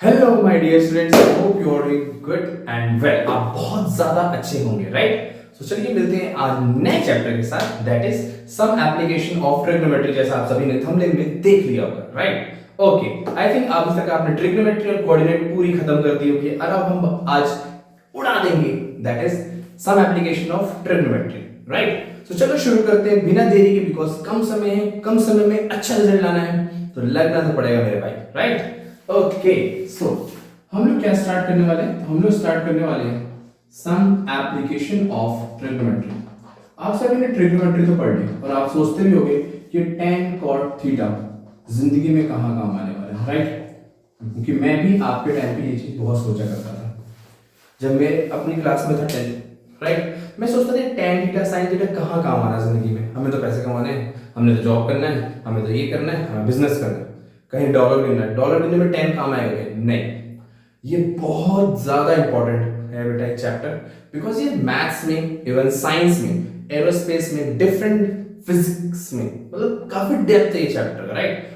Hello my dear students, hope you are doing good and well. आप बहुत ज्यादा अच्छे होंगे, राइट? तो चलिए मिलते हैं आज नए चैप्टर के साथ, that is some application of trigonometry. जैसा आप सभी ने थंबनेल में देख लिया होगा, राइट? ओके, आई थिंक अब तक आपने ट्रिग्नोमेट्री और कोऑर्डिनेट पूरी खत्म कर दी होगी, और अब हम आज उड़ा देंगे, that is some application of trigonometry, right? तो चलो शुरू करते हैं बिना देरी के, बिकॉज कम समय है, कम समय में अच्छा रिजल्ट लाना है, तो लगना तो पड़ेगा मेरे भाई, राइट? ओके, सो हम लोग क्या स्टार्ट करने वाले हैं? हम लोग स्टार्ट करने वाले हैं सम एप्लीकेशन ऑफ ट्रिग्नोमेट्री। आप सभी ने ट्रिग्नोमेट्री तो पढ़ ली, और आप सोचते भी होंगे कि tan cot थीटा जिंदगी में कहाँ काम आने वाला है, राइट? क्योंकि मैं भी आपके टाइम पे ये चीज बहुत सोचा करता था जब मैं अपनी क्लास में था 10th, राइट? मैं सोचता था tan थीटा sin थीटा कहाँ काम आ रहा है जिंदगी में। हमें तो पैसे कमाने हैं, हमने तो जॉब करना है, हमें तो ये करना है, हमें बिजनेस करना है, कहीं डॉलर गिनना है, डॉलर गिनने में 10 काम आएगा क्या? नहीं। ये बहुत ज्यादा इंपॉर्टेंट है बेटा एक चैप्टर, बिकॉज ये मैथ्स में, इवन साइंस में, एरोस्पेस में, डिफरेंट फिजिक्स में, मतलब काफी डेप्थ है ये चैप्टर, राइट?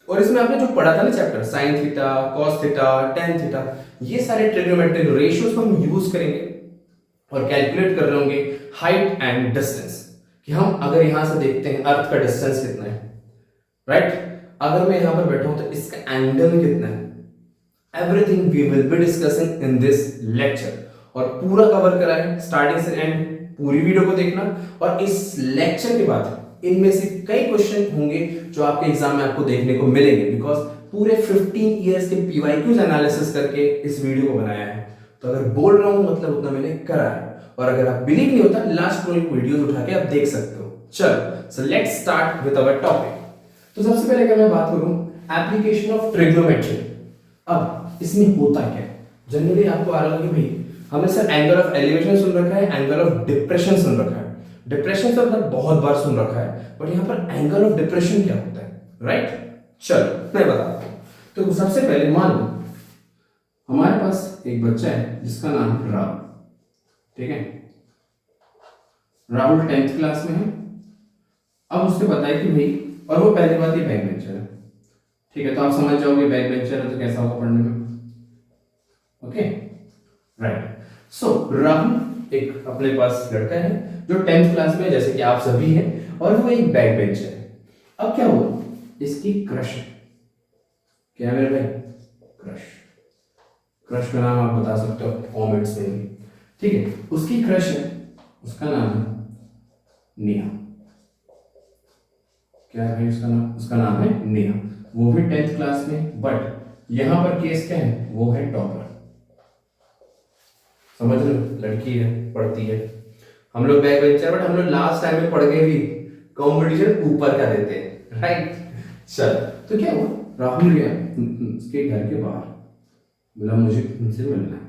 और इसमें आपने जो पढ़ा था ना chapter sine theta, cos theta, tan theta, ये सारे ट्रिग्नोमेट्रिक रेशियोज को हम यूज करेंगे और कैलकुलेट कर रहे होंगे हाइट एंड डिस्टेंस, कि हम अगर यहां से देखते हैं अर्थ का डिस्टेंस कितना है, राइट? अगर मैं यहां पर बैठा हूं तो इसका एंगल कितना है, everything we will be discussing in this lecture. और पूरा कवर करा है स्टार्टिंग से एंड, पूरी वीडियो को देखना। और इस लेक्चर के बाद इनमें से कई क्वेश्चन होंगे जो आपके एग्जाम में आपको देखने को मिलेंगे, बिकॉज पूरे 15 इयर्स के पीवाईक्यूज एनालिसिस करके इस वीडियो को बनाया है। तो अगर बोल रहा हूं मतलब उतना मैंने करा है, और अगर आप बिलीव नहीं होता, लास्ट पूरी वीडियोस उठा के आप देख सकते हो। चलो, so let's start with our topic. तो सबसे पहले अगर मैं बात करूं एप्लीकेशन ऑफ ट्रिग्नोमेट्री, अब इसमें होता क्या है? जनरली आपको आ रहा होगा कि भाई हमने सर एंगल ऑफ एलिवेशन सुन रखा है, एंगल ऑफ डिप्रेशन सुन रखा है। डिप्रेशन तो हमने बहुत बार सुन रखा है, बट यहाँ पर एंगल ऑफ डिप्रेशन क्या होता है, राइट? चलो मैं बताता हूँ। तो सबसे पहले मान लो हमारे पास एक बच्चा है जिसका नाम है राहुल, ठीक है? राहुल 10th क्लास में है। अब उससे बताया कि भाई, और वो पहली बात ये बैक बेंचर है, ठीक है? तो आप समझ जाओगे बैक बेंचर है तो कैसा होगा पढ़ने में, ओके, राइट? सो राहुल एक अपने पास लड़का है जो 10th क्लास में है, जैसे कि आप सभी हैं, और वो एक बैक बेंचर है। अब क्या हुआ, इसकी क्रश है। क्या है मेरे भाई? क्रश। क्रश का नाम आप बता सकते हो कमेंट्स में भी, ठीक है? उसकी क्रश है, उसका नाम है नेहा। क्या है भाई उसका नाम? उसका नाम है नेहा। वो भी 10th क्लास में, बट यहां पर केस क्या है, वो है टॉपर। समझ लो, लड़की है, पढ़ती है, हम लोग बैक बेंचर, बट हम लोग लास्ट टाइम में पढ़ के भी कंपटीशन ऊपर का देते हैं, राइट? चल, तो क्या हुआ, राहुल गया उसके घर के बाहर, बोला मुझे उनसे मिलना है।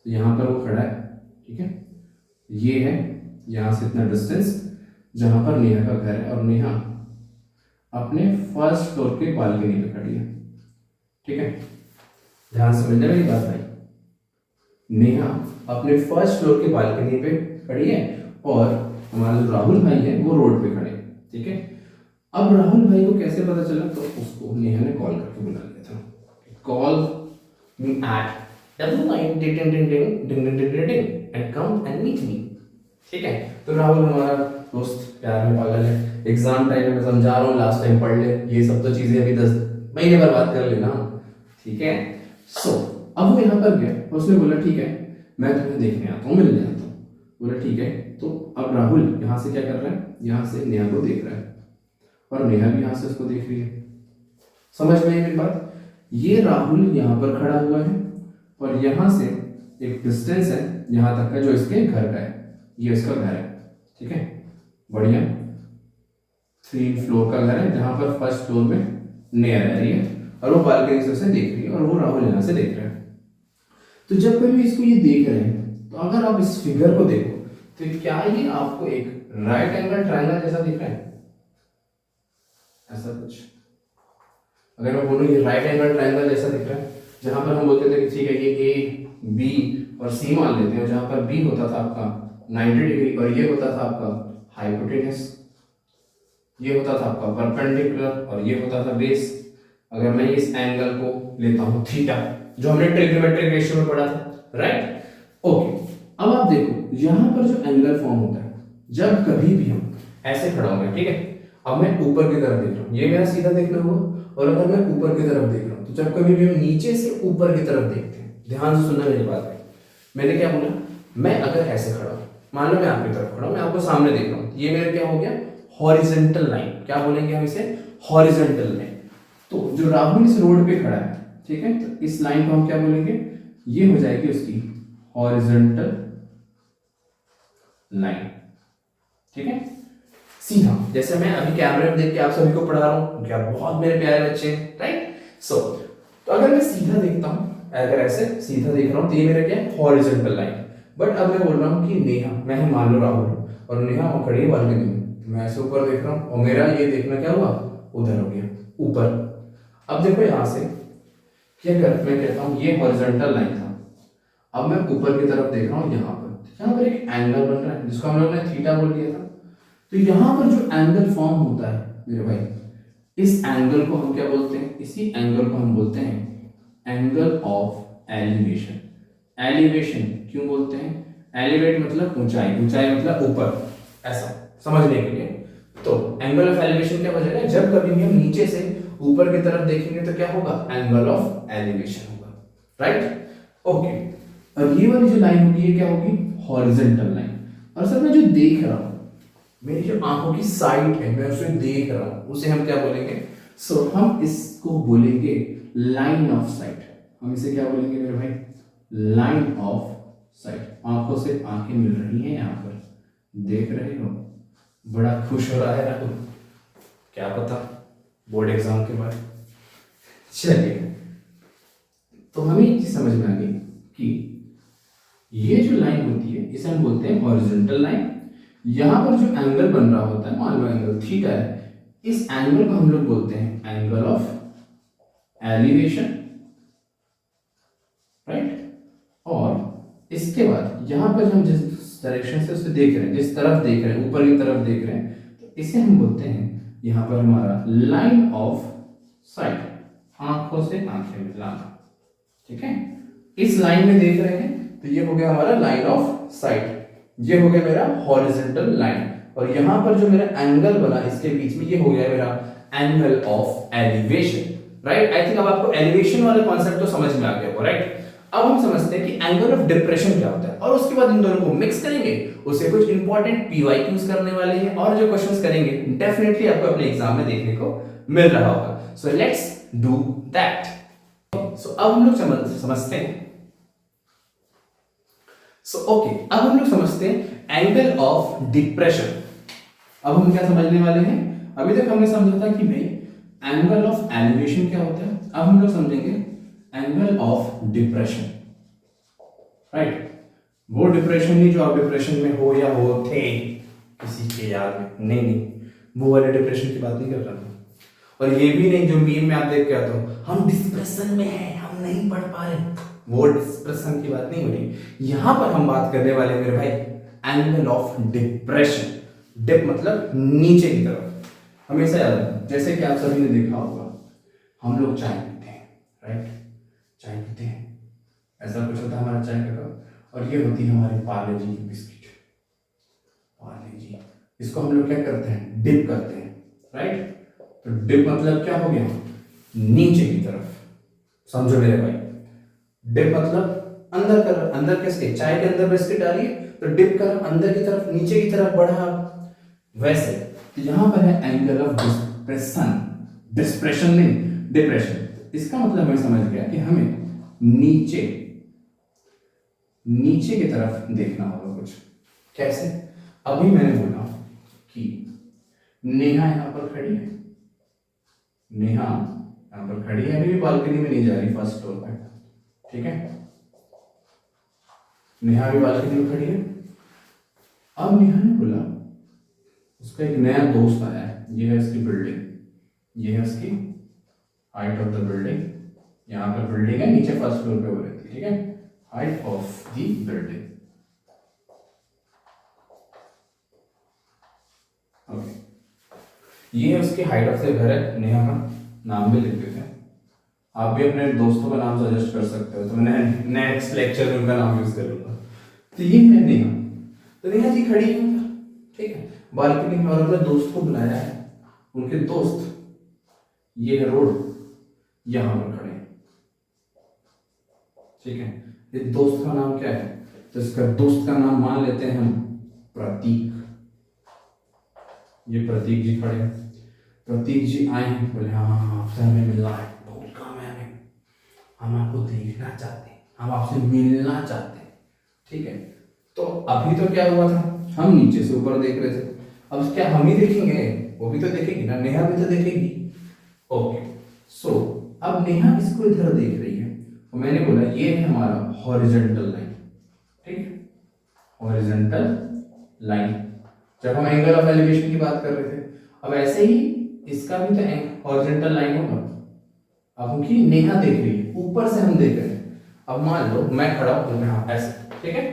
तो यहाँ पर वो खड़ा है, ठीक है? ये है यहाँ से इतना डिस्टेंस जहां पर नेहा का घर है, और नेहा अपने फर्स्ट फ्लोर के बालकनी पे खड़ी है, ठीक है? ध्यान से समझना मेरी बात भाई। नेहा अपने फर्स्ट फ्लोर के बालकनी पे खड़ी है, और हमारा जो राहुल भाई है वो रोड पे खड़े, ठीक है? अब राहुल भाई को कैसे पता चला? तो उसको नेहा ने कॉल करके बुला लिया था। Call me at double nine ding ding ding ding ding ding ding and come and meet me, ठीक है? तो राहुल हमारा दोस्त, प्यार में पागल है, एग्जाम टाइम में समझा रहा हूँ लास्ट टाइम पढ़ ले, ये सब तो चीजें अभी 10 महीने बर्बाद कर लेना, ठीक है? सो अब वो यहाँ पर गया, उसने बोला ठीक है मैं तुम्हें देखने आता हूँ, मिलने आता हूँ। बोला ठीक है। तो अब राहुल यहाँ से क्या कर रहा है, यहाँ से नेहा को देख रहा है, और नेहा भी यहाँ से उसको देख रही है। समझ में आई मेरी बात? ये राहुल यहाँ पर खड़ा हुआ है, और यहाँ से एक डिस्टेंस है यहाँ तक का जो इसके घर का है, ये इसका घर है, ठीक है? बढ़िया, 3 फ्लोर का घर है, जहां पर फर्स्ट फ्लोर में नेहा रह रही है, और वो बालकनी से उसे देख रही है, और वो राहुल यहाँ से देख रहा है। तो जब कभी इसको ये देख रहे हैं, तो अगर आप इस फिगर को देखो, तो क्या ये आपको एक राइट एंगल ट्रायंगल जैसा दिख रहा है? ऐसा कुछ, अगर मैं बोलूं ये राइट एंगल ट्रायंगल जैसा दिख रहा है, जहां पर हम बोलते थे कि ठीक है ये ए बी और सी मान लेते हैं, जहां पर बी होता था आपका 90 डिग्री, और ये होता था आपका हाइपोटेनस, ये होता था आपका परपेंडिकुलर, और ये होता था बेस, अगर मैं इस एंगल को लेता हूं थीटा, जो हमने ट्रिग्नोमेट्रिक रेशियो में पढ़ा था, राइट? ओके, अब आप देखो यहां पर जो एंगल फॉर्म होता है जब कभी भी हम ऐसे खड़ा होंगे, ठीक है, अब मैं ऊपर की तरफ देख रहा हूं, ये मेरा सीधा देखना हुआ, और अगर मैं ऊपर की तरफ देख रहा हूं तो जब कभी भी हम नीचे से ऊपर की तरफ देखते हैं, ध्यान से सुनना मेरी बात है, मैंने क्या बोला, मैं अगर ऐसे खड़ा हूं, मान लो मैं आपकी तरफ खड़ा हूं, मैं आपको सामने देख रहा हूं, ये मेरा क्या हो गया, हॉरिजॉन्टल लाइन, क्या बोलेंगे हम इसे, हॉरिजॉन्टल लाइन। तो जो राहुल इस रोड पे खड़ा है, ठीक है, तो इस लाइन को हम क्या बोलेंगे, ये हो जाएगी उसकी हॉरिजॉन्टल लाइन, ठीक है, सीधा, जैसे मैं अभी कैमरे में देख के आप सभी को पढ़ा रहा हूं, क्या बहुत मेरे प्यारे बच्चे हैं, राइट? सो तो अगर मैं सीधा देखता हूं, अगर ऐसे सीधा देख रहा हूं तो ये मेरा क्या है, हॉरिजॉन्टल लाइन। बट अब मैं बोल रहा हूं कि नेहा, मैं ही मान लो राहुल हूं, और नेहा वहां खड़ी है बालकनी में, मैं ऐसे ऊपर देख रहा हूं, और मेरा ये देखना क्या हुआ, उधर हो गया, ऊपर। अब देखो यहां से क्या कर, मैं कहता हूं ये हॉरिजॉन्टल लाइन था, अब मैं ऊपर की तरफ देख रहा हूं, यहां पर एक एंगल बन रहा है जिसको हम लोगों ने थीटा बोल दिया था। तो यहां पर जो एंगल फॉर्म होता है मेरे भाई, इस एंगल को हम क्या बोलते हैं, इसी एंगल को हम बोलते हैं एंगल ऑफ एलिवेशन। एलिवेशन क्यों बोलते हैं, एलिवेट मतलब ऊंचाई, ऊंचाई मतलब ऊपर, ऐसा समझने के लिए। तो एंगल ऑफ एलिवेशन क्या हो जाएगा, जब कभी भी हम नीचे से ऊपर की तरफ देखेंगे तो क्या होगा, एंगल ऑफ एलिवेशन होगा, राइट? ओके, अब ये वाली जो लाइन होगी ये क्या होगी, हॉरिजॉन्टल लाइन। और सर मैं जो देख रहा हूं, मेरी जो आंखों की साइट है, मैं उसे देख रहा हूं, उसे हम क्या बोलेंगे, हम इसको बोलेंगे लाइन ऑफ साइट। हम इसे क्या बोलेंगे मेरे भाई, लाइन ऑफ साइट। आंखों से आंखें मिल रही हैं, यहां पर देख रहे हो, बड़ा खुश हो रहा है राहुल, क्या पता बोर्ड एग्जाम के बाद। चलिए, तो हमें एक चीज समझ में आ गई कि ये जो लाइन होती है इसे हम बोलते हैं हॉरिजॉन्टल लाइन। यहां पर जो एंगल बन रहा होता है, मान लो एंगल थीटा है, इस एंगल को हम लोग बोलते हैं एंगल ऑफ एलिवेशन, राइट? और इसके बाद यहां पर हम जिस डायरेक्शन से उसे देख रहे हैं, जिस तरफ देख रहे हैं, ऊपर की तरफ देख रहे हैं, तो इसे हम बोलते हैं यहां पर हमारा लाइन ऑफ साइट, आंखों से आंखें मिलाना, ठीक है? इस लाइन में देख रहे हैं तो ये हो गया हमारा लाइन ऑफ साइट, ये हो गया मेरा हॉरिजॉन्टल लाइन, और यहां पर जो मेरा एंगल बना इसके बीच में, ये हो गया मेरा angle of elevation, right? I think अब आपको एलिवेशन वाला कॉन्सेप्ट तो समझ में आ गया होगा, राइट? अब हम समझते हैं कि एंगल ऑफ डिप्रेशन क्या होता है, और उसके बाद इन दोनों को मिक्स करेंगे, उसे कुछ इंपॉर्टेंट पीवाईक्यूज करने वाले हैं, और जो क्वेश्चंस करेंगे डेफिनेटली आपको अपने एग्जाम में देखने को मिल रहा होगा। So let's do that. So अब हम लोग समझते हैं, अब हम लोग समझते हैं एंगल ऑफ डिप्रेशन। अब हम क्या समझने वाले हैं, अभी तक हमने समझा था कि भाई एंगल ऑफ एलिवेशन क्या होता है, अब हम लोग समझेंगे एंगल ऑफ डिप्रेशन, राइट? वो डिप्रेशन नहीं जो आप डिप्रेशन में हो या हो थे किसी के याद में, नहीं नहीं, वो वाले डिप्रेशन की बात नहीं कर रहा हूं, और ये भी नहीं जो मीम में आप देख के आते हो, हम डिप्रेशन में हैं, हम नहीं पढ़ पा रहे, वो डिप्रेशन की बात नहीं हो रही। यहां पर हम बात करने वाले मेरे भाई एंगल ऑफ डिप्रेशन। डिप मतलब नीचे की तरफ, हमेशा याद रखना, जैसे कि आप सभी ने देखा होगा, हम लोग चाय पीते हैं, राइट? चाय पीते हैं, ऐसा कुछ होता है हमारा चाय का कप, और ये होती है हमारी पार्ले जी की बिस्किट, पार्ले जी, इसको हम लोग क्या करते हैं, डिप करते हैं, राइट? तो डिप मतलब क्या हो गया, नीचे की तरफ, समझो मेरे भाई। डिप मतलब अंदर कर, अंदर किसके, चाय के अंदर बिस्किट डालिए तो डिप कर अंदर की तरफ, नीचे की तरफ बढ़ा, वैसे तो यहां पर है एंगल ऑफ डिप्रेशन, डिप्रेशन नहीं डिप्रेशन। इसका मतलब हमें समझ गया कि हमें नीचे नीचे की तरफ देखना होगा कुछ, कैसे? अभी मैंने बोला कि नेहा यहां पर खड़ी है, नेहा यहां पर खड़ी है, अभी भी बालकनी में नहीं जा रही, फर्स्ट फ्लोर पर, ठीक है? नेहा भी बालकनी में खड़ी है। अब नेहा ने बोला उसका एक नया दोस्त आया है, ये है इसकी बिल्डिंग, ये है उसकी हाइट ऑफ द बिल्डिंग, यहाँ पर बिल्डिंग है, नीचे फर्स्ट फ्लोर पे वो रहती है, ठीक है? Height of the building, okay, ये है उसकी हाइट ऑफ द घर है, नेहा का नाम भी लिख देते हैं, आप भी अपने दोस्तों का नाम सजेस्ट कर सकते हो, तो मैं नेक्स्ट लेक्चर में उनका नाम यूज करूंगा। तो ये है नेहा। तो नेहा जी खड़ी है, ठीक है, बालकनी में, और अपने दोस्त को बुलाया है। उनके दोस्त, ये है रोड, यहां पर खड़े हैं, ठीक है। ये दोस्त का नाम क्या है? तो इसका दोस्त का नाम मान लेते हैं हम प्रतीक। ये प्रतीक जी खड़े हैं। प्रतीक जी आए हैं, बोले हाँ आपसे हमें मिलना है, बहुत काम है हमें, हम आपको देखना चाहते हैं, हम आपसे मिलना चाहते हैं, ठीक है। तो अभी तो क्या हुआ था, हम नीचे से ऊपर देख रहे थे, अब क्या हम ही देखेंगे, वो भी तो देखेगी ना, नेहा भी तो देखेगी। ओके, सो अब नेहा इसको इधर देख रही है, तो मैंने बोला ये है हमारा हॉरिजॉन्टल लाइन, ठीक है, हॉरिजॉन्टल लाइन, जब हम एंगल ऑफ एलिवेशन की बात कर रहे थे। अब ऐसे ही इसका भी तो हॉरिजॉन्टल लाइन होगा। अब क्योंकि नेहा देख रही है, ऊपर से हम देख रहे हैं। अब मान लो मैं खड़ा हूं, हाँ ऐसे, ठीक है,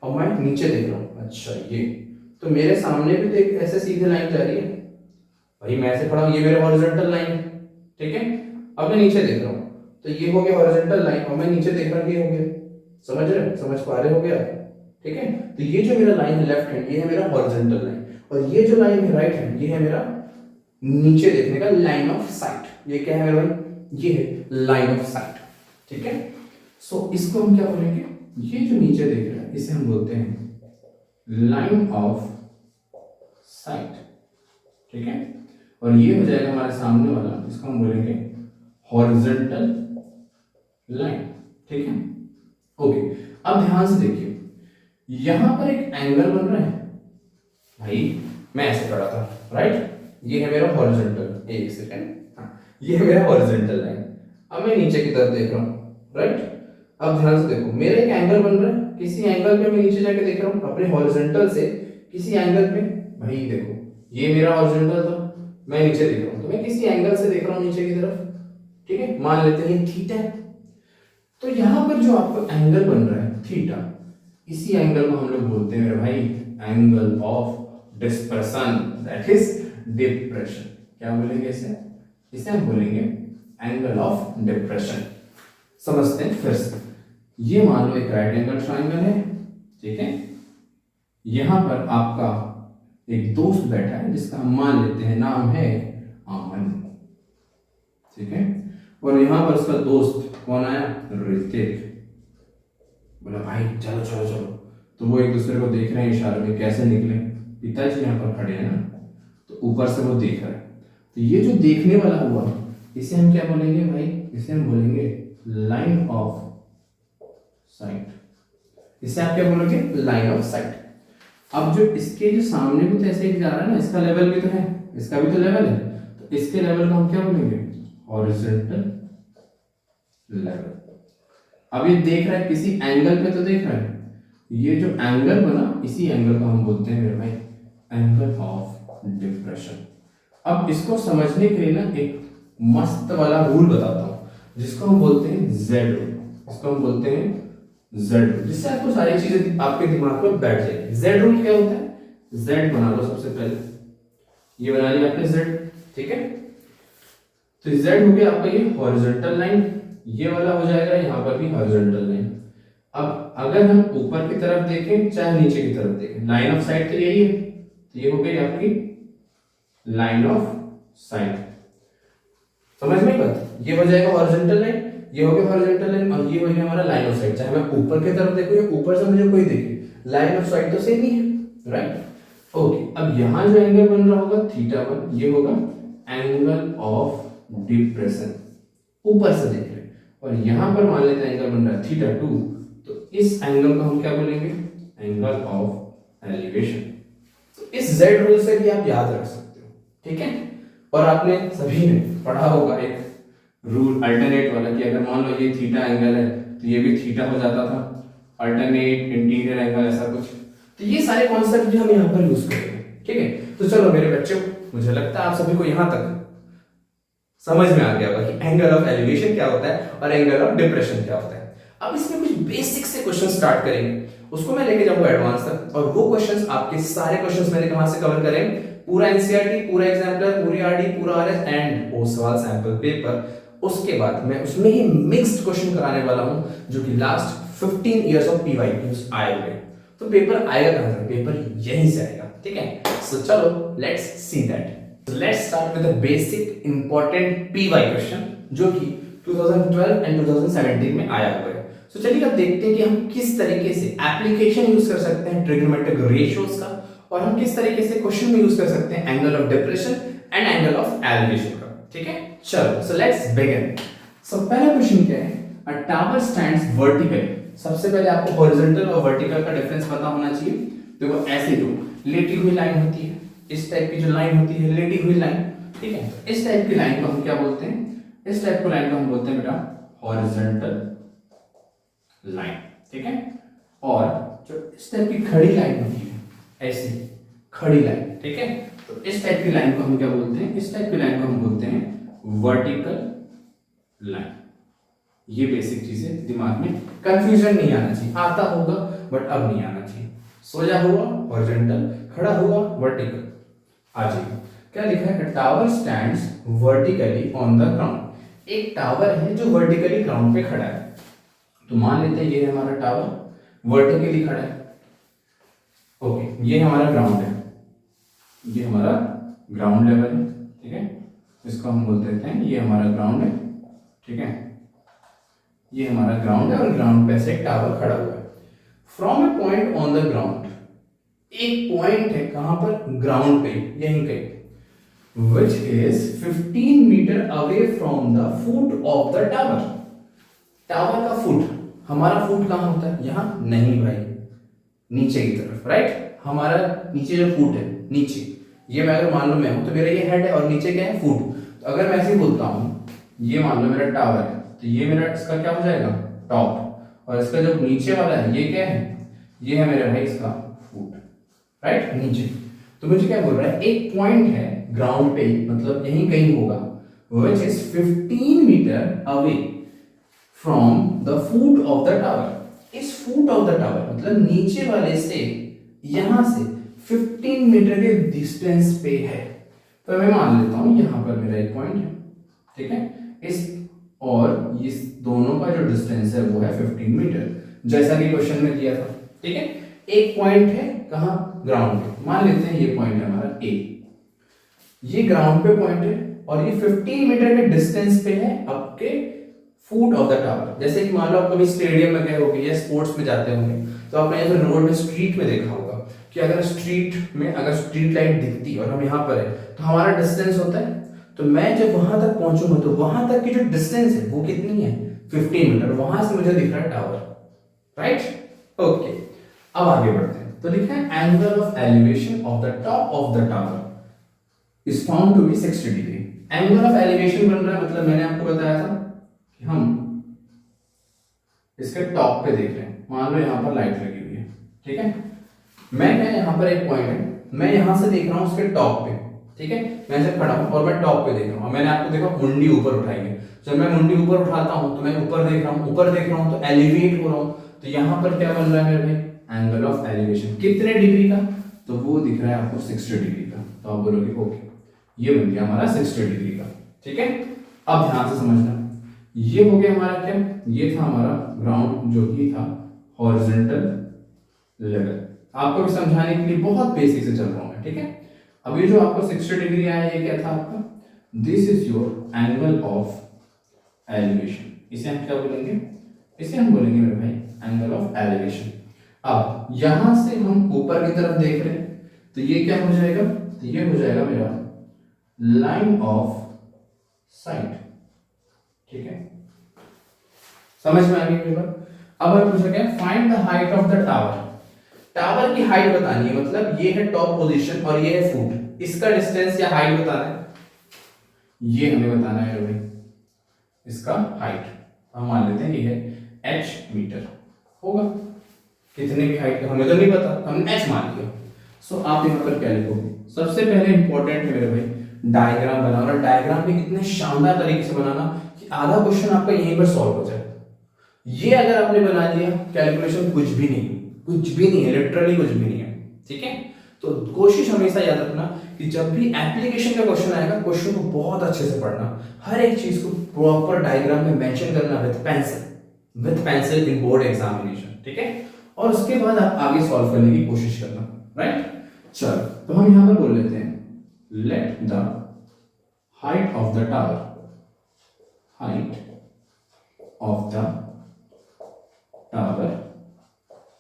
अब मैं नीचे देख रहा हूं, अच्छा ये, तो मेरे सामने भी देख ऐसे सीधे लाइन जा रही है, भाई मैं ऐसे खड़ा हूं, ये मेरे हॉरिजॉन्टल लाइन है, ठीक है। अब मैं नीचे देख रहा हूं, तो ये हो गया हॉरिजॉन्टल लाइन, और मैं नीचे देख रहा हूं, ये हो गया, समझ रहे, समझ पा रहे हो गया, ठीक है। तो ये जो मेरा लाइन है लेफ्ट हैंड, ये है मेरा हॉरिजॉन्टल लाइन, और ये जो लाइन है राइट हैंड, ये है मेरा नीचे देखने का लाइन ऑफ साइट। ये क्या है मेरे भाई? ये है लाइन ऑफ साइट, ठीक है। सो इसको हम क्या बोलेंगे, ये जो नीचे देख रहे हैं इसे हम बोलते हैं लाइन ऑफ साइट, ठीक है। और ये हो जाएगा हमारे सामने वाला, इसको हम बोलेंगे हॉरिजॉन्टल लाइन, ठीक है। ओके, अब ध्यान से देखिए, यहां पर एक एंगल बन रहा है, भाई मैं ऐसे खड़ा था, राइट, ये है मेरा हॉरिजॉन्टल, एक सेकंड, हाँ ये है मेरा हॉरिजॉन्टल लाइन। अब मैं नीचे की तरफ देख रहा हूँ, राइट। अब ध्यान से देखो, मेरा एक एंगल बन रहा है, किसी एंगल पे मैं नीचे जाके देख रहा हूँ, अपने हॉरिजॉन्टल से किसी एंगल पे, भाई देखो ये मेरा हॉरिजॉन्टल था, मैं नीचे देख रहा हूँ, तो मैं किसी एंगल से देख रहा हूँ नीचे की तरफ, ठीक है, मान लेते हैं थीटा। तो यहां पर जो आपको एंगल बन रहा है थीटा, इसी एंगल को हम लोग बोलते हैं मेरे भाई angle of dispersion, that is depression. क्या बोलेंगे इसे? इसे हम बोलेंगे एंगल ऑफ डिप्रेशन। समझते हैं फिर से, ये मान लो एक राइट एंगल ट्राइंगल है, ठीक है। यहां पर आपका एक दोस्त बैठा है जिसका हम मान लेते हैं नाम है अमन, ठीक है। और यहां पर उसका दोस्त कौन आया? ऋतिक। बोला भाई चलो चलो चलो, तो वो एक दूसरे को देख रहे हैं इशारे में, कैसे निकले, पिताजी यहाँ पर खड़े हैं ना, तो ऊपर से वो देख रहा है। तो ये जो देखने वाला हुआ, इसे हम क्या बोलेंगे भाई? इसे हम बोलेंगे लाइन ऑफ साइट। इसे आप क्या बोलोगे? Line of site. अब जो इसके जो सामने भी तो ऐसे ही जा रहा है ना, इसका लेवल भी तो है, इसका भी तो लेवल है, तो इसके लेवल को हम क्या बोलेंगे? Horizontal level. अब ये देख रहा है किसी एंगल पे, तो देख रहा है, ये जो एंगल बना, इसी एंगल को हम बोलते हैं मेरे भाई एंगल ऑफ डिप्रेशन। अब इसको समझने के लिए ना एक मस्त वाला रूल बताता हूं, जिसको हम बोलते हैं जेड रूल। इसको हम बोलते हैं जेड रूल, जिससे आपको सारी चीजें आपके दिमाग में बैठ जाएगी। जेड रूल क्या होता है? जेड बना लो सबसे पहले, ये बना लिया आपने जेड, ठीक है। तो जेड हो गया आपका ये हॉरिजॉन्टल लाइन, ये वाला हो जाएगा यहाँ पर भी हॉरिजॉन्टल लाइन। अब अगर हम ऊपर की तरफ देखें चाहे नीचे की तरफ देखें, लाइन ऑफ साइट तो यही है, तो ये हो गई आपकी लाइन ऑफ साइट। समझ में बात? ये हो जाएगा हॉरिजॉन्टल लाइन, ये हो गया हॉरिजॉन्टल लाइन, और ये हो गया हमारा लाइन ऑफ साइट। चाहे मैं ऊपर की तरफ देखूं या ऊपर से मुझे कोई देखे, लाइन ऑफ साइट तो सेम ही है, राइट। ओके, अब यहां जो एंगल बन रहा होगा थीटा 1, ये होगा एंगल ऑफ डिप्रेशन, ऊपर से देख रहे हैं। और यहां पर मान लेते हैं एंगल बन रहा है थीटा 2, तो इस एंगल को हम क्या बोलेंगे? Angle of elevation. तो इस जेड रूल से भी आप याद रख सकते हो, ठीक है। और आपने सभी ने पढ़ा होगा एक रूल अल्टरनेट वाला, कि अगर मान लो ये थीटा एंगल है तो ये भी थीटा हो जाता था, अल्टरनेट इंटीरियर एंगल ऐसा कुछ। तो ये सारे कॉन्सेप्ट भी हम यहाँ पर यूज करेंगे, ठीक है। तो चलो मेरे बच्चों, मुझे लगता है आप सभी को यहां तक समझ में आ गया होगा कि एंगल ऑफ एलिवेशन क्या होता है और एंगल ऑफ डिप्रेशन क्या होता है। अब इसमें कुछ बेसिक से क्वेश्चन स्टार्ट करेंगे, उसको मैं लेके जाऊंगा एडवांस तक, और वो क्वेश्चंस आपके सारे क्वेश्चंस मैंने कहां से कवर करे? पूरा एनसीईआरटी, पूरा एग्जाम्पलर, पूरी आरडी, पूरा आरएस एंड वो सवाल सैंपल पेपर, उसके बाद मैं उसमें ही मिक्स्ड क्वेश्चन कराने वाला हूं जो कि लास्ट 15 इयर्स ऑफ पीवाईक्यूज आए हुए। तो पेपर आएगा कहां से? पेपर यहीं से आएगा, ठीक है। सो चलो let's see that. Let's start with the basic important PY question जो कि 2012 एंड 2017 में आया हुआ है। सो चलिए अब देखते हैं कि हम किस तरीके से एप्लीकेशन यूज कर सकते हैं ट्रिग्नोमेट्रिक रेशियोज का, और हम किस तरीके से क्वेश्चन में यूज कर सकते हैं angle of depression and angle of elevation का, ठीक है। चलो सो लेट्स बिगिन। सो पहला क्वेश्चन क्या है? अ टावर स्टैंड्स वर्टिकली। सबसे पहले आपको हॉरिजॉन्टल और वर्टिकल का डिफरेंस पता होना चाहिए। देखो ऐसे जो लेटी हुई लाइन होती है, इस टाइप की जो लाइन होती है लेटी हुई लाइन, ठीक है, इस टाइप की लाइन को हम क्या बोलते हैं? इस टाइप की लाइन को हम बोलते हैं बेटा हॉरिजॉन्टल लाइन, ठीक है। और जो इस टाइप की खड़ी लाइन होती है, ऐसी खड़ी लाइन, ठीक है, तो इस टाइप की लाइन को हम क्या बोलते हैं? इस टाइप की लाइन को हम बोलते हैं वर्टिकल लाइन। ये बेसिक चीजें दिमाग में, कंफ्यूजन नहीं आना चाहिए, आता होगा बट अब नहीं आना चाहिए। सोजा हुआ हॉरिजॉन्टल, खड़ा हुआ वर्टिकल। आ जाइए, क्या लिखा है? Tower stands vertically on the ground. एक टावर है जो वर्टिकली ग्राउंड पे खड़ा है। तो मान लेते हैं ये है हमारा टावर, वर्टिकली खड़ा है। ओके, ये हमारा ग्राउंड है, ये हमारा ग्राउंड लेवल है, ठीक है। इसको हम बोल देते हैं ये हमारा ग्राउंड है, ठीक है। ये हमारा ग्राउंड है और ग्राउंड पे से एक टावर खड़ा हुआ है। From a point on the ground, एक पॉइंट है कहां पर? ग्राउंड पे, यहीं कहीं, which is 15 metre away from the foot of the tower. Tower का फुट, हमारा फुट कहां होता है? यहां नहीं भाई, नीचे की तरफ, राइट। हमारा नीचे जो फुट है, नीचे, ये मैं अगर मान लो मैं हूं तो मेरा ये हेड है और नीचे क्या है? फुट। तो अगर मैं ऐसे ही बोलता हूं, ये मान लो मेरा टावर है, तो ये मेरा इसका क्या हो जाएगा? टॉप। और इसका जो नीचे वाला है ये क्या है? ये है मेरे भाई इसका फुट, राइट, नीचे। तो मुझे क्या बोल रहा है? एक पॉइंट है ग्राउंड पे, मतलब यहीं कहीं होगा, which is 15 metre away from the foot of the tower. इस फुट ऑफ द टावर मतलब नीचे वाले से, यहां से 15 मीटर के डिस्टेंस पे है। तो मैं मान लेता हूं यहां पर मेरा एक पॉइंट है, ठीक है। इस और इस दोनों का जो डिस्टेंस है वो है 15 मीटर, जैसा कि क्वेश्चन में दिया था, ठीक है। एक पॉइंट है कहां? ग्राउंड पे। मान लेते हैं ये पॉइंट है हमारा ए, ये ग्राउंड पे पॉइंट है और ये 15 मीटर के डिस्टेंस पे है आपके फुट ऑफ द टावर। जैसे कि मान लो आप कभी स्टेडियम में गए होंगे या स्पोर्ट्स में जाते होंगे, तो आपने ऐसे रोड में, स्ट्रीट में देखा होगा कि अगर स्ट्रीट में अगर स्ट्रीट लाइट दिखती है और हम यहाँ पर है तो हमारा डिस्टेंस होता है, तो मैं जब वहां तक पहुंचूंगा तो वहां तक की जो डिस्टेंस है वो कितनी है? 15 मीटर। वहां से मुझे दिख रहा है टावर, राइट। ओके, अब आगे बढ़ते हैं। तो लिखा है angle of elevation of the top of the tower is found to be 60 degree. Angle of elevation बन रहा है, मतलब मैंने आपको बताया था कि हम इसके टॉप पे देख रहे हैं। मान लो यहां पर लाइट लगी हुई है, ठीक है। मैं क्या, यहां पर एक पॉइंट है, मैं यहां से देख रहा हूं उसके टॉप पे, ठीक है। मैं ऐसे खड़ा हूं और मैं टॉप पे देख रहा हूं। मैंने आपको देखा मुंडी ऊपर उठाई है, जब मैं मुंडी ऊपर उठाता हूं तो मैं ऊपर देख रहा हूं, ऊपर देख रहा हूं तो एलिवेट हो रहा हूं। तो यहां पर क्या बन रहा है मेरे भाई? Angle of elevation. कितने डिग्री का? तो वो दिख रहा है आपको 60 डिग्री का। तो आप बोलोगे ओके, ये बन गया हमारा 60 डिग्री का, ठीक है। अब ध्यान से समझना, ये हो गया हमारा क्या? ये था हमारा ग्राउंड जो कि था हॉरिजॉन्टल लेवल। आपको भी समझाने के लिए बहुत बेसिक से चल रहा हूं मैं, ठीक है। अब ये जो आपको 60 डिग्री आया, ये क्या था आपका? This is your angle of elevation. इसे हम क्या बोलेंगे? इसे हम बोलेंगे मेरे भाई एंगल ऑफ एलिवेशन। अब यहां से हम ऊपर की तरफ देख रहे हैं, तो ये क्या हो जाएगा? तो ये हो जाएगा मेरा लाइन ऑफ साइट, ठीक है। समझ में आ गई मेरी बात? अब हमें पूछा क्या? Find the height of the tower. Tower की हाइट बतानी है, मतलब ये है टॉप पोजीशन और ये है फुट, इसका डिस्टेंस या हाइट बताना है, ये हमें बताना है भाई, इसका हाइट। हम मान लेते हैं ये है h मीटर होगा। कितने की हाइट हमें तो नहीं पता, हमने h मान लिया। सो आप यहां पर क्या लिखोगे? सबसे पहले इंपॉर्टेंट है मेरे भाई डायग्राम बनाना। डायग्राम भी कितने शानदार तरीके से बनाना कि आधा क्वेश्चन आपका यहीं पर सॉल्व हो जाए। ये अगर आपने बना लिया, कैलकुलेशन कुछ भी नहीं, कुछ भी नहीं है, लिटरली कुछ भी नहीं है, ठीक है। तो कोशिश हमेशा याद रखना कि जब भी एप्लीकेशन का क्वेश्चन आएगा, क्वेश्चन को बहुत अच्छे से पढ़ना, हर एक चीज को प्रॉपर डायग्राम में मेंशन करना with pencil in board examination, ठीक है। और उसके बाद आप आगे सॉल्व करने की कोशिश करना, राइट। चलो, तो हम यहां पर बोल लेते हैं let the height of the tower,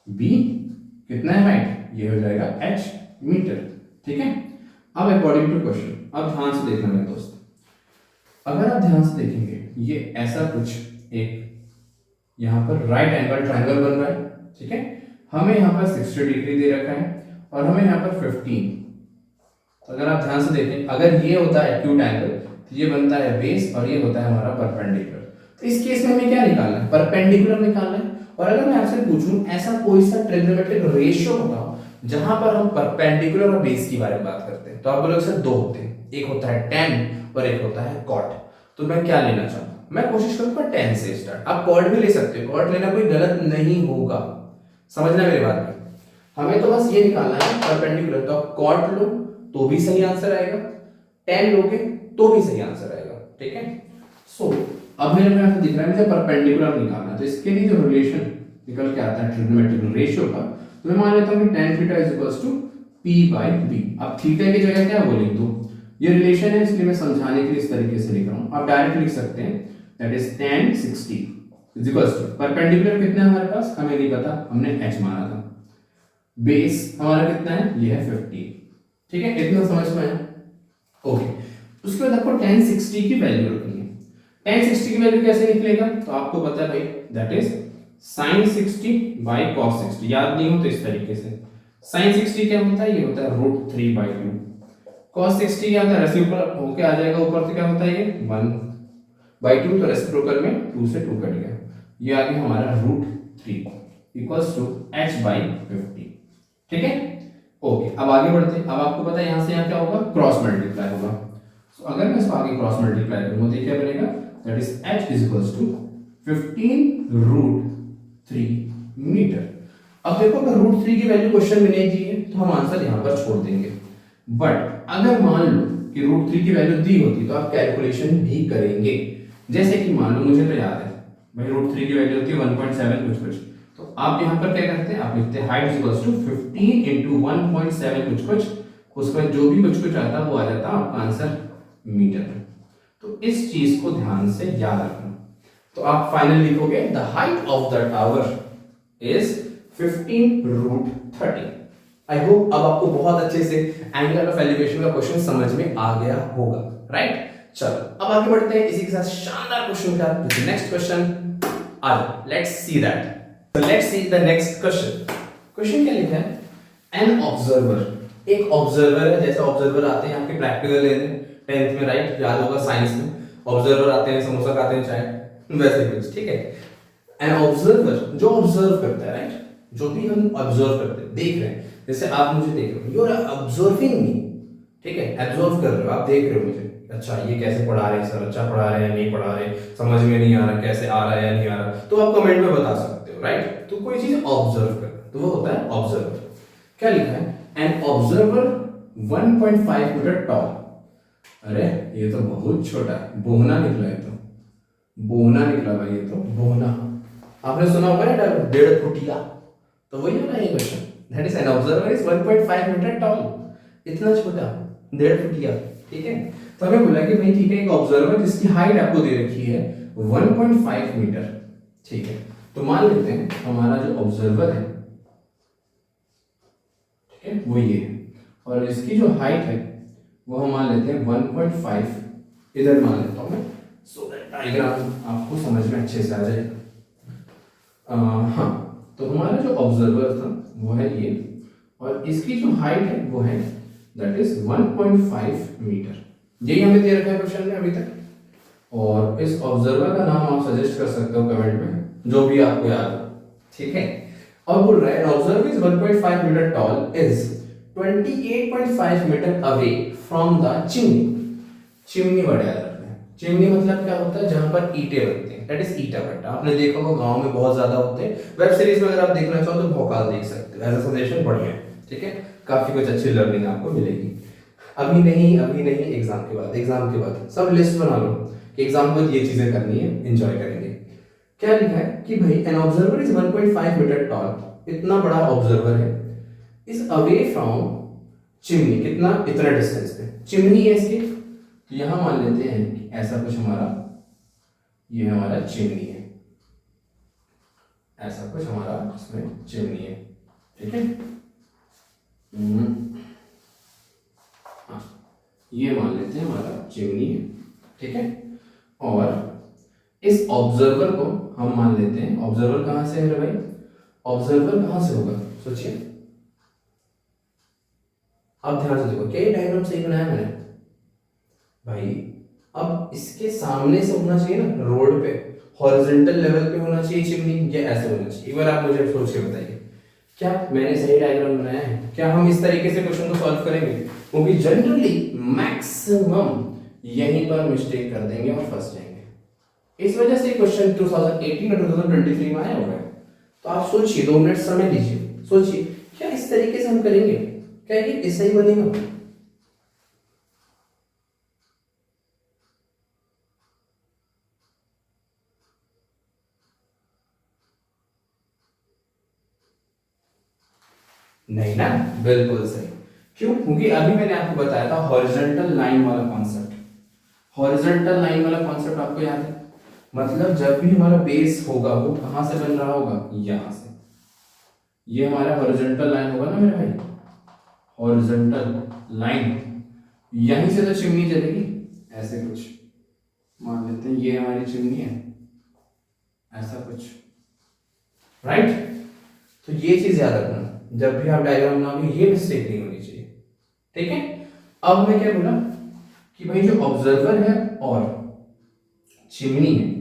be कितना है हाइट, ये हो जाएगा h मीटर, ठीक है। अब अकॉर्डिंग टू क्वेश्चन, अब ध्यान से देखना मेरे दोस्त, अगर आप ध्यान से देखेंगे ये ऐसा कुछ एक यहाँ पर राइट एंगल ट्रायंगल बन रहा है, ठीक है। हमें यहाँ पर 60 डिग्री दे रखा है और हमें यहाँ पर 15। तो अगर आप ध्यान से देखें, अगर ये होता है एक्यूट एंगल तो ये बनता है बेस और ये होता है हमारा परपेंडिकुलर। तो इस केस में हमें क्या निकालना है, परपेंडिकुलर निकालना है। और अगर मैं आपसे पूछूं ऐसा कोई सा ट्रिग्नोमेट्रिक रेशियो बताओ जहां पर हम परपेंडिकुलर और बेस की बारे में बात करते हैं, तो आप बोलोगे सर दो होते हैं, एक होता है tan और एक होता है cot। तो मैं क्या लेना चाहूंगा, मैं कोशिश करूंगा tan से स्टार्ट, आप cot भी ले सकते हो, cot लेना कोई गलत नहीं होगा, समझना मेरी बात में। हमें तो बस ये निकालना है परपेंडिकुलर, तो आप cot लो तो भी सही आंसर आएगा, tan लोगे तो भी सही आंसर आएगा, ठीक है। सो अब मेरे में आपको दिख रहा है मुझे परपेंडिकुलर निकालना है, तो इसके लिए जो रिलेशन निकल के आता है ट्रिग्नोमेट्रिक रेशियो का, तो मैं मान लेता हूं कि tan theta is equals to p/b। अब थीटा की जगह क्या वो लिख दूं, ये रिलेशन है इसलिए मैं समझाने के लिए इस तरीके से लिख रहा हूं। आप डायरेक्ट लिख सकते हैं that is tan 60 is equals to perpendicular कितना है हमारे पास, हमें नहीं पता, हमने h माना था, बेस हमारा कितना है, ये है 50, ठीक है। इतना समझ में आया, ओके। उसके बाद आपको tan 60 की वैल्यू रखनी है। tan 60 की वैल्यू कैसे निकलेगा, तो आपको पता है भाई that is sin 60 by cos 60, याद नहीं हो तो इस तरीके से sin 60 क्या होता है, ये होता है √3/2, cos 60 क्या होता है, रेसिप्रोकल होके आ जाएगा ऊपर से, क्या होता है ये 1/2, तो रेसिप्रोकल में 2 से 2 कट गया, ये आ गया हमारा √3 इक्वल्स टू h/50, ठीक है, ओके। अब आगे बढ़ते हैं, अब आपको पता है यहां से यहां क्या होगा, क्रॉस मल्टीप्लाई होगा। सो अगर मैं इसको आगे क्रॉस मल्टीप्लाई करूंगा तो क्या बनेगा, that is h is equals to 15√3 metre. अब देखो अगर √3 की वैल्यू क्वेश्चन में नहीं दी है तो हम आंसर यहां पर छोड़ देंगे, बट अगर मान लो कि √3 की वैल्यू दी होती तो आप कैलकुलेशन भी करेंगे। जैसे कि मान लो मुझे तो याद है भाई √3 की वैल्यू होती है 1.7 कुछ, तो आप यहां पर क्या करते हैं, आप लिखते हैं हाइट इज इक्वल्स टू 15 * 1.7 कुछ, उसमें जो भी कुछ आता है वो आ जाता है आपका आंसर मीटर में। तो इस चीज को ध्यान से याद रखना। तो आप फाइनल लिखोगे the height of the tower is 15√30। I hope अब आपको बहुत अच्छे से एंगल ऑफ एलिवेशन का क्वेश्चन समझ में आ गया होगा, राइट। चलो अब आगे बढ़ते हैं इसी के साथ शानदार क्वेश्चन का नेक्स्ट क्वेश्चन, आज let's see that. Let's see the next question. Question क्या लिखा है, एन ऑब्जर्वर, एक ऑब्जर्वर है, जैसे ऑब्जर्वर आते हैं आपके प्रैक्टिकल लेने 10th में, राइट, याद होगा साइंस में ऑब्जर्वर आते हैं, समोसा खाते हैं, चाय, वैसे कुछ, ठीक है। एन ऑब्जर्वर जो ऑब्जर्व करता है, राइट, जो भी हम ऑब्जर्व करते हैं, देख रहे हैं, जैसे आप मुझे देख रहे हो, यू आर ऑब्जर्विंग मी, ठीक है, एब्जॉर्व कर रहे हो, आप देख रहे हो मुझे, अच्छा ये कैसे पढ़ा रहे हैं सर, अच्छा पढ़ा रहे हैं नहीं पढ़ा रहे, समझ में नहीं आ रहा, कैसे आ रहा है या नहीं आ रहा, तो आप कमेंट में बता सकते हो, राइट। तो कोई चीज ऑब्जर्व कर, तो वो होता है ऑब्जर्वर। क्या लिखा है, एन ऑब्जर्वर 1.5 मीटर टॉल। अरे ये तो बहुत छोटा है, बोहना निकला है, तो बोहना निकला भाई, ये तो बोहना, आपने सुना होगा ना 1.5 फुटिया, तो वही है ना ये question, that is an observer is 1.5 metre tall, इतना छोटा 1.5 फुटिया, ठीक है। तो हमें बोला कि भाई ठीक है, एक ऑब्जर्वर जिसकी हाइट आपको दे रखी है 1.5 मीटर, ठीक है। तो मान लेते हैं हमारा जो ऑब्जर्वर है, ठीक है, वो ये है, और इसकी जो हाइट है वो हम मान लेते हैं 1.5, इधर मान लेता हूं मैं, सो दैट डायग्राम आपको समझ में अच्छे से आ जाए। हाँ, तो हमारा जो ऑब्जर्वर था वो है ये, और इसकी जो हाइट है वो है दैट इज 1.5 मीटर, यही हमें दे रखा है क्वेश्चन में अभी तक। और इस ऑब्जर्वर का नाम आप सजेस्ट कर सकते हो कमेंट में, जो भी आपको याद हो, ठीक है। और बोल रहा है observer is 1.5 metre tall is 28.5 metre away from the chimney. Chimney word याद रखना है, चिमनी मतलब क्या होता है, जहां पर ईंटें बनती हैं, दैट इज ईटा भट्टा। आपने देखा होगा गांव में बहुत ज्यादा होते हैं, वेब सीरीज में अगर आप देखना चाहो तो भोकाल देख सकते हो, एज अ सजेशन बढ़िया है, ठीक है, काफी कुछ अच्छी लर्निंग आपको मिलेगी। अभी नहीं, अभी नहीं, एग्जाम के बाद, एग्जाम के बाद सब लिस्ट बना लो कि एग्जाम के बाद ये चीजें करनी है, एंजॉय करेंगे। क्या लिखा है कि भाई an observer is 1.5 metre tall, इतना बड़ा ऑब्जर्वर है, इज अवे फ्रॉम चिमनी, कितना, इतना डिस्टेंस पे चिमनी है इसकी। तो यहां मान लेते हैं कि ऐसा कुछ हमारा, ये हमारा चिमनी है, ऐसा कुछ हमारा इसमें चिमनी है, ठीक है। हाँ, ये मान लेते हैं हमारा चिमनी है, ठीक है। और इस ऑब्जर्वर को हम मान लेते हैं, ऑब्जर्वर कहां से है भाई, ऑब्जर्वर कहां से होगा, सोचिए। अब ध्यान से देखो, क्या ये डायग्राम सही बनाया मैंने भाई। अब इसके सामने से होना चाहिए ना, रोड पे हॉरिजॉन्टल लेवल पे होना चाहिए चिमनी, या ऐसे होना चाहिए। एक बार आप मुझे सोच के बताइए, क्या मैंने सही डायग्राम बनाया है? क्या हम इस तरीके से क्वेश्चन को सॉल्व करेंगे? क्योंकि जनरली मैक्सिमम यहीं पर मिस्टेक कर देंगे और फंस जाएंगे। इस वजह से क्वेश्चन 2018 और 2023 में आया हुआ है। तो आप सोचिए, 2 मिनट समय लीजिए, सोचिए क्या इस तरीके से हम करेंगे, क्या ये सही बनेगा? नहीं ना, बिल्कुल सही। क्यों? क्योंकि अभी मैंने आपको बताया था हॉरिजॉन्टल लाइन वाला कॉन्सेप्ट। हॉरिजॉन्टल लाइन वाला कॉन्सेप्ट आपको याद है? मतलब जब भी हमारा बेस होगा वो कहां से बन रहा होगा, यहां से। ये हमारा हॉरिजॉन्टल लाइन होगा ना मेरे भाई, हॉरिजॉन्टल लाइन, यहीं से तो चिमनी चलेगी। ऐसे कुछ मान लेते हैं, ये हमारी चिमनी है, ऐसा कुछ, राइट। तो ये चीज याद रखना, जब भी आप डायग्राम बनाओगे ये मिस्टेक नहीं होनी चाहिए, ठीक है। अब मैं क्या बोला कि भाई जो ऑब्जर्वर है और चिमनी है,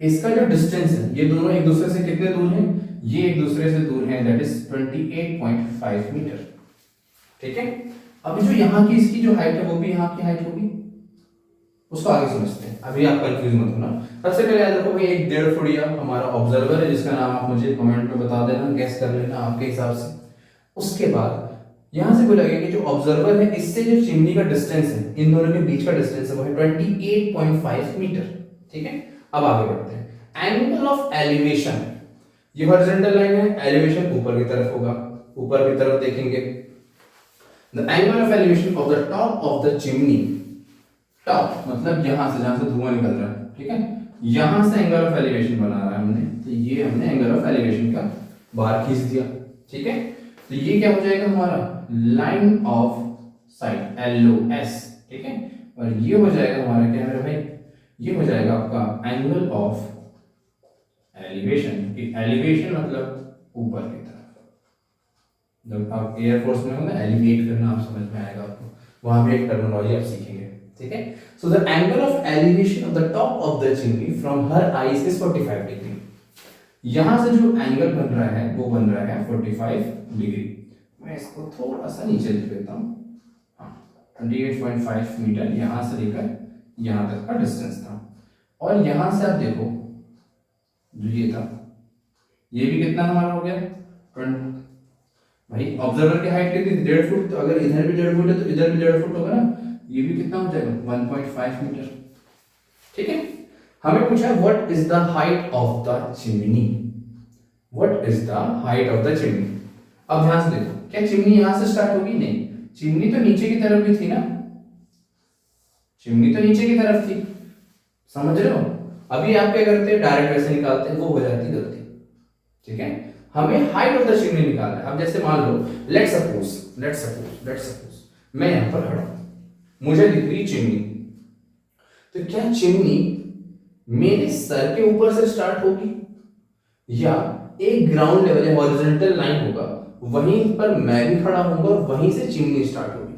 इसका जो डिस्टेंस है, ये दोनों एक दूसरे से कितने दूर हैं? ये एक दूसरे से दूर हैं, दैट इज 28.5 मीटर, ठीक है। अभी जो यहाँ की इसकी जो हाइट है वो भी यहाँ की हाइट होगी, उसको आगे समझते हैं, अभी आप कंफ्यूज मत होना। सबसे पहले याद रखो भाई, एक 1.5 फुटिया हमारा ऑब्जर्वर है, जिसका नाम आप मुझे कमेंट में बता देना, गेस कर लेना आपके हिसाब से। उसके बाद यहां से बोला गया कि जो ऑब्जर्वर है, इससे जो चिमनी का डिस्टेंस है, इन दोनों के बीच का डिस्टेंस है वो है 28.5 मीटर, ठीक है। अब आगे बढ़ते हैं, एंगल ऑफ एलिवेशन, ये हॉरिजॉन्टल लाइन है, एलिवेशन ऊपर की तरफ होगा, ऊपर की तरफ देखेंगे। The angle of elevation of the top of the chimney, top मतलब यहां से, जहां से धुआं निकल रहा है, ठीक है, यहां से एंगल ऑफ एलिवेशन बना रहा है हमने, तो ये हमने एंगल ऑफ एलिवेशन का बार खींच दिया, ठीक है। तो ये क्या हो जाएगा हमारा, लाइन ऑफ साइट, LOS, ठीक है। और ये हो जाएगा हमारा क्या है भाई, ये हो जाएगा आपका एंगल ऑफ एलिवेशन। एलिवेशन मतलब ऊपर की तरफ, जब आप एयरफोर्स में हो ना, एलिवेट करना आप समझ में आएगा आपको, वहां भी एक टर्मिनोलॉजी आप सीखेंगे, ठीक है। So the angle of elevation of the top of the chimney from her eyes is 45 degree. यहां से जो एंगल बन रहा है वो बन रहा है 45 डिग्री। मैं इसको थोड़ा सा नीचे लिख देता हूं, हाँ, 28.5 मीटर यहां से लेकर यहां तक का डिस्टेंस था। और यहां से आप देखो, जो ये था, ये भी कितना हमारा हो गया, भाई ऑब्जर्वर की हाइट कितनी थी, 1.5 फुट, तो अगर इधर भी 1.5 फुट है तो इधर भी 1.5 फुट होगा ना, ये भी कितना हो जाएगा, 1.5 मीटर, ठीक है। हमें पूछा है what is the height of the chimney, what is the height of the chimney. अब ध्यान से देखो, क्या चिमनी यहां से स्टार्ट होगी? नहीं, चिमनी तो नीचे की तरफ भी थी ना, चिमनी तो नीचे की तरफ थी, समझ रहे हो। अभी आप क्या करते हैं, डायरेक्ट वैसे निकालते हैं, वो हो जाती गलती, ठीक है। हमें हाइट ऑफ द चिमनी निकालना है। अब जैसे मान लो, लेट सपोज मैं यहां पर खड़ा हूं, मुझे दिख रही चिमनी, तो क्या चिमनी मेरे सर के ऊपर से स्टार्ट होगी, या एक ग्राउंड लेवल या हॉरिजॉन्टल लाइन होगा, वहीं पर मैं भी खड़ा होऊंगा और वहीं से चिमनी स्टार्ट होगी?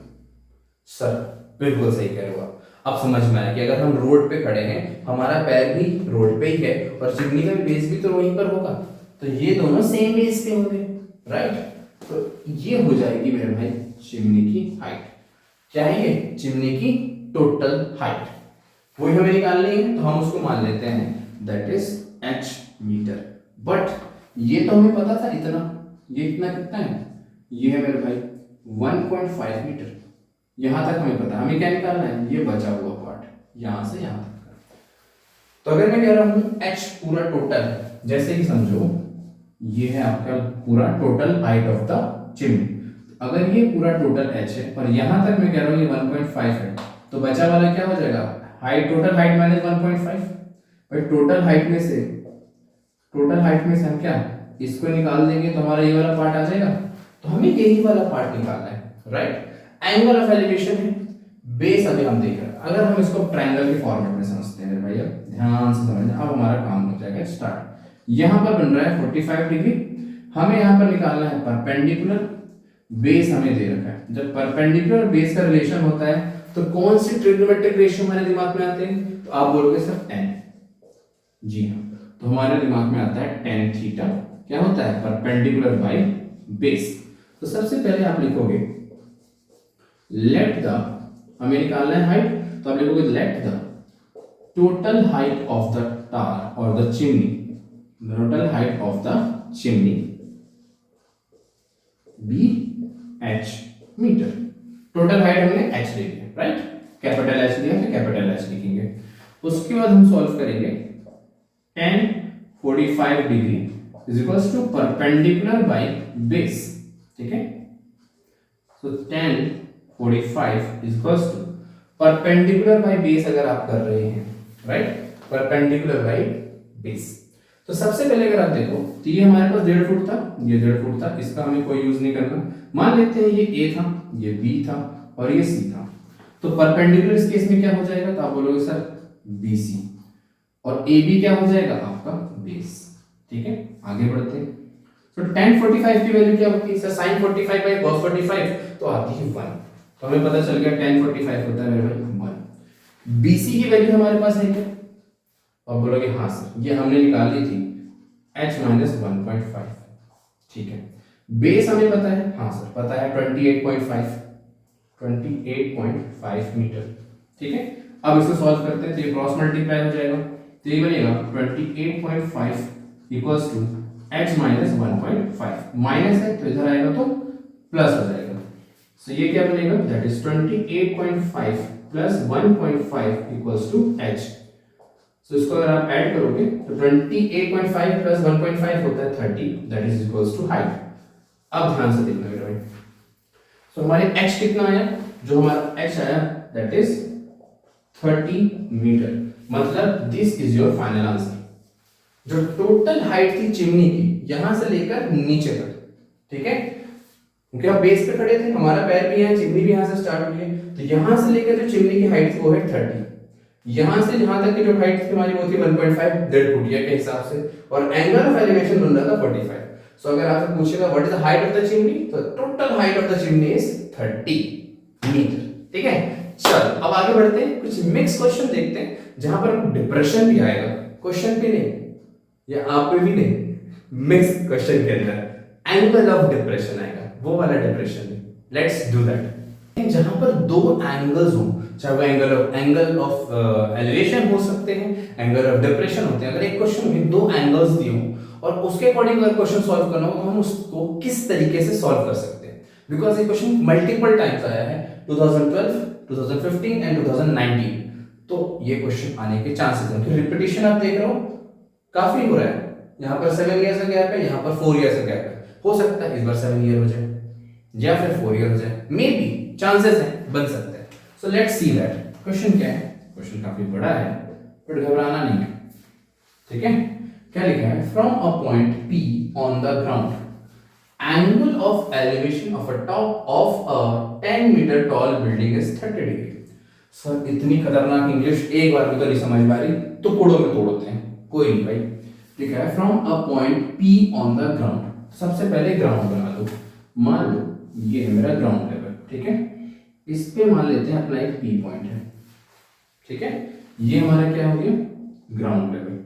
सर बिल्कुल सही कह रहे हो आप। अब समझ में आया कि अगर हम रोड पे खड़े हैं, हमारा पैर भी रोड पे ही है और चिमनी का बेस भी तो वहीं पर होगा, तो ये दोनों सेम बेस पे होंगे, राइट। तो ये हो जाएगी मेरे भाई चिमनी की हाइट। क्या है ये? चिमनी की टोटल हाइट, वही हमें निकालनी है, तो हम उसको मान लेते हैं that is h metre. But ये तो हमें पता था इतना, ये इतना कितना है, ये है मेरे भाई 1.5 मीटर, यहां तक हमें पता है, हमें क्या निकालना है, ये बचा हुआ पार्ट यहां से यहां तक का। तो अगर मैं कह रहा हूं h पूरा टोटल है, जैसे कि समझो ये है आपका पूरा total height of the chimney, अगर ये पूरा टोटल h है और यहां तक मैं कह रहा हूं ये 1.5 है, तो बचा वाला क्या हो जाएगा, हाइट, टोटल हाइट माइनस 1.5। भाई टोटल हाइट में से हम क्या इसको निकाल देंगे तो हमारा ये वाला पार्ट आ जाएगा, तो हमें यही वाला पार्ट निकालना है, राइट। एंगल ऑफ एलिवेशन है, बेस अभी हम देख रहे हैं, अगर हम इसको ट्रायंगल के फॉर्मेट में समझते हैं भाई, अब ध्यान से समझना, अब हमारा काम हो जाएगा स्टार्ट। यहां पर बन रहा है 45 डिग्री, हमें यहां पर निकालना है परपेंडिकुलर, बेस हमें दे रखा है। जब परपेंडिकुलर और बेस का रिलेशन होता है तो कौन सी ट्रिग्नोमेट्रिक रेशियो हमारे दिमाग में आते हैं, तो आप बोलोगे सर tan, जी हाँ, तो हमारे दिमाग में आता है tan थीटा, क्या होता है, परपेंडिकुलर बाय बेस। तो सबसे पहले आप लिखोगे लेट द, हमें निकालना है हाइट, तो आप लिखोगे let the total height of the tower और the chimney, total height of the chimney be h metre. Total height हमने h ले लिया, राइट, कैपिटल H लिया तो कैपिटल H लिखेंगे। उसके बाद हम सॉल्व करेंगे tan 45 degree is equals to perpendicular by base, ठीक है। So tan 45 is equals to perpendicular by base अगर आप कर रहे हैं, राइट, परपेंडिकुलर बाय बेस। तो सबसे पहले अगर आप देखो तो ये हमारे पास 1.5 फुट था, ये 1.5 फुट था, इसका हमें कोई यूज नहीं करना। मान लेते हैं ये A था, ये B था और ये C था, तो परपेंडिकुलर इस केस में क्या हो जाएगा, तो आप बोलोगे सर BC, और AB क्या हो जाएगा आपका बेस, ठीक है। आगे बढ़ते हैं, तो tan 45 की वैल्यू क्या होती है सर, sin 45 बाय cos 45, तो आती है 1, तो हमें पता चल गया tan 45 होता है मेरे भाई 1। BC की वैल्यू हमारे पास है क्या, और बोलोगे हाँ सर, ये हमने निकाल ली थी h माइनस 1.5, ठीक है। बेस हमें पता है, हाँ सर पता है 28.5 मीटर, ठीक है। अब इसको सॉल्व करते हैं, तो ये क्रॉस मल्टीप्लाई हो जाएगा, तो ये बनेगा 28.5 equals to h minus 1.5, minus है तो इधर आएगा तो प्लस हो जाएगा, सो ये क्या बनेगा, that is 28.5 plus 1.5 equals to h। So इसको अगर आप ऐड करोगे तो 28.5 प्लस 1.5 होता है 30, that is equals to height. अब ध्यान से देखना मेरे भाई, सो हमारे h कितना आया, जो हमारा h आया दैट इज 30 मीटर, मतलब this is your final answer. जो टोटल हाइट थी चिमनी की यहां से लेकर नीचे तक, ठीक है, क्योंकि आप बेस पे खड़े थे, हमारा पैर भी यहाँ, चिमनी भी यहाँ से स्टार्ट हुई है, तो यहां से लेकर जो चिमनी की हाइट थी वो है 30, यहां से जहां तक की जो हाइट थी हमारी वो थी 1.5 1.5 फुट के हिसाब से, और एंगल ऑफ एलिवेशन बन रहा था 45। सो अगर आपसे पूछेगा what is the height of the chimney, तो total height of the chimney is 30 metre, ठीक है। चल अब आगे बढ़ते हैं, कुछ मिक्स क्वेश्चन देखते हैं जहां पर डिप्रेशन भी आएगा, क्वेश्चन भी नहीं या आप पे भी नहीं, मिक्स क्वेश्चन के अंदर एंगल ऑफ डिप्रेशन आएगा, वो वाला डिप्रेशन भी, लेट्स डू दैट। जहां पर दो एंगल्स हो, चाहे वो एंगल ऑफ एलिवेशन हो सकते हैं, एंगल ऑफ डिप्रेशन होते हैं, अगर एक क्वेश्चन में दो एंगल्स दिए हो और उसके अकॉर्डिंग अगर क्वेश्चन सॉल्व करना हो तो हम उसको किस तरीके से सॉल्व कर सकते हैं, बिकॉज ये क्वेश्चन मल्टीपल टाइम्स आया है 2012, 2015 एंड 2019, तो ये क्वेश्चन आने के चांसेस हैं। तो रिपीटिशन आप देख रहे हो काफी हो रहा है, यहाँ पर 7 ईयर का गैप है, यहाँ पर 4 ईयर का गैप है, हो सकता है इस बार 7 ईयर हो जाए या फिर 4 ईयर हो जाए, मे बी चांसेस हैं, बन सकता है। So let's see that question क्या है, क्वेश्चन काफी बड़ा है बट घबराना नहीं है, ठीक है। क्या लिखा है, from a point P on the ground angle of elevation of a top of a 10 metre tall building is 30 degree. Sir इतनी खतरनाक इंग्लिश एक बार भी तो नहीं समझ में आ रही, टुकड़ों में तोड़ते हैं, कोई नहीं भाई। लिखा है from a point P on the ground, सबसे पहले ग्राउंड बना लो, मान लो ये है मेरा ग्राउंड लेवल, ठीक है, इस पे मान लेते हैं अपना एक P पॉइंट है, ठीक है, ये हमारा क्या हो गया ग्राउंड लेवल,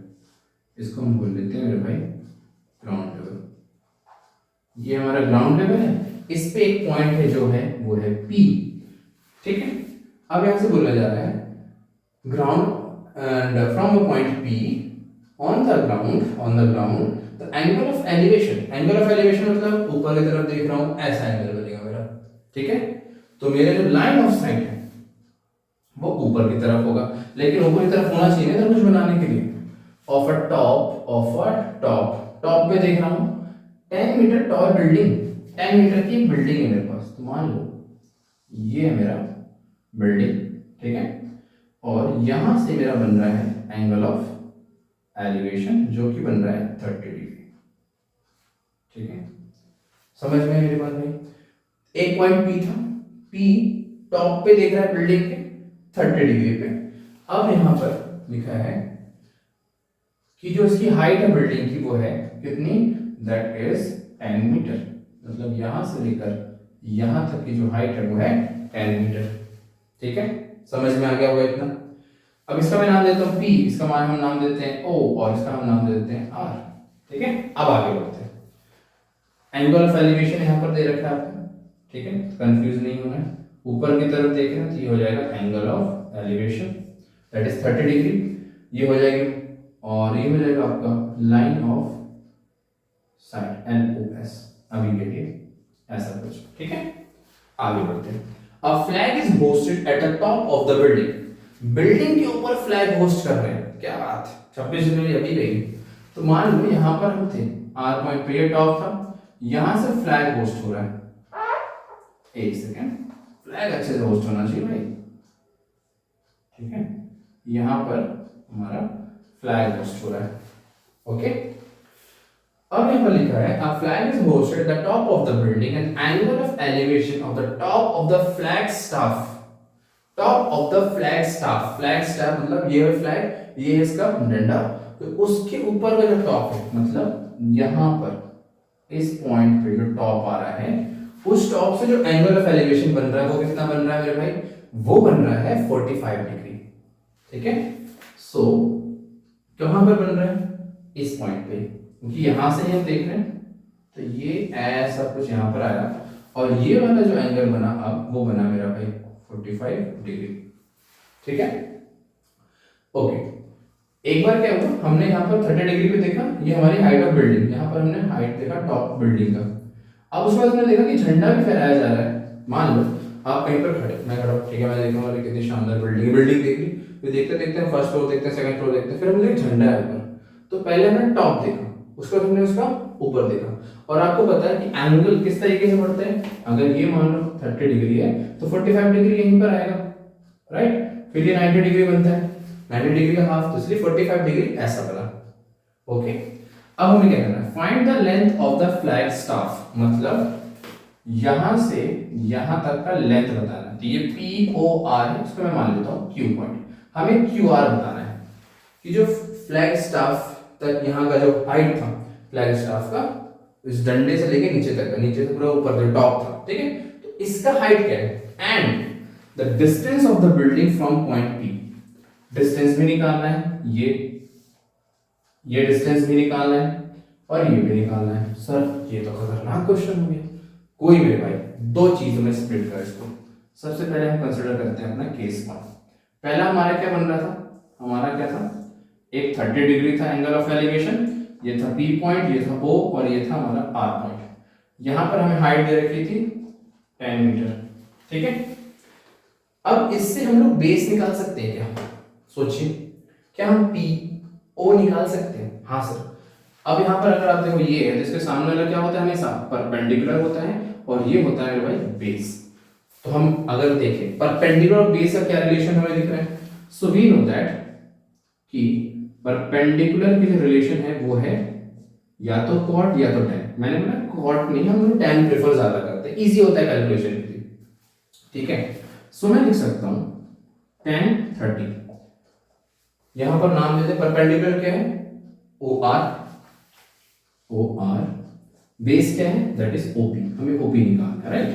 इसको हम बोल लेते हैं मेरे भाई ग्राउंड लेवल, ये हमारा ग्राउंड लेवल है, इस पे एक पॉइंट है जो है वो है P, ठीक है। अब यहां से बोला जा रहा है ground and from a point P on the ground the angle of elevation, angle of elevation मतलब ऊपर की तरफ देख रहा हूं, ऐसा एंगल बनेगा मेरा, ठीक है। तो मेरे जो लाइन ऑफ साइट है वो ऊपर की तरफ होगा, लेकिन ऊपर की तरफ होना चाहिए ना कुछ बनाने के लिए। ऑफ अ टॉप पे देख रहा हूं 10 मीटर टॉल बिल्डिंग, 10 मीटर की बिल्डिंग है मेरे पास। तो मान लो ये है मेरा बिल्डिंग, ठीक है, और यहां से मेरा बन रहा है एंगल ऑफ एलिवेशन जो कि बन रहा है 30 डिग्री, ठीक है। समझ में मेरी बात भाई? एक पॉइंट पी था, पी टॉप पे देख रहा है बिल्डिंग के 30 डिग्री पे। अब यहां पर लिखा है कि जो इसकी हाइट है बिल्डिंग की वो है कितनी, दैट इज 10 मीटर। मतलब यहां से लेकर यहां तक की जो हाइट है वो है 10 मीटर, ठीक है। समझ में आ गया होगा इतना। अब इसका मैं नाम देता हूं P, इसका मान हम नाम देते हैं O और इसका हम नाम दे देते हैं R, ठीक है। अब आगे बढ़ते हैं। एंगल ऑफ एलिवेशन यहां पर दे रखा है आपको, ठीक है, कंफ्यूज नहीं होना है। ऊपर की तरफ देखें तो ये हो जाएगा angle of elevation that is 30 degree, ये हो जाएगी, और ये हो जाएगा आपका लाइन ऑफ साइट LOS अभी के लिए ऐसा कुछ, ठीक है। आगे बढ़ते हैं। A flag is hosted at the top of the building, building के ऊपर फ्लैग होस्ट कर रहे हैं, क्या बात है, 26 जनवरी अभी गई। तो मान लो यहां पर हम थे, आर पॉइंट पे ये टॉप था, यहां से फ्लैग होस्ट हो रहा है। एक सेकेंड, फ्लैग अच्छे से होस्ट होना चाहिए भाई, ठीक है। यहां पर हमारा फ्लैग होस्ट हो रहा है, ओके। अब यहां पर लिखा है a flag is hosted at the top of the building and angle of elevation of the top of the flag staff, top of the flag staff, flag staff मतलब ये है फ्लैग, ये है इसका डंडा, तो उसके ऊपर का जो टॉप है, मतलब यहां पर इस पॉइंट पे जो टॉप आ रहा है, उस टॉप से जो एंगल ऑफ एलिवेशन बन रहा है वो कितना बन रहा है मेरे भाई, वो बन रहा है 45 डिग्री, ठीक है। सो कहां पर बन रहा है, इस पॉइंट पे, क्योंकि यहां से हम देख रहे हैं तो ये ऐसा कुछ यहां पर आया, और ये वाला जो एंगल बना अब वो बना मेरा भाई 45 डिग्री, ठीक है, ओके। एक बार क्या हुआ, हमने यहाँ पर 30 डिग्री पे देखा, ये हमारी हाइट ऑफ बिल्डिंग, यहाँ पर हमने हाइट देखा टॉप बिल्डिंग का। अब उसके बाद हमने देखा कि झंडा भी फहराया जा रहा है। मान लो आप कहीं पर खड़े, मैं खड़ा, ठीक है, मैं देखूंगा कितनी शानदार बिल्डिंग, बिल्डिंग देख ली, फिर देखते देखते हम फर्स्ट फ्लोर देखते हैं, सेकंड फ्लोर देखते हैं, फिर हमने झंडा है ऊपर, तो पहले हमने टॉप देखा, उसके बाद हमने उसका ऊपर देखा, और आपको पता है कि एंगल किस तरीके से बढ़ते हैं। अगर ये मान लो 30 डिग्री है तो 45 डिग्री यहीं पर आएगा, राइट, फिर ये 90 डिग्री बनता है, 90 डिग्री का हाफ, तो इसलिए 45 डिग्री ऐसा बना, ओके। अब हमें क्या करना है, find the length of the flag staff, मतलब यहां से यहां तक का लेंथ बताना है। तो ये POR है, इसको मैं मान लेता हूं Q पॉइंट, हमें QR बताना है कि जो फ्लैग स्टाफ तक यहाँ का जो हाइट था फ्लैग स्टाफ का, इस डंडे से लेके नीचे तक का, नीचे से पूरा ऊपर जो टॉप था, ठीक है, तो इसका हाइट क्या है, and the distance of the building from point P, distance भी निकालना है, ये डिस्टेंस भी निकालना है, और ये भी निकालना है। सर ये तो खतरनाक क्वेश्चन हो गया। कोई मेरे भाई, दो चीजों में स्प्लिट कर इसको। सबसे पहले हम कंसीडर करते हैं अपना केस 1। पहला हमारा क्या बन रहा था, हमारा क्या था, एक 30 डिग्री था एंगल ऑफ एलिवेशन, ये था P पॉइंट, ये था O, और ये था हमारा R पॉइंट। यहां पर हमें हाइट दे रखी थी 10 मीटर, ठीक है। अब इससे हम लोग बेस निकाल सकते हैं क्या, सोचिए, क्या हम PO निकाल सकते हैं? हाँ सर। अब यहाँ पर अगर आप देखो ये है, तो इसके सामने वाला क्या होता है, हमेशा परपेंडिकुलर होता है, और ये होता है मेरे भाई बेस। तो हम अगर देखें परपेंडिकुलर और बेस का क्या रिलेशन हमें दिख रहा है, सो वी नो दैट कि परपेंडिकुलर की जो रिलेशन है वो है या तो कॉट या तो टैन। मैंने बोला कॉट नहीं, हम लोग टैन प्रेफर ज्यादा करते हैं, इजी होता है कैलकुलेशन के लिए, ठीक है। सो मैं लिख सकता हूं tan 30, यहां पर नाम देते हैं परपेंडिकुलर क्या है, OR, बेस क्या है, दैट इज OP, हमें OP निकालना है, राइट।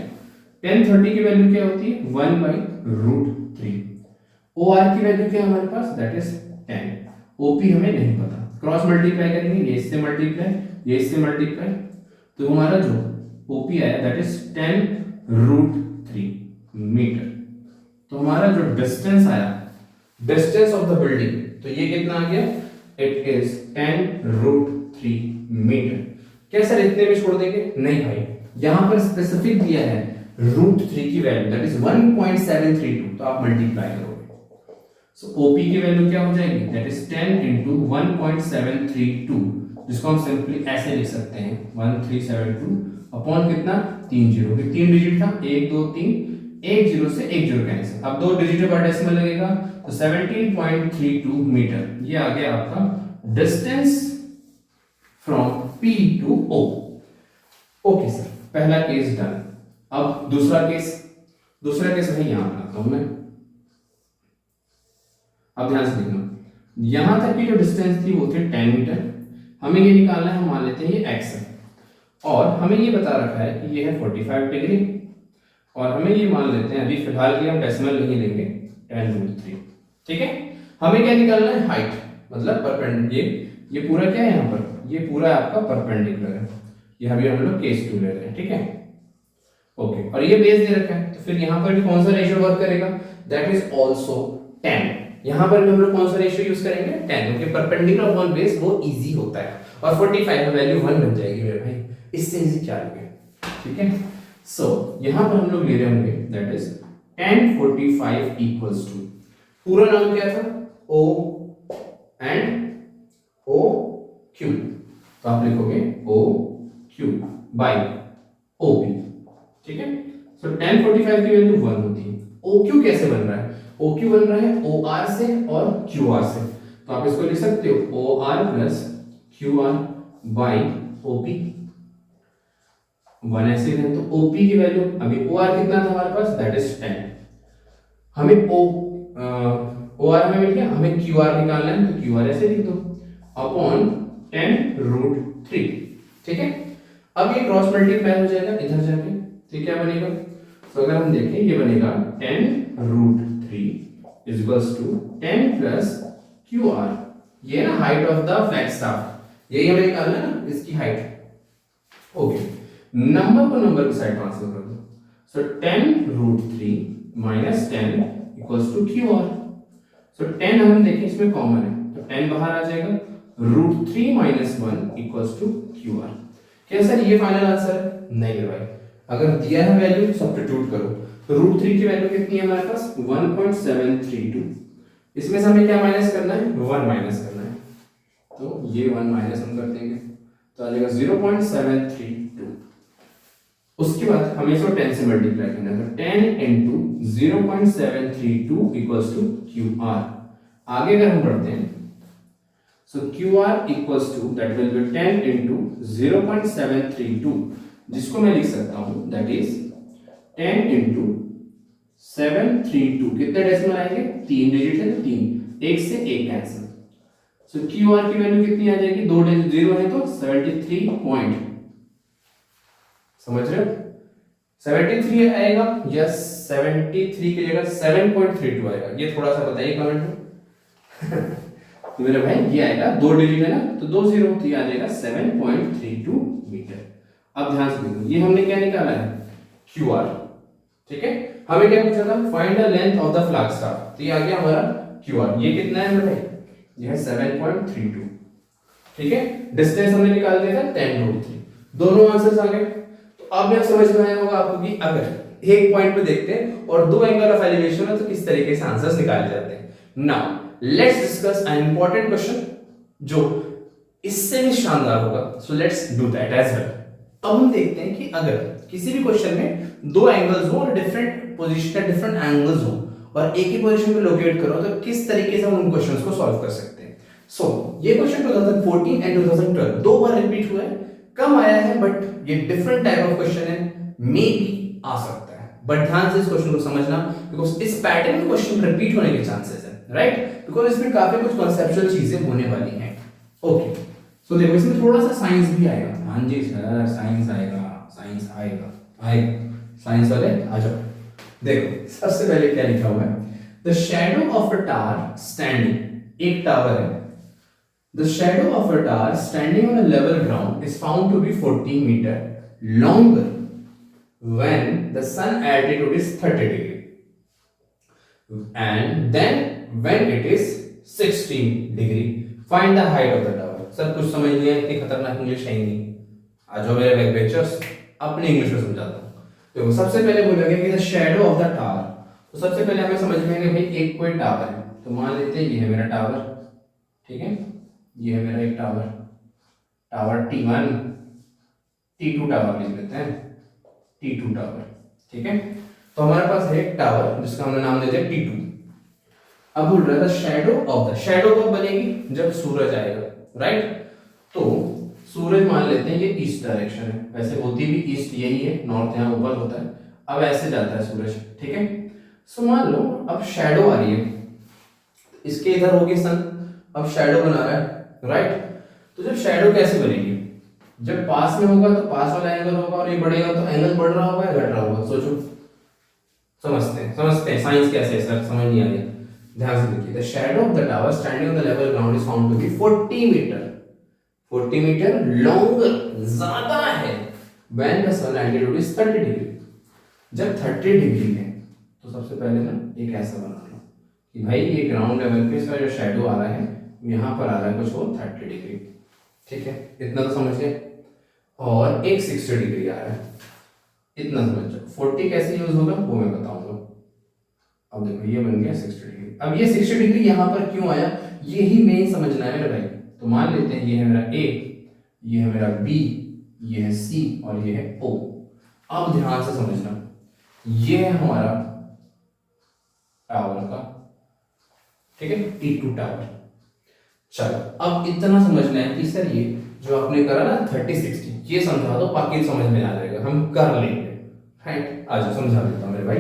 tan 30 की वैल्यू क्या होती है, 1/√3। OR की वैल्यू क्या है हमारे पास, दैट इज 10। OP हमें नहीं पता, क्रॉस मल्टीप्लाई करेंगे, ये इससे मल्टीप्लाई, ये इससे मल्टीप्लाई, तो हमारा जो OP आया दैट इज 10√3 मीटर। तो हमारा जो डिस्टेंस आया, डिस्टेंस ऑफ द बिल्डिंग, तो ये कितना आ गया, इट इज 10√3 मीटर। क्या सर इतने में छोड़ देंगे, नहीं भाई, यहां पर स्पेसिफिक दिया है √3 की वैल्यू दैट इज 1.732, तो आप मल्टीप्लाई करोगे। सो ओपी की वैल्यू क्या हो जाएगी, दैट इज 10 इंटू 1.732, जिसको हम सिंपली ऐसे लिख सकते हैं 1372 अपॉन कितना 3 जीरो, 3 डिजिट था 1 2 3, 1 जीरो से 1 जीरो कैंसिल, अब 2 डिजिट पर डेसिमल लगेगा तो 17.32 मीटर, ये आ गया आपका distance from P to O। Okay sir, पहला केस डन। अब दूसरा केस मैं यहां बनाता हूं मैं। अब ध्यान से देखना, यहां तक की जो डिस्टेंस थी वो थी 10 मीटर, हमें ये निकालना है, हम मान लेते हैं ये x है, और हमें ये बता रखा है कि ये है 45 डिग्री, और हमें ये मान लेते हैं अभी फिलहाल के लिए हम डेसिमल नहीं लेंगे 10√3, ठीक है। हमें क्या निकालना है, हाइट, मतलब परपेंडिकुलर, ये पूरा क्या है यहाँ पर, ये पूरा आपका परपेंडिकुलर है, ये अभी हम लोग केस 2 ले रहे हैं, ठीक है। ओके, और ये बेस दे रखा है, तो फिर यहाँ पर भी कौन सा रेशियो वर्क करेगा, दैट इज आल्सो 10। यहाँ पर भी हम लोग कौन सा रेशियो यूज करेंगे, 10, क्योंकि परपेंडिकुलर अपॉन बेस वो इजी होता है, और 45 में वैल्यू 1 बन जाएगी मेरे भाई, इससे इजी क्या लोगे, ठीक है। सो यहाँ पर हम लोग ले रहे होंगे दैट इज 1045 इक्वल्स टू, पूरा नाम क्या था, O एंड OQ, तो आप लिखोगे OQ बाय OP, ठीक है। सो 1045 की वैल्यू 1 होती है। OQ कैसे बन रहा है, OQ बन रहा है OR से और QR से, तो आप इसको लिख सकते हो OR plus QR by OP, 1 ऐसे है, तो OP की वैल्यू, अभी OR कितना था हमारे पास, दैट इज 10, हमें OR में मिल गया, हमें QR निकालना है, तो QR ऐसे लिख दो अपॉन 10√3, ठीक है। अब ये क्रॉस मल्टीप्लाई हो जाएगा इधर जाके, तो क्या बनेगा, तो अगर हम देखें ये बनेगा 10√3 is equals to 10 plus QR, ये ना height of the flag staff, यही हमें निकालना है ना, इसकी हाइट। ओके, नंबर को नंबर की साइड ट्रांसफर कर दो, so 10√3 minus 10 equals to QR, so 10 हम देखें इसमें कॉमन है, तो 10 बाहर आ जाएगा, √3 माइनस 1 इक्वल्स टू QR। क्या सर ये फाइनल आंसर है, नहीं भाई, अगर दिया है वैल्यू सब्स्टिट्यूट करो, तो √3 की वैल्यू कितनी है हमारे पास 1.732, इसमें से हमें क्या माइनस करना है, 1 माइनस करना है, तो ये 1 माइनस हम कर देंगे, तो आ जाएगा 0.732, उसके बाद हमें इसको 10 से मल्टीप्लाई करना है, तो 10 इंटू 0.732 इक्वल्स टू QR। आगे अगर हम बढ़ते हैं, so QR equals to that will be 10 into 0.732, जिसको मैं लिख सकता हूं दैट इज 10 इंटू 732, कितने डेसिमल आएंगे, 3 डिजिट है, तो 3, 1 से 1 कैंसिल, सो QR की वैल्यू कितनी आ जाएगी, 2 डिजिट 0 है तो 73 पॉइंट, समझ रहे हो, 73 आएगा या 73 की जगह 7.32 आएगा, ये थोड़ा सा बताइए कमेंट में। तो मेरे भाई ये आएगा, 2 डिजिट है ना, तो 2 जीरो, तो ये आ जाएगा 7.32 मीटर। अब ध्यान से देखो, ये हमने क्या निकाला है, QR, ठीक है। हमें क्या पूछा था, find the length of the flag staff, तो ये आ गया हमारा QR, ये कितना है मेरे भाई, ये है 7.32, ठीक है। डिस्टेंस हमने निकाल दिया था 10√3, दोनों आंसर्स आ गए। तो अब यहां समझ में आया होगा आपको कि अगर एक पॉइंट पे देखते हैं और 2 एंगल ऑफ एलिवेशन है तो किस तरीके से आंसर्स निकाले जाते हैं। Now let's discuss an important question जो इससे भी शानदार होगा, so let's do that as well. अब हम देखते हैं कि अगर किसी भी क्वेश्चन में 2 एंगल्स हो और डिफरेंट पोजीशन पे डिफरेंट एंगल्स हो और एक ही पोजीशन पे लोकेट करो, तो किस तरीके से हम उन क्वेश्चंस को सॉल्व कर सकते हैं। सो ये क्वेश्चन 2014 एंड 2012 2 बार रिपीट हुआ है, कम आया है, बट ये डिफरेंट टाइप ऑफ क्वेश्चन है, मे भी आ सकता है, बट ध्यान से इस क्वेश्चन को समझना, बिकॉज इस पैटर्न में क्वेश्चन रिपीट होने के चांसेस है, राइट, बिकॉज इसमें काफी कुछ कॉन्सेप्चुअल चीजें होने वाली हैं। ओके, सो देखो इसमें थोड़ा सा साइंस भी आएगा। हाँ जी सर, साइंस आएगा, साइंस आएगा, साइंस वाले आ जाओ। देखो सबसे पहले क्या लिखा हुआ है, the shadow of a tower standing, एक टावर है, the shadow of a tower standing on a level ground is found to be 40 metre longer when the sun altitude is 30 degree and then when it is 16 degree find the height of the tower। Sir कुछ समझ नहीं है, इतनी खतरनाक English है ही नहीं, आ जाओ मेरे बैक बेंचर्स, अपनी इंग्लिश में समझाता हूँ। देखो सबसे पहले बोला गया कि the shadow of the tower. तो सबसे पहले हमें समझ में आएगा भाई एक कोई टावर है, तो मान लेते हैं ये है मेरा टावर, ठीक है, ये है मेरा एक tower, tower T1 T2 tower लिख लेते हैं, T2 टावर, ठीक है। तो हमारे पास है एक टावर जिसका हमने नाम दे दिया T2। अब बोल रहा था शैडो ऑफ द, शैडो कब बनेगी जब सूरज आएगा, राइट। तो सूरज मान लेते हैं ये ईस्ट डायरेक्शन है, वैसे होती भी ईस्ट यही है, नॉर्थ यहाँ ऊपर होता है, अब ऐसे जाता है सूरज, ठीक है। सो मान लो अब शैडो आ रही है, इसके इधर होगी सन, अब शैडो बना रहा है, राइट। तो जब शैडो कैसे बनेगी, जब पास में होगा तो पास वाला एंगल होगा और ये बढ़ेगा तो एंगल बढ़ रहा होगा या घट रहा होगा, सोचो। समझते हैं साइंस कैसे है सर, समझ नहीं आ रही, ध्यान से देखिए। The shadow of the tower standing on the level ground is found to be 40 metre, 40 metre longer, ज्यादा है, when the sun altitude is 30 degree, जब 30 डिग्री है। तो सबसे पहले ना एक ऐसा बना लो कि भाई ये ग्राउंड लेवल पे इसका जो शैडो आ रहा है यहाँ पर आ रहा है कुछ वो 30 डिग्री, ठीक है, इतना तो समझ गए। और एक 60 डिग्री आ रहा है, इतना समझ जाओ। 40 कैसे यूज होगा वो मैं बताऊंगा। अब देखो ये बन गया 60 डिग्री। अब ये 60 डिग्री यहाँ पर क्यों आया, यही मेन समझना है मेरे भाई। तो मान लेते हैं ये है मेरा ए, ये है मेरा बी, ये है सी और ये है ओ। अब ध्यान से समझना, ये है हमारा टावर का, ठीक है, T2 टावर। चलो अब इतना समझना है कि सर ये जो आपने करा ना 30-60, ये समझा दो, बाकी समझ में आ जाएगा, हम कर लेंगे, राइट। आज समझा देता हूं मेरे भाई।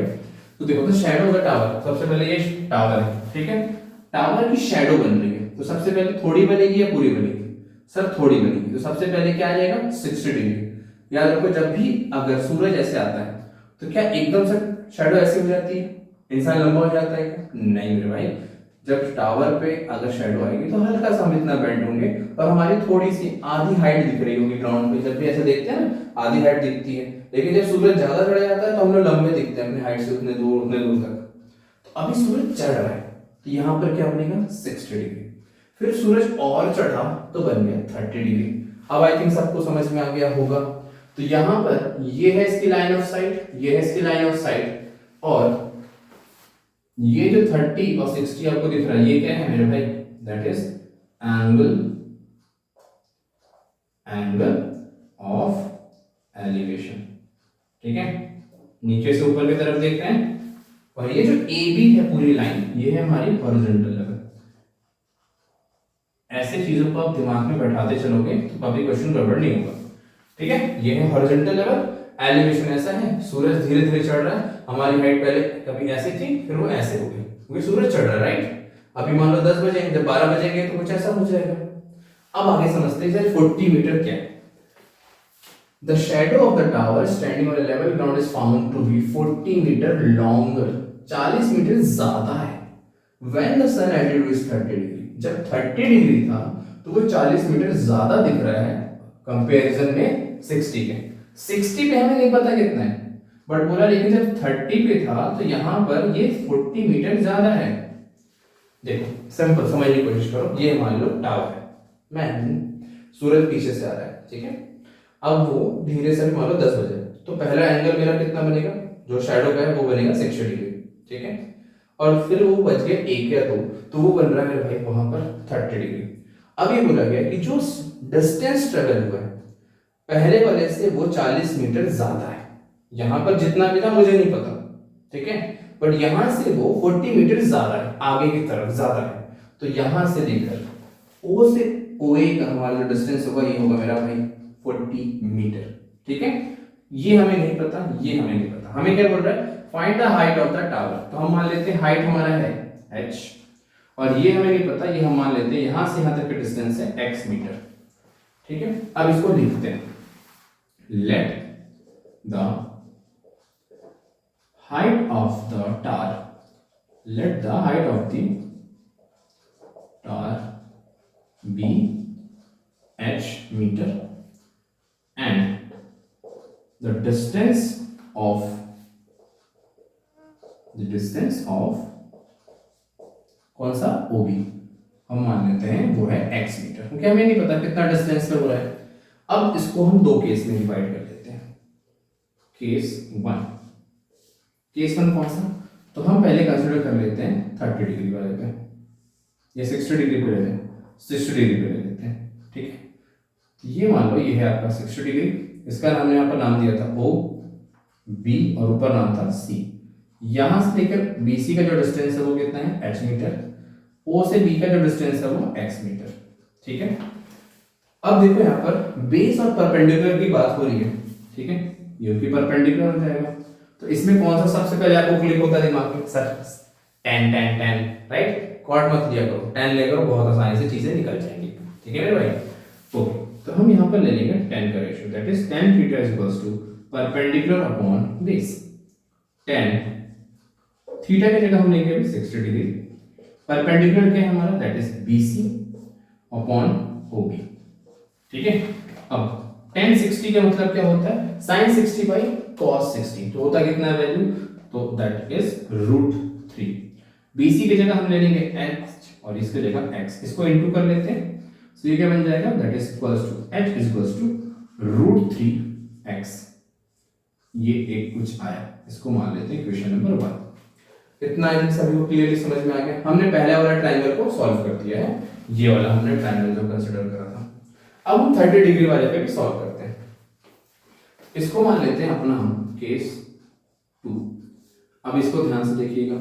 तो देखो, तो शैडो का टावर, सबसे पहले ये टावर है, ठीक है, टावर की शैडो बन रही है, तो सबसे पहले थोड़ी बनेगी या पूरी बनेगी, सर थोड़ी बनेगी। तो सबसे पहले क्या आ जाएगा 60 डिग्री। याद रखो जब भी अगर सूरज ऐसे आता है तो क्या एकदम से शैडो ऐसे हो जाती है, इंसान लंबा हो जाता है क्या? नहीं मेरे भाई, जब टावर पे अगर शैडो आएगी तो हल्का सा हम इतना बेंड होंगे और हमारी थोड़ी सी आधी हाइट दिख रही होगी ग्राउंड पे। जब भी ऐसे देखते हैं ना आधी हाइट दिखती है, लेकिन जब सूरज ज्यादा चढ़ जाता है तो हम लोग लंबे दिखते हैं अपनी हाइट से उतने दूर तक। तो अभी सूरज चढ़ रहा है तो यहाँ पर क्या बनेगा 60 डिग्री, फिर सूरज और चढ़ा तो बन गया 30 डिग्री। अब आई थिंक सबको समझ में आ गया होगा। तो यहाँ पर ये है इसकी लाइन ऑफ साइट, ये है इसकी लाइन ऑफ साइट, और ये जो 30 और 60 आपको दिख रहा है ये क्या है मेरे भाई, that is angle of elevation, ठीक है। नीचे से ऊपर की तरफ देख रहे हैं, और ये जो ए बी है पूरी लाइन, ये है हमारी हॉरिजॉन्टल लेवल। ऐसे चीजों को आप दिमाग में बैठाते चलोगे तो कभी क्वेश्चन गड़बड़ नहीं होगा, ठीक है। ये है हॉरिजॉन्टल लेवल, एलिवेशन ऐसा है, सूरज धीरे धीरे चढ़ रहा है, हमारी हाइट पहले कभी ऐसी थी फिर वो ऐसे हो गई क्योंकि सूरज चढ़ रहा है, राइट। अभी मान लो 10 बजे, जब 12 बजेंगे तो कुछ ऐसा हो जाएगा। अब आगे समझते हैं 40 मीटर क्या है। The shadow of the tower standing on level ground is found to be 40 metre longer, 40 metre ज्यादा है, when the sun altitude is 30 degree, जब 30 डिग्री था तो वो 40 मीटर ज्यादा दिख रहा है कंपैरिजन में 60 के। 60 पे हमें नहीं पता कितना है, बट बोला लेकिन जब 30 पे था तो यहां पर ये 40 मीटर ज्यादा है। देखो सिंपल समझने की कोशिश करो, ये मान लो टावर है, मैं सूरज पीछे से आ रहा है, ठीक है। अब वो धीरे से मान लो 10 बजे, तो पहला एंगल मेरा कितना बनेगा, जो शैडो का है वो बनेगा 60 डिग्री, ठीक है। और फिर वो बच गया 1 या 2, तो वो बन रहा है मेरे भाई वहां पर 30 डिग्री। अब ये बोला गया कि जो डिस्टेंस ट्रेवल हुआ है पहले वाले से वो 40 मीटर ज्यादा है, यहां पर जितना भी था मुझे नहीं पता, ठीक है, बट यहां से वो 40 मीटर ज्यादा है, आगे की तरफ ज्यादा है। तो यहां से लेकर ओ से OA का हमारा जो डिस्टेंस होगा ये होगा मेरा भाई 40 मीटर, ठीक है। ये हमें नहीं पता, ये हमें नहीं पता, हमें क्या बोल रहा है find the height of the tower. तो हम मान लेते हैं हाइट हमारा है h, और ये हमें नहीं पता, ये हम मान लेते हैं यहां से यहां तक का डिस्टेंस है x मीटर, ठीक है। अब इसको लिखते हैं, let the height of the tower, let the height of the tower be h meter and the distance of कौन सा OB हम मान लेते हैं वो है x मीटर, क्योंकि हमें नहीं पता कितना डिस्टेंस पे हो रहा है। अब इसको हम दो केस में डिवाइड कर देते हैं, केस 1। केस 1 कौन सा? तो हम पहले कंसिडर कर लेते हैं 30 डिग्री वाले पे, या 60 डिग्री पे ले लें, 60 डिग्री पे ले लेते हैं, ठीक है। ये मान लो ये है आपका 60 डिग्री, इसका हमने यहाँ पर नाम दिया था O B और ऊपर नाम था C। यहां से लेकर BC का जो डिस्टेंस है वो कितना है h मीटर, O से B का जो डिस्टेंस है वो x मीटर, ठीक है। अब देखो यहाँ पर बेस और परपेंडिकुलर की बात हो रही है, ठीक है, ये भी परपेंडिकुलर हो जाएगा। तो इसमें कौन सा सबसे पहले आपको क्लिक होता है दिमाग में? Sir tan tan tan, right. Cot मत लिया करो, tan ले करो, बहुत आसानी से चीजें निकल जाएंगी, ठीक है मेरे भाई। ओके, तो हम यहाँ पर ले लेंगे tan का ratio, that is tan theta is equals to perpendicular upon base. tan theta की जगह हम लेंगे अभी 60 डिग्री, परपेंडिकुलर क्या है हमारा, that is BC upon OB, ठीक है। अब tan 60 का मतलब क्या होता है? sin 60 बाई cos 60, तो होता कितना है वैल्यू? तो दैट इज √3। BC की जगह हम ले लेंगे h और इसकी जगह x, इसको इनटू कर लेते हैं, तो ये क्या बन जाएगा, that is equals to h is equals to √3x। ये एक कुछ आया, इसको मान लेते हैं इक्वेशन नंबर 1। इतना आई थिंक सभी को क्लियरली समझ में आ गया। हमने पहले वाला ट्रायंगल को सॉल्व कर दिया है, ये वाला हमने ट्रायंगल जो कंसीडर करा था। अब हम 30 डिग्री वाले पे भी सॉल्व करते हैं। इसको मान लेते हैं अपना हम केस 2। अब इसको ध्यान से देखिएगा,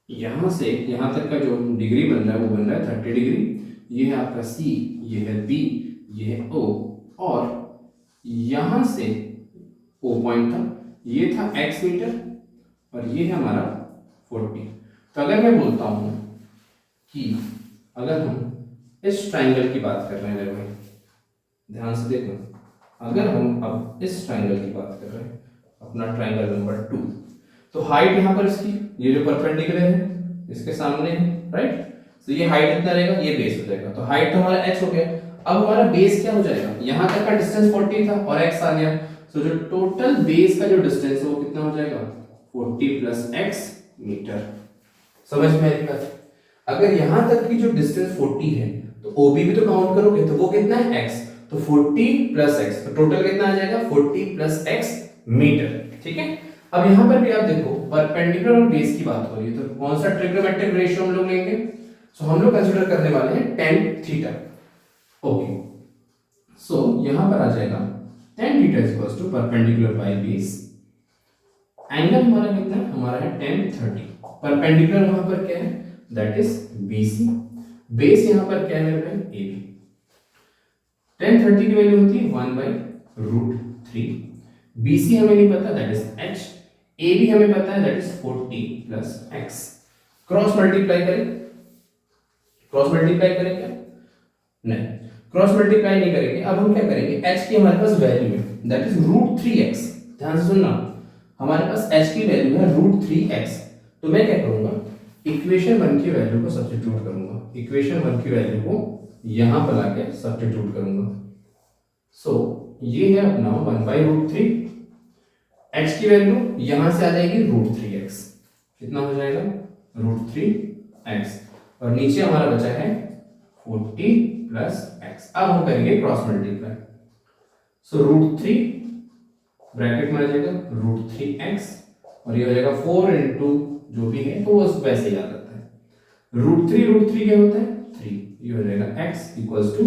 यहां से यहां तक का जो डिग्री बन रहा है वो बन रहा है 30 डिग्री। ये है आपका C, ये है B, ये है O, और यहां से O पॉइंट था, ये था x मीटर, और ये है हमारा 40। तो अगर मैं बोलता हूं कि अगर हम इस ट्रायंगल की बात कर रहे हैं मेरे भाई, ध्यान से देखो, अगर हम अब इस ट्रायंगल की बात कर रहे हैं, अपना ट्रायंगल नंबर 2, तो हाइट यहां पर इसकी, ये जो परपेंडिकुलर है इसके सामने है, राइट। तो ये हाइट कितना रहेगा, ये बेस हो जाएगा, तो हाइट तो हमारा h हो गया। अब हमारा बेस क्या हो जाएगा, यहां तक का डिस्टेंस 40 था और x आ गया, तो जो टोटल बेस का जो डिस्टेंस है वो कितना हो जाएगा, 40 प्लस x मीटर। समझ में आई बात? अगर यहां तक की जो डिस्टेंस 40 है तो OB भी तो काउंट करोगे, तो वो कितना है x, तो 40 प्लस x, तो टोटल कितना आ जाएगा 40 प्लस x मीटर, ठीक है। अब यहां पर भी आप देखो परपेंडिकुलर और बेस की बात हो रही है, तो कौन सा ट्रिग्नोमेट्रिक रेशियो हम लोग लेंगे? सो हम लोग कंसीडर करने वाले हैं tan थीटा। ओके, सो यहां पर आ जाएगा tan theta is equals to perpendicular by base. Angle हमारा कितना है, हमारा है tan 30। परपेंडिकुलर वहां पर क्या है, दैट इज BC, बेस यहां पर क्या है मेरे भाई, AB। tan 30 की वैल्यू होती है 1/√3। BC हमें नहीं पता, दैट इज h। AB हमें पता है, that is 40 plus x। Cross multiply करें, क्रॉस मल्टीप्लाई करें क्या? नहीं, क्रॉस मल्टीप्लाई नहीं करेंगे। अब हम क्या करेंगे, h की हमारे पास वैल्यू है, दैट इज √3x। ध्यान से सुनना, हमारे पास h की वैल्यू है √3x, तो मैं क्या करूंगा, इक्वेशन 1 की वैल्यू को सब्स्टिट्यूट करूंगा, इक्वेशन 1 की वैल्यू को यहां पर लाके सब्स्टिट्यूट करूंगा। सो ये है अपना 1/√3, h की वैल्यू यहां से आ जाएगी √3x, कितना हो जाएगा √3x, और नीचे हमारा बचा है 40 प्लस x। अब हम करेंगे क्रॉस मल्टीप्लाई, सो √3 ब्रैकेट में आ जाएगा √3x, और ये हो जाएगा 4 इंटू जो भी है तो वो वैसे ही याद रखता है। √3 क्या होता है 3, ये हो जाएगा x equals to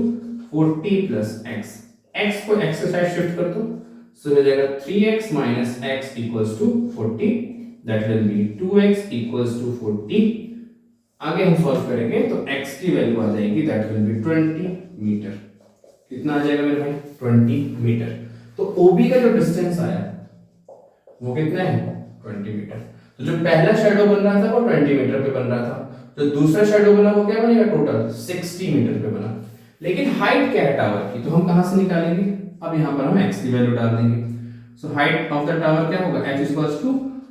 40 plus x। x को x के साइड शिफ्ट कर दो, सो हो जाएगा 3x minus x equals to 40, that will be 2x equals to 40। आगे हम सॉल्व करेंगे तो x की वैल्यू आ जाएगी, दैट विल बी 20 मीटर। कितना आ जाएगा मेरे भाई, 20 मीटर। तो OB का जो डिस्टेंस आया वो कितना है, 20 मीटर। तो जो पहला शैडो बन रहा था वो 20 मीटर पे बन रहा था, जो दूसरा शैडो बना वो क्या बनेगा, टोटल 60 मीटर पे बना। लेकिन हाइट क्या है टावर की, तो हम कहां से निकालेंगे, अब यहां पर हम x की वैल्यू डाल देंगे। So height of the tower क्या होगा, h इक्वल्स टू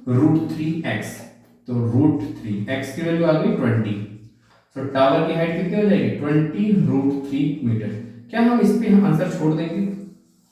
√3x, तो √3x की वैल्यू आ गई 20। सो टावर की हाइट कितनी हो जाएगी, 20 √3 मीटर। क्या हम इस पे आंसर छोड़ देंगे?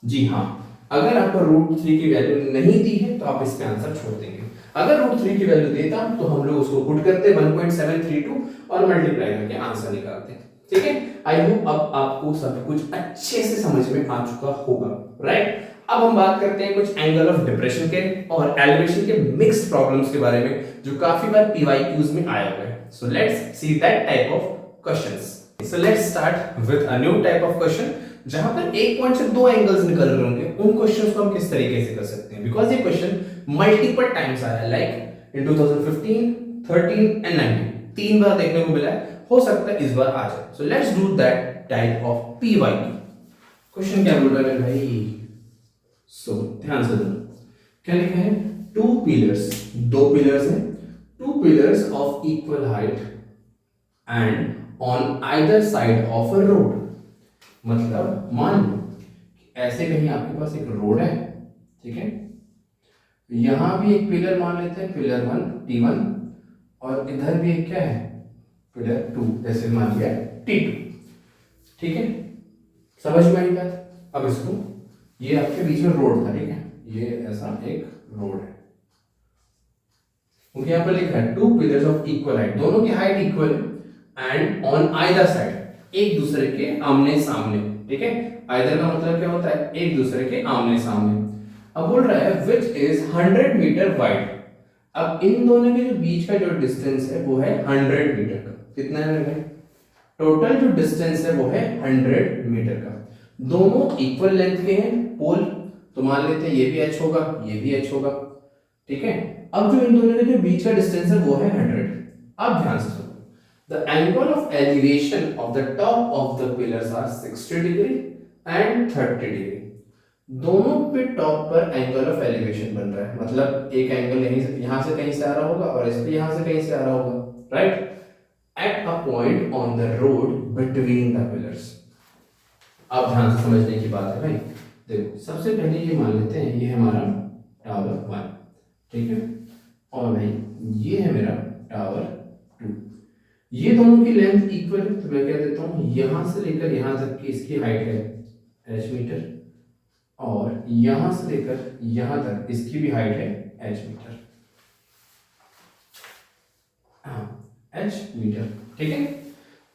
जी हाँ, अगर आपको √3 की वैल्यू नहीं दी है तो आप इस पे आंसर छोड़ देंगे। अगर √3 की वैल्यू देता तो हम लोग उसको पुट करते 1.732 और मल्टीप्लाई करके आंसर निकालते। ठीक है, आई होप अब आपको सब कुछ अच्छे से समझ में आ चुका होगा, राइट। अब हम बात करते हैं कुछ एंगल ऑफ डिप्रेशन के और एलिवेशन के मिक्स्ड प्रॉब्लम्स के बारे में, जो काफी बार पीवाईक्यूज में आए हुए हैं। So let's see that type of questions. So let's start with a new type of question, जहां पर एक पॉइंट से दो एंगल्स निकल रहे होंगे। उन क्वेश्चंस को हम किस तरीके से कर सकते हैं, बिकॉज ये क्वेश्चन मल्टीपल टाइम्स आया है, लाइक इन 2015, 13 एंड 19, 3 बार देखने को मिला है, हो सकता है इस बार आ जाए। सो let's do that type of PYQ. Question क्या बोल रहा है भाई? सो ध्यान से सुनो, क्या लिखा है? टू पिलर्स, दो पिलर्स हैं, two pillars of equal height and on either side of a road. मतलब मान लो ऐसे कहीं आपके पास एक रोड है, ठीक है, यहां भी एक पिलर मान लेते हैं, पिलर 1 T1, और इधर भी एक क्या है, पिलर 2, जैसे मान लिया T2, ठीक है, समझ में आई बात? अब इसको, ये आपके बीच में रोड था, ठीक है, ये ऐसा एक रोड है, क्योंकि यहां पर लिखा है two pillars of equal height, दोनों की हाइट इक्वल है, एंड ऑन आइदर साइड, एक दूसरे के आमने सामने, ठीक है, आइदर का मतलब क्या होता है? एक दूसरे के आमने सामने। अब बोल रहा है विच इज 100 मीटर वाइड। अब इन दोनों के जो बीच का जो डिस्टेंस है वो है 100 मीटर का। कितना है भाई? टोटल जो डिस्टेंस है वो है 100 मीटर का। दोनों इक्वल लेंथ के हैं पोल, तो मान लेते हैं ये भी h होगा, ये भी h होगा, ठीक है। अब जो इन दोनों के जो बीच का डिस्टेंस है वो है 100। अब ध्यान से सुनो, the angle of elevation of the top of the pillars are 60 degree and 30 degree. दोनों पे टॉप पर एंगल ऑफ एलिवेशन बन रहा है, मतलब एक एंगल यहां से कहीं से आ रहा होगा और इस पे यहां से कहीं से आ रहा होगा, right, eight a point on the road between the pillars. अब ध्यान से समझने की बात है भाई। देखो सबसे पहले ये मान लेते हैं ये है हमारा टावर 1, ठीक है, और भाई ये है मेरा टावर 2। ये दोनों की लेंथ इक्वल है, तो मैं क्या देता हूं, यहां से लेकर यहां तक की इसकी हाइट है h मीटर, और यहां से लेकर यहां तक इसकी भी हाइट है h मीटर, h मीटर, ठीक है।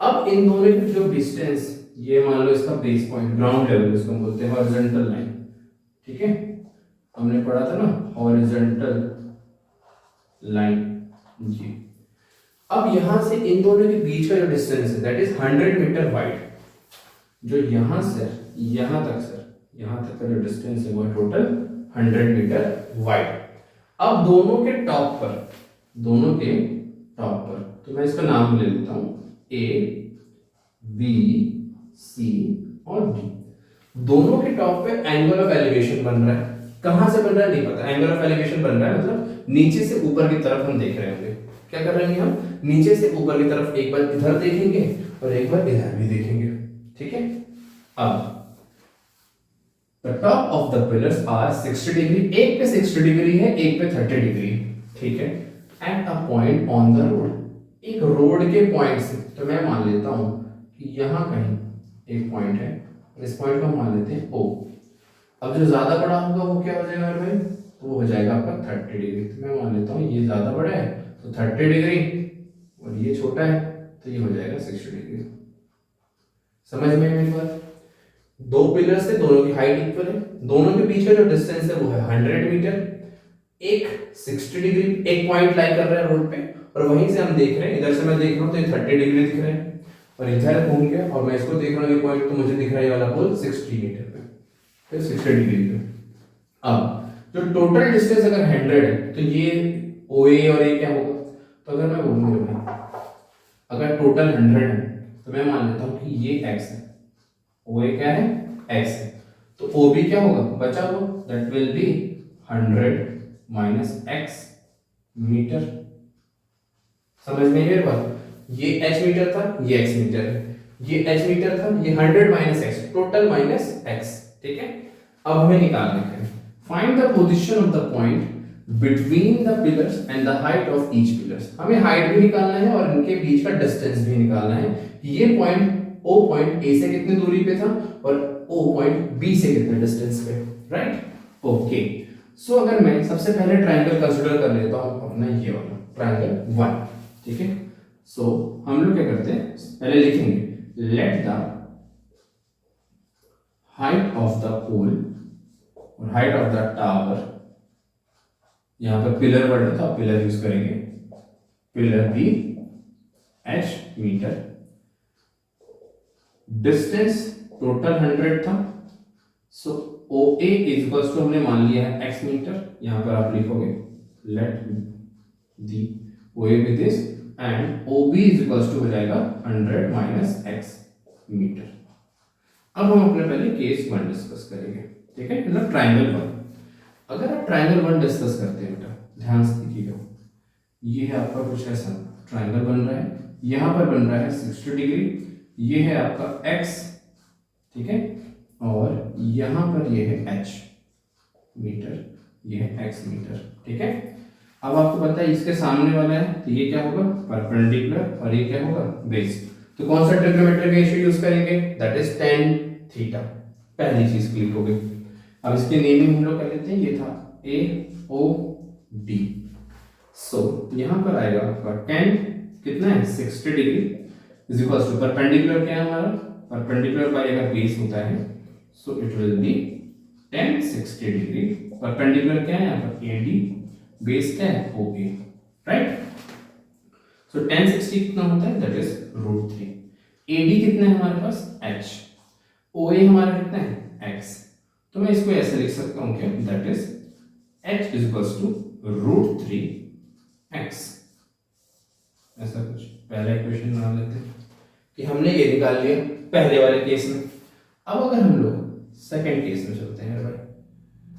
अब इन दोनों के जो डिस्टेंस, ये मान लो इसका बेस पॉइंट, ग्राउंड लेवल इसको हम बोलते हैं, हॉरिजॉन्टल लाइन, ठीक है, हमने पढ़ा था ना हॉरिजॉन्टल लाइन जी। अब यहां से इन दोनों के बीच का जो डिस्टेंस है दैट इज 100 मीटर वाइड। जो यहां से यहां तक सर, यहां तक का जो डिस्टेंस है वो है टोटल 100 मीटर वाइड। अब दोनों के टॉप पर, दोनों के टॉप पर, तो मैं इसका नाम ले लेता हूं A, B, C और D। दोनों के टॉप पे एंगल ऑफ एलिवेशन बन रहा है। कहां से बन रहा है नहीं पता, एंगल ऑफ एलिवेशन बन रहा है मतलब नीचे से ऊपर की तरफ हम देख रहे होंगे। क्या कर रहे हैं हम? नीचे से ऊपर की तरफ एक बार इधर देखेंगे और एक बार इधर भी देखेंगे, ठीक है। अब the top of the pillars are 60 degree, एक पे 60 डिग्री है, एक पे 30 डिग्री, ठीक है, at a point on the road, एक रोड के पॉइंट से, तो मैं मान लेता हूं कि यहां कहीं एक पॉइंट है, इस पॉइंट को हम मान लेते हैं O। अब जो ज्यादा बड़ा होगा वो क्या हो जाएगा भाई? तो वो हो जाएगा आपका 30 डिग्री। तो मैं मान लेता हूं ये ज्यादा बड़ा है तो 30 डिग्री, और ये छोटा है तो ये हो जाएगा 60 डिग्री। समझ में मेरी बात? दो पिलर्स है, दोनों की हाइट इक्वल है, दोनों के बीच का जो डिस्टेंस है वो है 100 मीटर, एक 60 डिग्री, एक पॉइंट लाई कर रहा है रोड पे, और वहीं से हम देख रहे हैं, इधर से मैं देख रहा हूं तो ये 30 डिग्री दिख रहे हैं, और इधर घूम गया और मैं इसको देख रहा हूं ये पॉइंट, तो मुझे दिख रहा है ये वाला पोल 60 मीटर पे, फिर 60 डिग्री पे। अब जो टोटल डिस्टेंस अगर 100 है तो ये OA और ये क्या होगा? तो अगर मैं बोलूं भाई अगर टोटल 100 है तो मैं मान लेता हूं कि ये x है, OA क्या है? x है, तो OB क्या होगा? बचा हुआ, that will be 100 minus x metre. समझ में मेरी बात? ये h मीटर था, ये x मीटर है, ये h मीटर था, ये 100 minus x, total minus x, ठीक है। अब हमें निकालना है, find the position of the point between the pillars and the height of each pillars. हमें हाइट भी निकालना है और इनके बीच का डिस्टेंस भी निकालना है, ये पॉइंट O पॉइंट A से कितनी दूरी पे था और O पॉइंट B से कितने डिस्टेंस पे, राइट? ओके, सो अगर मैं सबसे पहले ट्रायंगल कंसीडर कर लेता हूं अपना ये वाला ट्रायंगल 1, ठीक है। सो हम लोग क्या करते हैं, पहले लिखेंगे let the height of the pole और हाइट ऑफ द टावर, यहां पर पिलर वर्ड है तो आप पिलर यूज करेंगे, pillar be h metre, distance total 100 था, so OA is equal to हमने मान लिया है x मीटर, यहां पर आप लिखोगे let the OA with this and OB is equal to हो जाएगा 100 माइनस x मीटर। अब हम अपने पहले केस 1 डिस्कस करेंगे, ठीक है, मतलब ट्रायंगल 1। अगर आप ट्रायंगल 1 डिस्कस करते हैं बेटा, ध्यान से देखिएगा, ये है आपका कुछ ऐसा ट्रायंगल बन रहा है, यहां पर बन रहा है 60 डिग्री, ये है आपका x, ठीक है, और यहां पर ये है h मीटर, ये है x मीटर, ठीक है। अब आपको पता है इसके सामने वाला है तो ये क्या होगा परपेंडिकुलर और ये क्या होगा बेस, तो कौन सा ट्रिग्नोमेट्रिक रेशियो यूज करेंगे, दैट इज tan थीटा, पहली चीज क्लिक हो गई। अब इसकी नेमिंग हम लोग कर लेते हैं, ये था AOD, सो यहां पर आएगा आपका tan कितना है 60 degree is equal to perpendicular क्या है हमारा, परपेंडिकुलर बाय अगर बेस होता है so it will be tan 60 degree, perpendicular क्या है यहाँ पर AD, बेस क्या है OA, राइट। सो tan 60 कितना होता है दैट इज √3, AD कितना है हमारे पास h, OA हमारा कितना है x, तो मैं इसको ऐसे लिख सकता हूँ क्या that is h is equal to √3x, ऐसा कुछ पहला इक्वेशन बना लेते हैं कि हमने ये निकाल लिया पहले वाले केस में। अब अगर हम लोग सेकंड केस में चलते हैं भाई,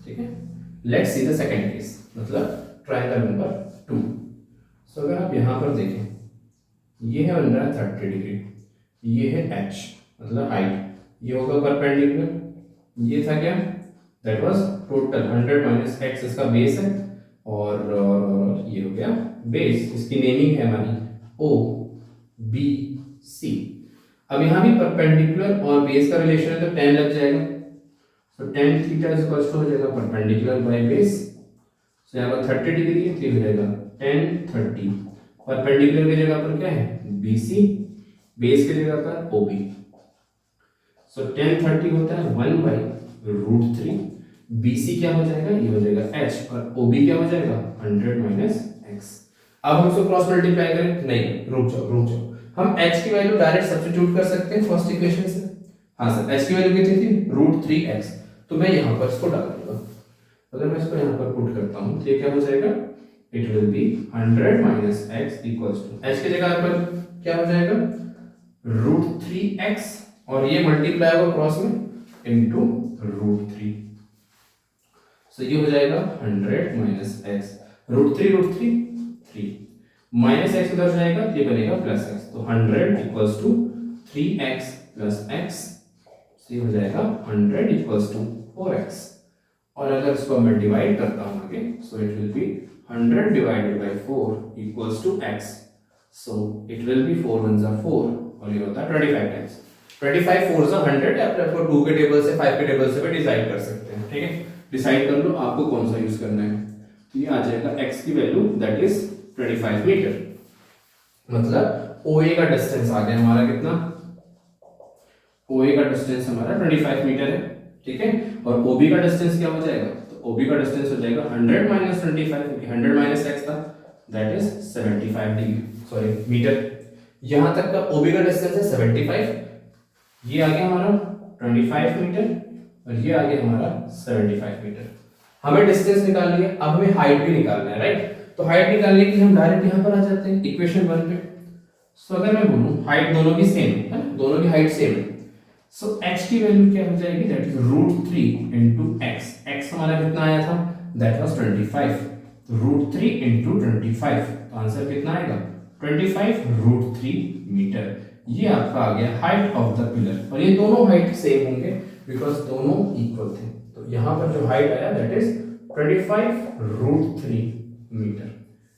ठीक है, let's see the second case, मतलब ट्रायंगल नंबर 2। सो अगर आप यहां पर देखें, ये है बन रहा है 30 डिग्री, ये है h मतलब हाइट, ये होगा परपेंडिकुलर, ये था क्या that was total 100 minus x, इसका बेस है, और ये हो गया बेस, इसकी नेमिंग है हमारी OBC। अब यहाँ भी परपेंडिकुलर और बेस का रिलेशन है तो tan लग जाएगा, तो tan theta is equal to हो जाएगा परपेंडिकुलर बाय बेस, सो यहाँ पर 30 डिग्री है तो हो जाएगा tan 30, परपेंडिकुलर की जगह पर क्या है BC, बेस की जगह पर OB, सो tan 30 होता है 1/√3, BC क्या हो जाएगा, ये हो जाएगा h, और OB क्या हो जाएगा 100 माइनस x। अब हम इसको क्रॉस मल्टीप्लाई करें, नहीं रुक जाओ, हम h की वैल्यू डायरेक्ट सब्स्टिट्यूट कर सकते हैं फर्स्ट इक्वेशन से, हाँ सर, h की वैल्यू कितनी थी √3x, तो मैं यहाँ पर इसको डाल दूंगा, अगर मैं इसको यहाँ पर पुट करता हूँ तो ये क्या हो जाएगा, it will be 100 minus x equals to h की जगह पर क्या हो जाएगा √3x, और ये मल्टीप्लाई होगा क्रॉस में इनटू √3, सो ये हो जाएगा 100 माइनस x, √3 3 माइनस x उधर जाएगा, ये बनेगा प्लस x, तो 100 equals to 3x plus x, ये हो जाएगा 100 इक्वल्स टू 4x, और अगर इसको मैं डिवाइड करता हूँ आगे, so it will be 100 divided by 4 equals to x, so it will be 4 1 जा 4, और ये होता है 25 टाइम्स, 25 4 जा 100, या फिर आपको 2 के टेबल से 5 के टेबल से भी डिसाइड कर सकते हैं, ठीक है, डिसाइड कर लो आपको कौन सा यूज करना है। तो ये आ जाएगा x की वैल्यू दैट इज 25 मीटर, मतलब OA का डिस्टेंस आ गया हमारा कितना, OA का डिस्टेंस हमारा 25 मीटर है, ठीक है, और OB का डिस्टेंस क्या हो जाएगा, तो OB का डिस्टेंस हो जाएगा 100 माइनस 25, क्योंकि 100 माइनस x था that is 75 degree, sorry metre, यहां तक का OB का डिस्टेंस है 75, ये आ गया हमारा 25 मीटर, और ये आ गया हमारा 75 मीटर। हमें डिस्टेंस निकाल लिया, अब हमें हाइट भी निकालना है, राइट, तो हाइट निकालने के लिए हम डायरेक्ट यहां पर आ जाते हैं इक्वेशन 1 पे। सो अगर मैं बोलूं हाइट दोनों की सेम है, दोनों की हाइट सेम है, सो h की वैल्यू क्या हो जाएगी that is √3 into x, x हमारा कितना आया था दैट वाज 25, तो √3 इनटू 25, तो आंसर कितना आएगा 25 √3 मीटर, ये आपका आ गया हाइट ऑफ द पिलर, और ये दोनों हाइट सेम होंगे बिकॉज दोनों इक्वल थे, तो यहां पर जो हाइट आया that is 25 √3 metre.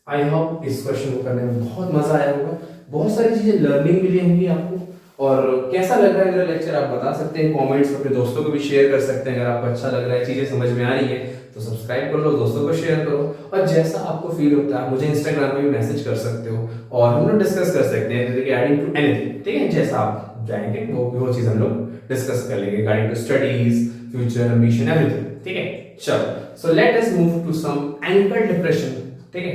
I hope इस क्वेश्चन को करने में बहुत मजा आया होगा, बहुत सारी चीजें लर्निंग मिली होंगी आपको, और कैसा लग रहा है मेरा लेक्चर आप बता सकते हैं कमेंट्स, अपने दोस्तों को भी शेयर कर सकते हैं, अगर आपको अच्छा लग रहा है, चीजें समझ में आ रही है तो सब्सक्राइब कर लो, दोस्तों को शेयर करो, और जैसा आपको फील होता है मुझे इंस्टाग्राम पे भी मैसेज कर सकते हो, और हम लोग डिस्कस कर सकते हैं एडिंग टू एनीथिंग, ठीक है, जैसा आप जाएंगे वो चीज हम लोग डिस्कस कर लेंगे regarding to studies, future ambition, everything. ठीक है, चलो so let us move to some angle depression. ठीक है,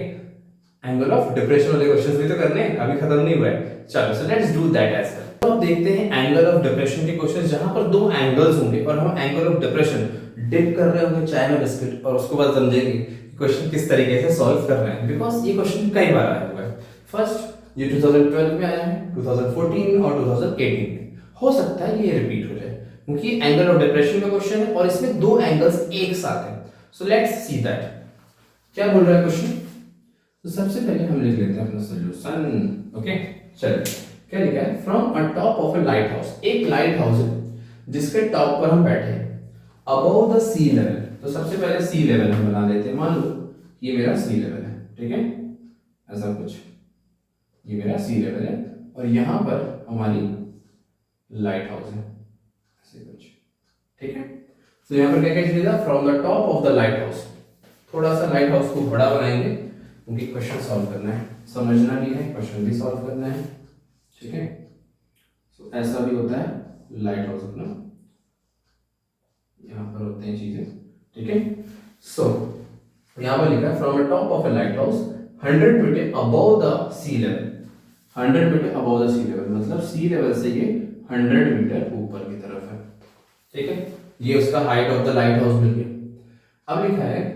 एंगल ऑफ डिप्रेशन वाले क्वेश्चंस भी तो करने हैं, अभी खत्म नहीं हुआ है। चलो so let's do that as well. तो अब देखते हैं एंगल ऑफ डिप्रेशन के क्वेश्चंस जहां पर दो एंगल्स होंगे और हम एंगल ऑफ डिप्रेशन डिप कर रहे होंगे चाय में बिस्किट, और उसके बाद समझेंगे क्वेश्चन किस तरीके से सॉल्व कर रहे हैं, बिकॉज ये क्वेश्चन कई बार आया हुआ है। फर्स्ट ये 2012 में आया है, 2014 और 2018 में। हो सकता है ये रिपीट हो जाए क्योंकि एंगल ऑफ डिप्रेशन का क्वेश्चन है और इसमें दो एंगल्स एक साथ हैं। सो लेट्स सी दैट क्या बोल रहा है क्वेश्चन। तो सबसे पहले हम लिख लेते हैं अपना सॉल्यूशन। ओके, चलिए क्या लिखा है, from a top of a light house. एक लाइट हाउस है जिसके टॉप पर हम बैठे हैं, अबव द सी लेवल। तो सबसे पहले सी लेवल हम बना लेते हैं, मान लो ये मेरा सी लेवल है। ठीक है, ऐसा कुछ, ये मेरा सी लेवल है और यहाँ पर हमारी लाइट हाउस है, ऐसे कुछ। ठीक है, तो यहाँ पर क्या क्या चीज है, from the top of the light house. थोड़ा सा लाइट हाउस को बड़ा बनाएंगे क्योंकि क्वेश्चन सॉल्व करना है, समझना भी है, क्वेश्चन भी सॉल्व करना है। ठीक है, तो ऐसा भी होता है लाइट हाउस अपना, यहाँ पर होते हैं चीजें। ठीक है, सो यहाँ पर लिखा है from the top of a light house 100 metre above the sea level. 100 metre above the sea level मतलब सी लेवल से ये 100 मीटर ऊपर की तरफ है। ठीक है, ये उसका height of the lighthouse मिल गया। अब लिखा है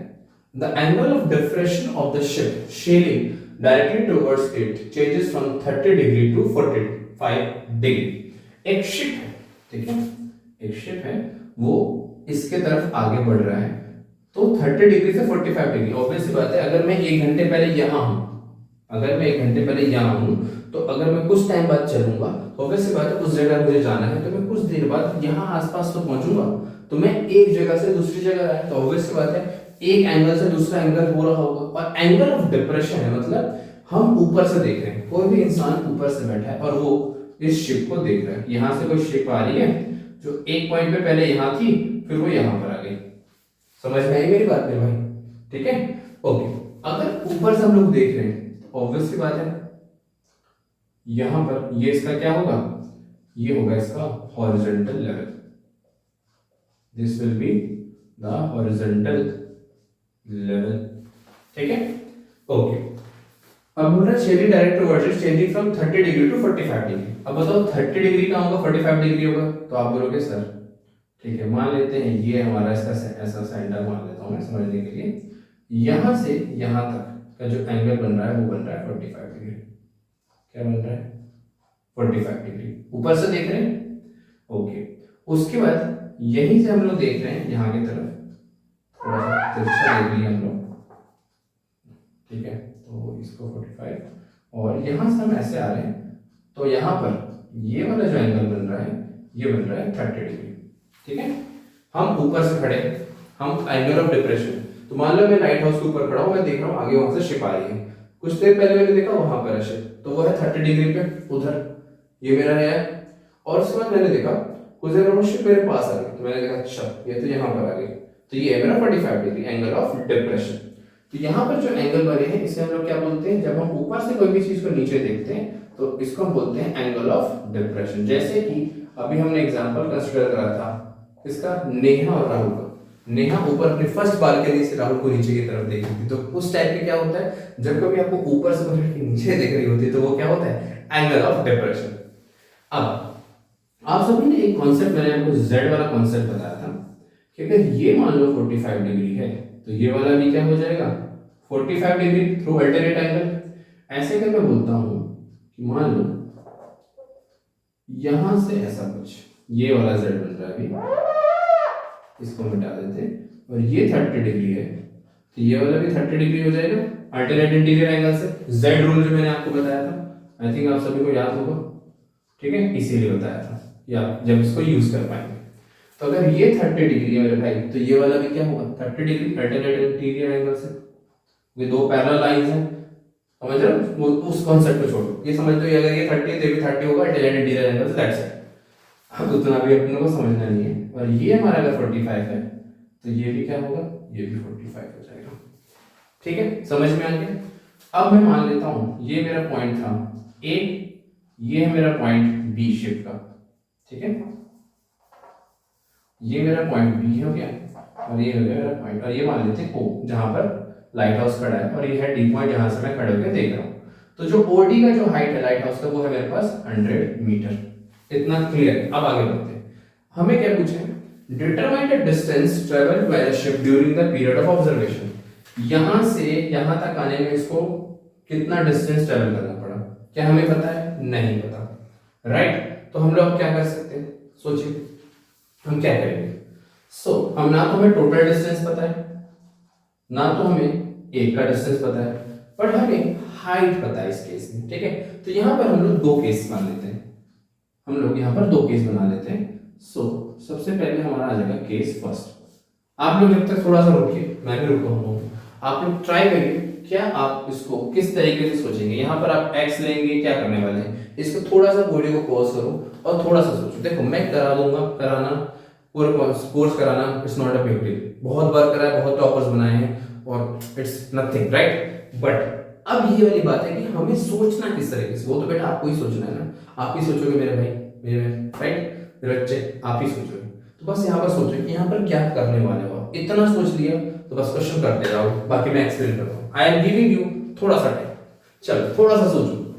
the angle of diffraction of the ship sailing directly towards it changes from 30 degree to 45 degree. एक शिप है, ठीक है, एक शिप है, वो इसके तरफ आगे बढ़ रहा है, तो 30 डिग्री से 45 डिग्री। ऑब्वियस सी बात है, अगर मैं 1 घंटे पहले यहाँ हूँ, अगर मैं 1 घंटे पहले यहाँ हूँ, तो अगर मैं कुछ टाइम बाद चलूंगा तो ऑब्वियस सी बात है उस जगह मुझे जाना है, तो मैं कुछ देर बाद यहाँ आसपास तो पहुंचूंगा। तो मैं एक जगह से दूसरी जगह आया, तो ऑब्वियस सी बात है एक एंगल से दूसरा एंगल हो रहा होगा। और एंगल ऑफ डिप्रेशन है मतलब हम ऊपर से देख रहे हैं, कोई भी इंसान ऊपर से बैठा है और वो इस शिप को देख रहा है। यहाँ से कोई शिप आ रही है जो एक पॉइंट पे पहले यहाँ थी, फिर वो यहाँ पर आ गई। समझ में आई मेरी बात मेरे भाई? ठीक है, ओके। अगर ऊपर से हम लोग देख रहे हैं तो ऑब्वियस सी बात है यहां पर ये इसका क्या होगा, ये होगा इसका horizontal level. This will be the horizontal level. ठीक है, ओके। अब बोल रहा है changing direct towards changing from 30 degree to 45 degree. अब बताओ 30 डिग्री का होगा 45 डिग्री होगा, तो आप बोलोगे सर ठीक है, मान लेते हैं ये हमारा इसका ऐसा सेंटर मान लेता हूं मैं समझने के लिए। यहां से यहां तक का जो एंगल बन रहा है वो बन रहा है 45 डिग्री। क्या बन रहा है? 45 डिग्री। ऊपर से देख रहे हैं, ओके। उसके बाद यहीं से हम लोग देख रहे हैं यहाँ की तरफ, थोड़ा सा तिरछा देख लिया हम लोग। ठीक है, तो इसको 45 और यहाँ से हम ऐसे आ रहे हैं, तो यहाँ पर ये वाला जो एंगल बन रहा है ये बन रहा है 30 डिग्री। ठीक है, हम ऊपर से खड़े, हम एंगल ऑफ डिप्रेशन, तो मान लो मैं लाइट हाउस के ऊपर खड़ा हूँ, मैं देख रहा हूँ आगे वहां से शिप आ रही है। कुछ देर पहले मैंने देखा वहां पर है शिप, तो वो है 30 डिग्री पे उधर, ये मेरा है। और उसके बाद मैंने देखा कुछ देर बाद शिप मेरे पास आ गई, तो मैंने देखा अच्छा ये तो यहाँ पर आ गई, तो ये है मेरा 45 डिग्री एंगल ऑफ डिप्रेशन। तो यहाँ पर जो एंगल बने हैं इसे हम लोग क्या बोलते हैं, जब हम ऊपर से कोई भी चीज को नीचे देखते हैं तो इसको हम बोलते हैं एंगल ऑफ डिप्रेशन। जैसे कि अभी हमने एग्जांपल कंसीडर करा था इसका नेहा और राहुल का। नेहा ऊपर अपनी फर्स्ट बालकनी से राहुल को नीचे की तरफ देख रही थी, तो उस टाइप के क्या होता है जब कभी आपको ऊपर से कोई नीचे देख रही होती है तो वो क्या होता है, एंगल ऑफ डिप्रेशन। अब आप सभी ने एक कॉन्सेप्ट मैंने आपको जेड वाला कॉन्सेप्ट बताया था कि अगर ये मान लो 45 डिग्री है तो ये वाला भी क्या हो जाएगा 45 डिग्री थ्रू अल्टरनेट एंगल। ऐसे अगर मैं बोलता हूं कि मान लो यहां से ऐसा कुछ ये वाला जेड बन रहा है, अभी इसको मिटा देते हैं, और ये 30 डिग्री है तो ये वाला भी 30 डिग्री हो जाएगा अल्टरनेट इंटीरियर एंगल से। जेड रूल जो मैंने आपको बताया था, आई थिंक आप सभी को याद होगा। ठीक है, इसीलिए बताया था, या जब इसको यूज कर पाएंगे। तो अगर ये 30 डिग्री है मेरे भाई, तो ये वाला भी क्या होगा 30 डिग्री अल्टरनेट इंटीरियर एंगल से। ये दो पैरेलल लाइंस हैं, समझ रहे हो? उस कॉन्सेप्ट को छोड़ो, ये समझ लो अगर ये 30 तो ये भी 30 होगा अल्टरनेट इंटीरियर एंगल से, दैट्स इट। अब उतना भी अपने को समझना नहीं है। और ये हमारा अगर 45 है तो ये भी क्या होगा, ये भी 45 हो जाएगा। ठीक है, समझ में आ गया? अब मैं मान लेता हूं ये मेरा पॉइंट था ए, ये है मेरा पॉइंट बी शिप का। ठीक है, ये मेरा पॉइंट बी हो गया और ये हो गया मेरा पॉइंट, और ये मान लेते हैं ओ जहां पर लाइट हाउस खड़ा है, और ये है डी पॉइंट जहां से मैं खड़े होकर देख रहा हूं। तो जो ओडी का जो हाइट है लाइट हाउस का वो है मेरे पास 100 मीटर। इतना क्लियर है। अब आगे बढ़ते हैं। हमें क्या पूछे, determine the distance travelled by the ship during the period of observation. यहां से यहां तक आने में इसको कितना डिस्टेंस ट्रेवल करना पड़ा, क्या हमें पता है? नहीं पता, राइट। तो हम लोग क्या कर सकते हैं, सोचिए हम क्या करेंगे। हम ना तो हमें टोटल डिस्टेंस पता है, ना तो हमें एक का डिस्टेंस पता है, पर हमें हाइट पता है इस केस में, ठीक है। तो यहां पर हम लोग दो केस मान लेते हैं, हम लोग यहां पर दो केस बना लेते हैं। सबसे पहले हमारा आ जाएगा केस फर्स्ट। आप लोग जब तक थोड़ा सा रुकिए, मैं भी रुका हूं, आप लोग ट्राई करिए क्या आप इसको किस तरीके से सोचेंगे। यहां पर आप x लेंगे, क्या करने वाले हैं, इसको थोड़ा सा वीडियो को पॉज करो और थोड़ा सा सोचो। देखो मैं करा दूंगा, कराना पूरा कोर्स कराना it's not a big deal, बहुत बार करा है, बहुत टॉपर्स बनाए हैं और इट्स नथिंग, राइट। बट अब ये वाली बात है कि हमें सोचना किस तरीके से, वो तो बेटा आपको ही सोचना है ना, आप ही सोचोगे मेरे भाई, मेरे राइट, मेरे बच्चे आप ही सोचोगे। तो बस यहाँ पर सोचो कि यहाँ पर क्या करने वाले हो, इतना सोच लिया तो बस क्वेश्चन करते जाओ, बाकी मैं एक्सप्लेन करता हूँ। आई एम गिविंग यू थोड़ा सा टाइम, चलो थोड़ा सा सोचो,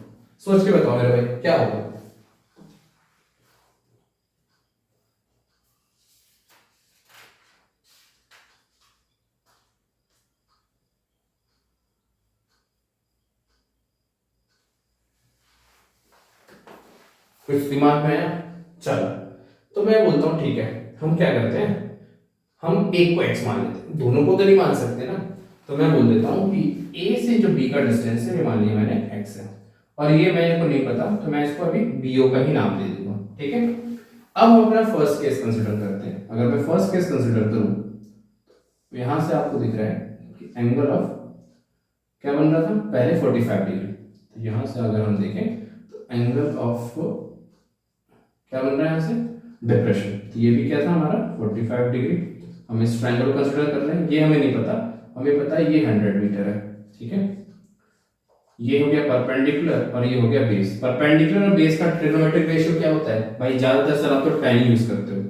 सोच के बताओ मेरे भाई क्या होगा। कुछ दिमाग में है? चलो तो मैं बोलता हूँ ठीक है, हम क्या करते हैं, हम एक को x मान लेते हैं, दोनों को तो नहीं मान सकते ना। तो मैं बोल देता हूँ कि a से जो b का डिस्टेंस है ये मान लिया मैंने x है, और ये मेरे को नहीं पता तो मैं इसको अभी bo का ही नाम दे दूंगा, ठीक है। अब हम अपना फर्स्ट केस कंसीडर करते हैं। अगर मैं फर्स्ट केस कंसीडर करूं तो यहां से आपको दिख रहा है कि एंगल ऑफ क्या बन रहा था पहले 45 डिग्री, तो यहां से अगर हम देखें तो एंगल ऑफ क्या बन रहा है यहां से डिप्रेशन, तो ये भी क्या था हमारा 45 डिग्री। हम इस ट्रायंगल को कंसीडर कर रहे हैं, ये हमें नहीं पता, हमें पता है ये 100 मीटर है, ठीक है। ये हो गया परपेंडिकुलर और ये हो गया बेस। परपेंडिकुलर और बेस का ट्रिग्नोमेट्रिक रेशियो क्या होता है भाई, ज्यादातर सर आप तो tan यूज करते हो,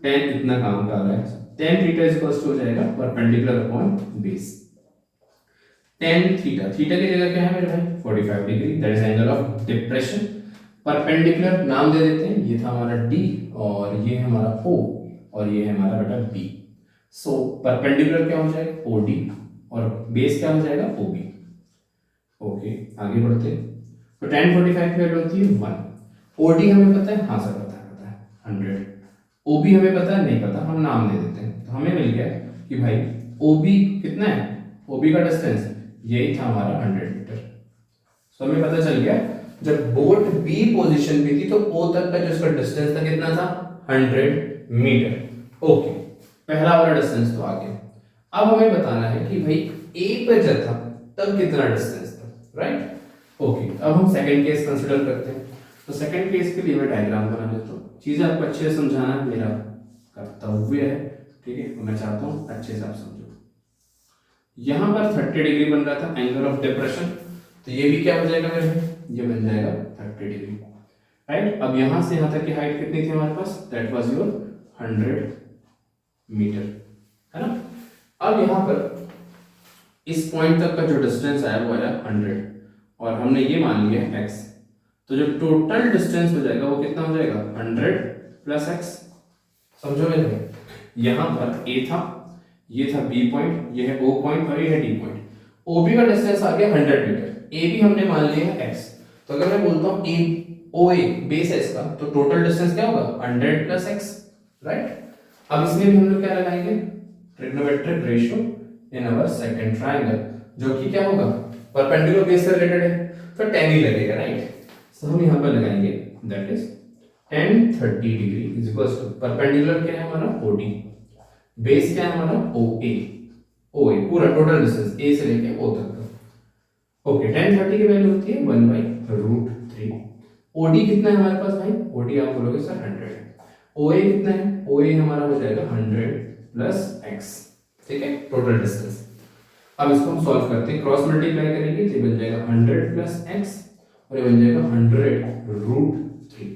tan इतना काम का आ रहा है, tan थीटा इक्वल्स टू हो जाएगा perpendicular upon base. tan theta, theta की जगह क्या है मेरे भाई 45 degree, that is angle of depression. Perpendicular नाम दे देते हैं, ये था हमारा d और ये है हमारा o और ये है हमारा बेटा b। परपेंडिकुलर क्या हो जाएगा OD और बेस क्या हो जाएगा OB। ओके आगे बढ़ते हैं। तो tan 45 की वैल्यू होती है 1। OD हमें पता है, हाँ सर पता है 100। OB हमें पता है, नहीं पता, हम नाम दे देते हैं। तो हमें मिल गया कि भाई OB कितना है, OB का डिस्टेंस यही था हमारा 100 मीटर। हमें पता चल गया जब बोट B पोजीशन पे थी तो O तक का जो इसका डिस्टेंस था कितना था 100 मीटर। ओके पहला वाला डिस्टेंस तो आ गया। अब हमें बताना है कि भाई A पे जब था तब कितना डिस्टेंस था, राइट। ओके अब हम सेकंड केस कंसीडर करते हैं। तो सेकंड केस के लिए मैं डायग्राम बना लेता हूँ, चीजें आपको अच्छे से समझाना मेरा कर्तव्य है, ठीक है। मैं चाहता हूँ अच्छे से आप समझो। यहां पर 30 डिग्री बन रहा था एंगल ऑफ डिप्रेशन, तो ये भी क्या हो जाएगा मेरे, ये बन जाएगा 30 डिग्री, राइट। अब यहां से यहां तक की हाइट कितनी थी हमारे पास, दैट वाज योर 100 मीटर, है ना। अब यहां पर इस पॉइंट तक का जो डिस्टेंस आया वो आया 100 और हमने ये मान लिया x, तो जो टोटल डिस्टेंस हो जाएगा वो कितना हो जाएगा 100 प्लस x। समझो मेरे, यहां पर a था, ये था b पॉइंट, ये है o पॉइंट और ये है d पॉइंट। OB का डिस्टेंस आ गया 100 मीटर, a भी हमने मान लिया है x। तो अगर मैं बोलता हूं a OA बेस है इसका, तो टोटल डिस्टेंस क्या होगा 100 प्लस x, राइट। अब इसमें भी हम लोग क्या लगाएंगे, trigonometric ratio in our second triangle, जो कि क्या होगा परपेंडिकुलर बेस से रिलेटेड है, तो tan ही लगेगा, राइट। सो हम यहां पर लगाएंगे that is tan 30 degree is equals to perpendicular क्या है हमारा OD, बेस क्या है हमारा OA पूरा टोटल डिस्टेंस A से लेके O तक का। ओके tan 30 की वैल्यू होती है 1/√3। OD कितना है हमारे पास भाई, OD आप बोलोगे सर 100 है। OA कितना है, OA हमारा हो जाएगा 100 प्लस x, ठीक है, टोटल डिस्टेंस। अब इसको हम सॉल्व करते हैं, क्रॉस मल्टीप्लाई करेंगे तो ये बन जाएगा 100 प्लस x और ये बन जाएगा 100√3।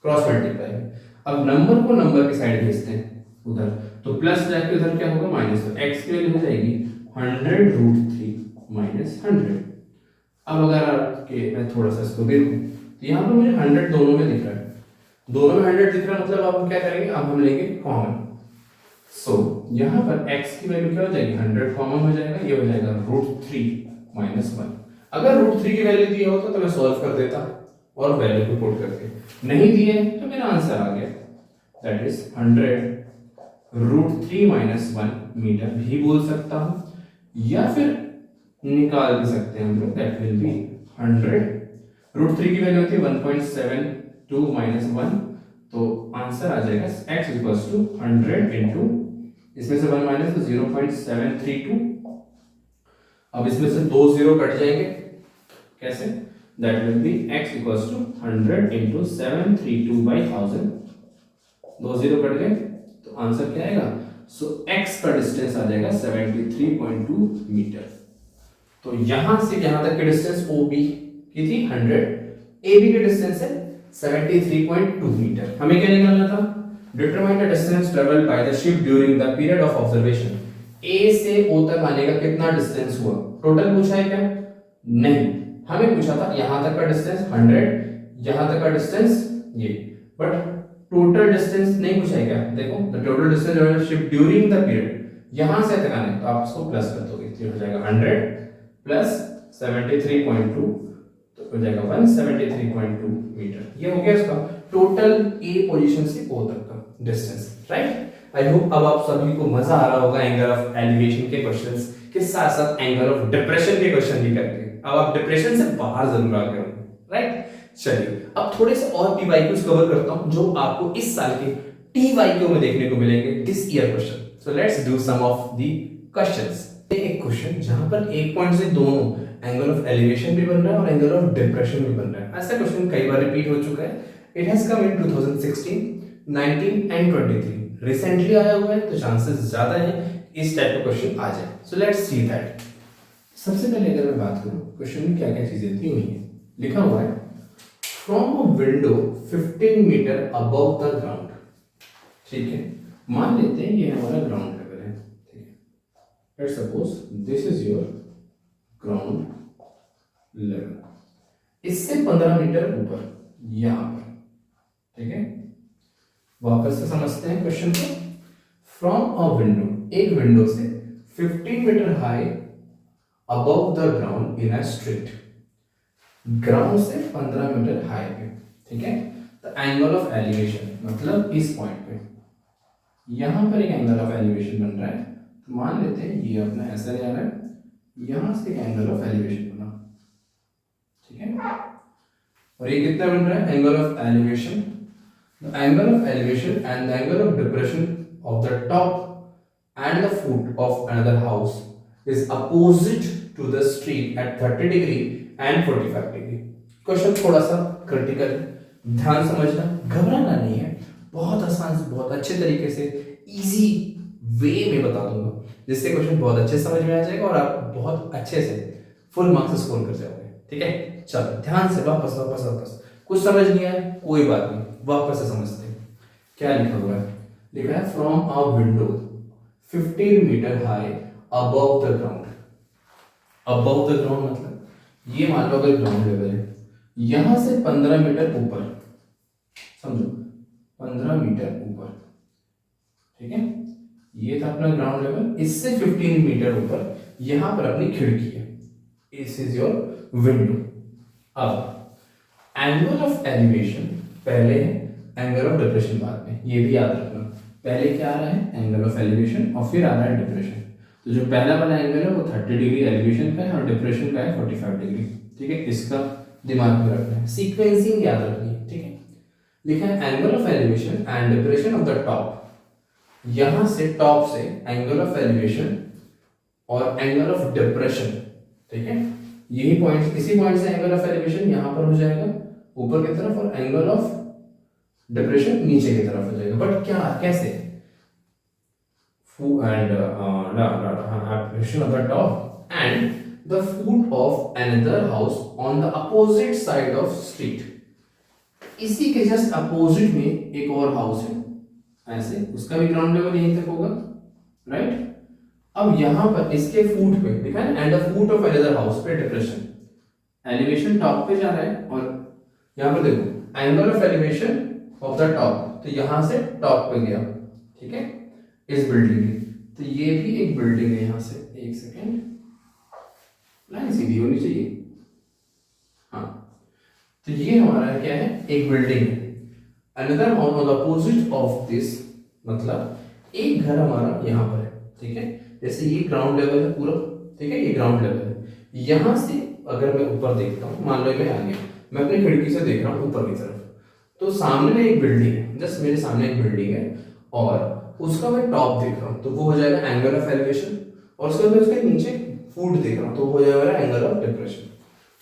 क्रॉस मल्टीप्लाई में। अब नंबर को नंबर की साइड भेजते हैं उधर, तो प्लस जाके उधर क्या होगा माइनस, तो x की वैल्यू हो जाएगी 100√3 माइनस 100। अब अगर के मैं थोड़ा सा इसको देखूं तो यहाँ पर मुझे 100 दोनों में दिख रहा है, दोनों में 100 दिख रहा है, मतलब अब हम क्या करेंगे, अब हम लेंगे कॉमन। सो यहाँ पर x की वैल्यू क्या हो जाएगी, 100 कॉमन हो जाएगा, ये हो जाएगा √3 माइनस 1। अगर √3 की वैल्यू दी होता तो मैं सॉल्व कर देता और वैल्यू को पुट करके, नहीं दिए तो मेरा आंसर आ गया, दैट इज 100√3 माइनस 1 मीटर भी बोल सकता हूं, या फिर निकाल भी सकते हैं हम लोग, दैट विल बी 100√3 की वैल्यू होती है 1.72 माइनस 1, तो आंसर आ जाएगा x इक्वल्स टू 100 इंटू, इसमें से 1 माइनस तो 0.732, अब इसमें से 2 0 कट जाएंगे, कैसे, that will be x equals to 100 into 732 by 1000, 2 0 cut गए तो आंसर क्या आएगा, सो x का डिस्टेंस आ जाएगा 73.2 मीटर। तो यहां से यहां तक की डिस्टेंस OB की थी 100, AB की डिस्टेंस है 73.2 मीटर। हमें क्या निकालना था, determine the distance travelled by the ship during the period of observation. A से O तक आने का कितना डिस्टेंस हुआ, टोटल पूछा है क्या, नहीं, हमें पूछा था यहां तक का डिस्टेंस 100, यहां तक का डिस्टेंस ये, बट टोटल डिस्टेंस नहीं पूछा है क्या, देखो the total distance travelled ship during the period, यहां से तक आने, तो आप इसको प्लस कर दोगे, तो हो जाएगा 100 प्लस 73.2, तो हो जाएगा 173.2 मीटर। ये हो गया इसका टोटल A पोजीशन से O तक का डिस्टेंस, राइट। आई होप अब आप सभी को मजा आ रहा होगा एंगल ऑफ एलिवेशन के क्वेश्चंस के साथ साथ एंगल ऑफ डिप्रेशन के क्वेश्चन भी करके, अब आप डिप्रेशन से बाहर जरूर आ गए होंगे, राइट। चलिए अब थोड़े से और PYQs कवर करता हूं जो आपको इस साल के TYQ में देखने को मिलेंगे, this year question. So let's do some of the questions. एक क्वेश्चन जहां पर एक पॉइंट से दोनों एंगल ऑफ एलिवेशन भी बन रहा है और एंगल ऑफ डिप्रेशन भी बन रहा है। ऐसा क्वेश्चन कई बार रिपीट हो चुका है, it has come in 2016, 19 and 23, recently आया हुआ है, तो चांसेस ज्यादा है इस टाइप का क्वेश्चन आ जाए। So let's see that. सबसे पहले अगर मैं बात करूं क्वेश्चन में क्या क्या चीजें दी हुई हैं, लिखा हुआ है from a window 15 metre above the ground, ठीक है, मान लेते हैं ये हमारा ग्राउंड लेवल है, ठीक है, let's suppose this is your ground level, इससे 15 मीटर ऊपर यहां पर, ठीक है, वापस से समझते हैं क्वेश्चन को। फ्रॉम अ विंडो, एक विंडो से 15 metre high above the ground in a street, ground से 15 मीटर हाई पे, ठीक है, द एंगल ऑफ एलिवेशन, मतलब इस पॉइंट पे यहां पर एक एंगल ऑफ एलिवेशन बन रहा है, तो मान लेते हैं ये अपना ऐसा जा रहा है, यहां से एक एंगल ऑफ एलिवेशन बना, ठीक है, और ये कितना बन रहा है, angle of elevation, the angle of elevation and the angle of depression of the top and the foot of another house is opposite to the street at 30 degree and 45 degree. Question थोड़ा सा critical, ध्यान समझना, घबराना नहीं है, बहुत आसान से बहुत अच्छे तरीके से इजी वे में बता दूंगा, जिससे क्वेश्चन बहुत अच्छे समझ में आ जाएगा और आप बहुत अच्छे से फुल मार्क्स स्कोर कर जाओगे, ठीक है। चलो ध्यान से वापस वापस वापस, कुछ समझ नहीं आया कोई बात नहीं, वापस से समझते हैं क्या लिखा हुआ है। लिखा है from a window 15 metre high above the ground, above the ground मतलब ये मान लो अगर ग्राउंड लेवल है, यहां से 15 मीटर ऊपर, समझो 15 मीटर ऊपर, ठीक है, ये था अपना ग्राउंड लेवल, इससे 15 मीटर ऊपर यहां पर अपनी खिड़की है, दिस इज योर विंडो। अब एंगल ऑफ एलिवेशन पहले है, एंगल ऑफ डिप्रेशन बाद में, ये भी याद रखना, पहले क्या आ रहा है एंगल ऑफ एलिवेशन और फिर आ रहा है डिप्रेशन। तो जो पहला वाला एंगल है वो 30 डिग्री एलिवेशन का है और डिप्रेशन का है 45 डिग्री, ठीक है, इसका दिमाग में रखना है, सीक्वेंसिंग याद रखनी है, ठीक है। लिखा है angle of elevation and depression of the top, यहां से टॉप से एंगल ऑफ एलिवेशन और एंगल ऑफ डिप्रेशन, ठीक है, यही पॉइंट, इसी पॉइंट से एंगल ऑफ एलिवेशन यहां पर हो जाएगा ऊपर की तरफ और एंगल ऑफ डिप्रेशन नीचे की तरफ हो जाएगा, बट क्या कैसे, and application of the top and the foot of another house on the opposite side of street, इसी के जस्ट अपोजिट में एक और हाउस है ऐसे, उसका भी ग्राउंड लेवल यहीं तक होगा, राइट। अब यहां पर इसके फूट पे लिखा है and the foot of another house पे डिप्रेशन, एलिवेशन टॉप पे जा रहा है, और यहां पर देखो angle of elevation of the top, तो यहां से टॉप पे गया, ठीक है, इस बिल्डिंग की। तो ये भी एक बिल्डिंग है, यहां से एक सेकेंड, लाइन सीधी होनी चाहिए, हाँ। तो ये हमारा क्या है, एक बिल्डिंग है। Another on the opposite of this, मतलब एक घर हमारा यहाँ पर है, ठीक है। जैसे ये ग्राउंड लेवल है पूरा, ठीक है, ये ग्राउंड लेवल है। यहाँ से अगर मैं ऊपर देखता हूँ, मान लो मैं आ गया, मैं अपनी खिड़की से देख रहा हूँ ऊपर की तरफ, तो सामने में एक बिल्डिंग है, जस्ट मेरे सामने एक बिल्डिंग है, और उसका मैं टॉप देख रहा हूँ, तो वो हो जाएगा एंगल ऑफ एलिवेशन, और उसके बाद उसके नीचे फूट देख रहा हूँ, तो वो हो जाएगा एंगल ऑफ डिप्रेशन।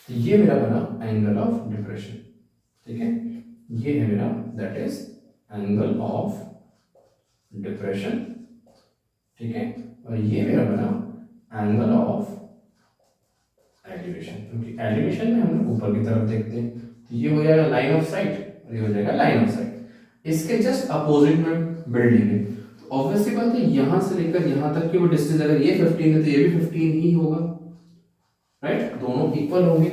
तो ये मेरा बना एंगल ऑफ डिप्रेशन, ठीक है, ये है मेरा that is angle of depression, ठीक है, और ये मेरा बना एंगल ऑफ एलिवेशन, क्योंकि एलिवेशन में हम लोग ऊपर की तरफ देखते हैं, तो ये हो जाएगा लाइन ऑफ साइट और ये हो जाएगा लाइन ऑफ साइट। इसके जस्ट अपोजिट में बिल्डिंग है, तो ऑब्वियसली बात है यहां से लेकर यहां तक की वो डिस्टेंस अगर ये 15 है तो ये भी 15 ही होगा, राइट, दोनों इक्वल होंगे,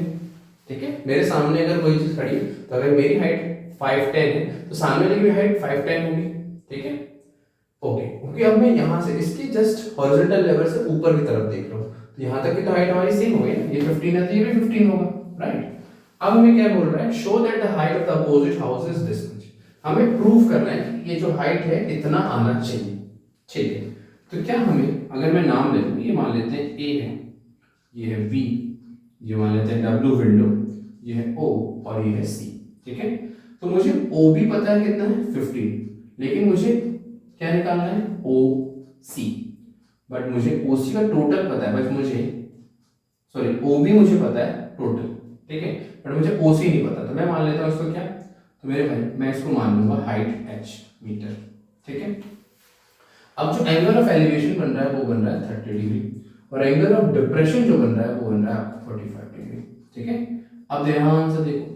ठीक है। मेरे सामने अगर कोई चीज खड़ी है, तो अगर मेरी हाइट 5'10" है तो सामने वाले की हाइट 5'10" होगी, ठीक है, ओके। क्योंकि अब मैं यहाँ से इसके जस्ट हॉरिजॉन्टल लेवल से ऊपर की तरफ देख रहा हूँ, तो यहाँ तक की तो हाइट हमारी सेम हो गई ना, ये 15 है तो ये भी 15 होगा, राइट। अब हमें क्या बोल रहा है, show that the height of the opposite house is this much, हमें प्रूव करना है कि ये जो हाइट है इतना आना चाहिए, ठीक है। तो क्या हमें, अगर मैं नाम ले लूँ, ये मान लेते हैं ए है, ये है बी, ये मान लेते हैं डब्ल्यू विंडो, ये है ओ और ये है सी, ठीक है। तो मुझे ओ भी पता है कितना है 15, लेकिन मुझे क्या निकालना है ओ सी, बट मुझे ओ सी का टोटल पता है, बट मुझे सॉरी ओ बी मुझे पता है टोटल, ठीक है, बट मुझे ओ सी नहीं पता, तो मैं मान लेता हूँ इसको क्या, तो मेरे भाई मैं इसको मान लूंगा हाइट h मीटर, ठीक है। अब जो एंगल ऑफ एलिवेशन बन रहा है वो बन रहा है 30 डिग्री, और एंगल ऑफ डिप्रेशन जो बन रहा है वो बन रहा है 45 डिग्री, ठीक है। अब ध्यान से देखो,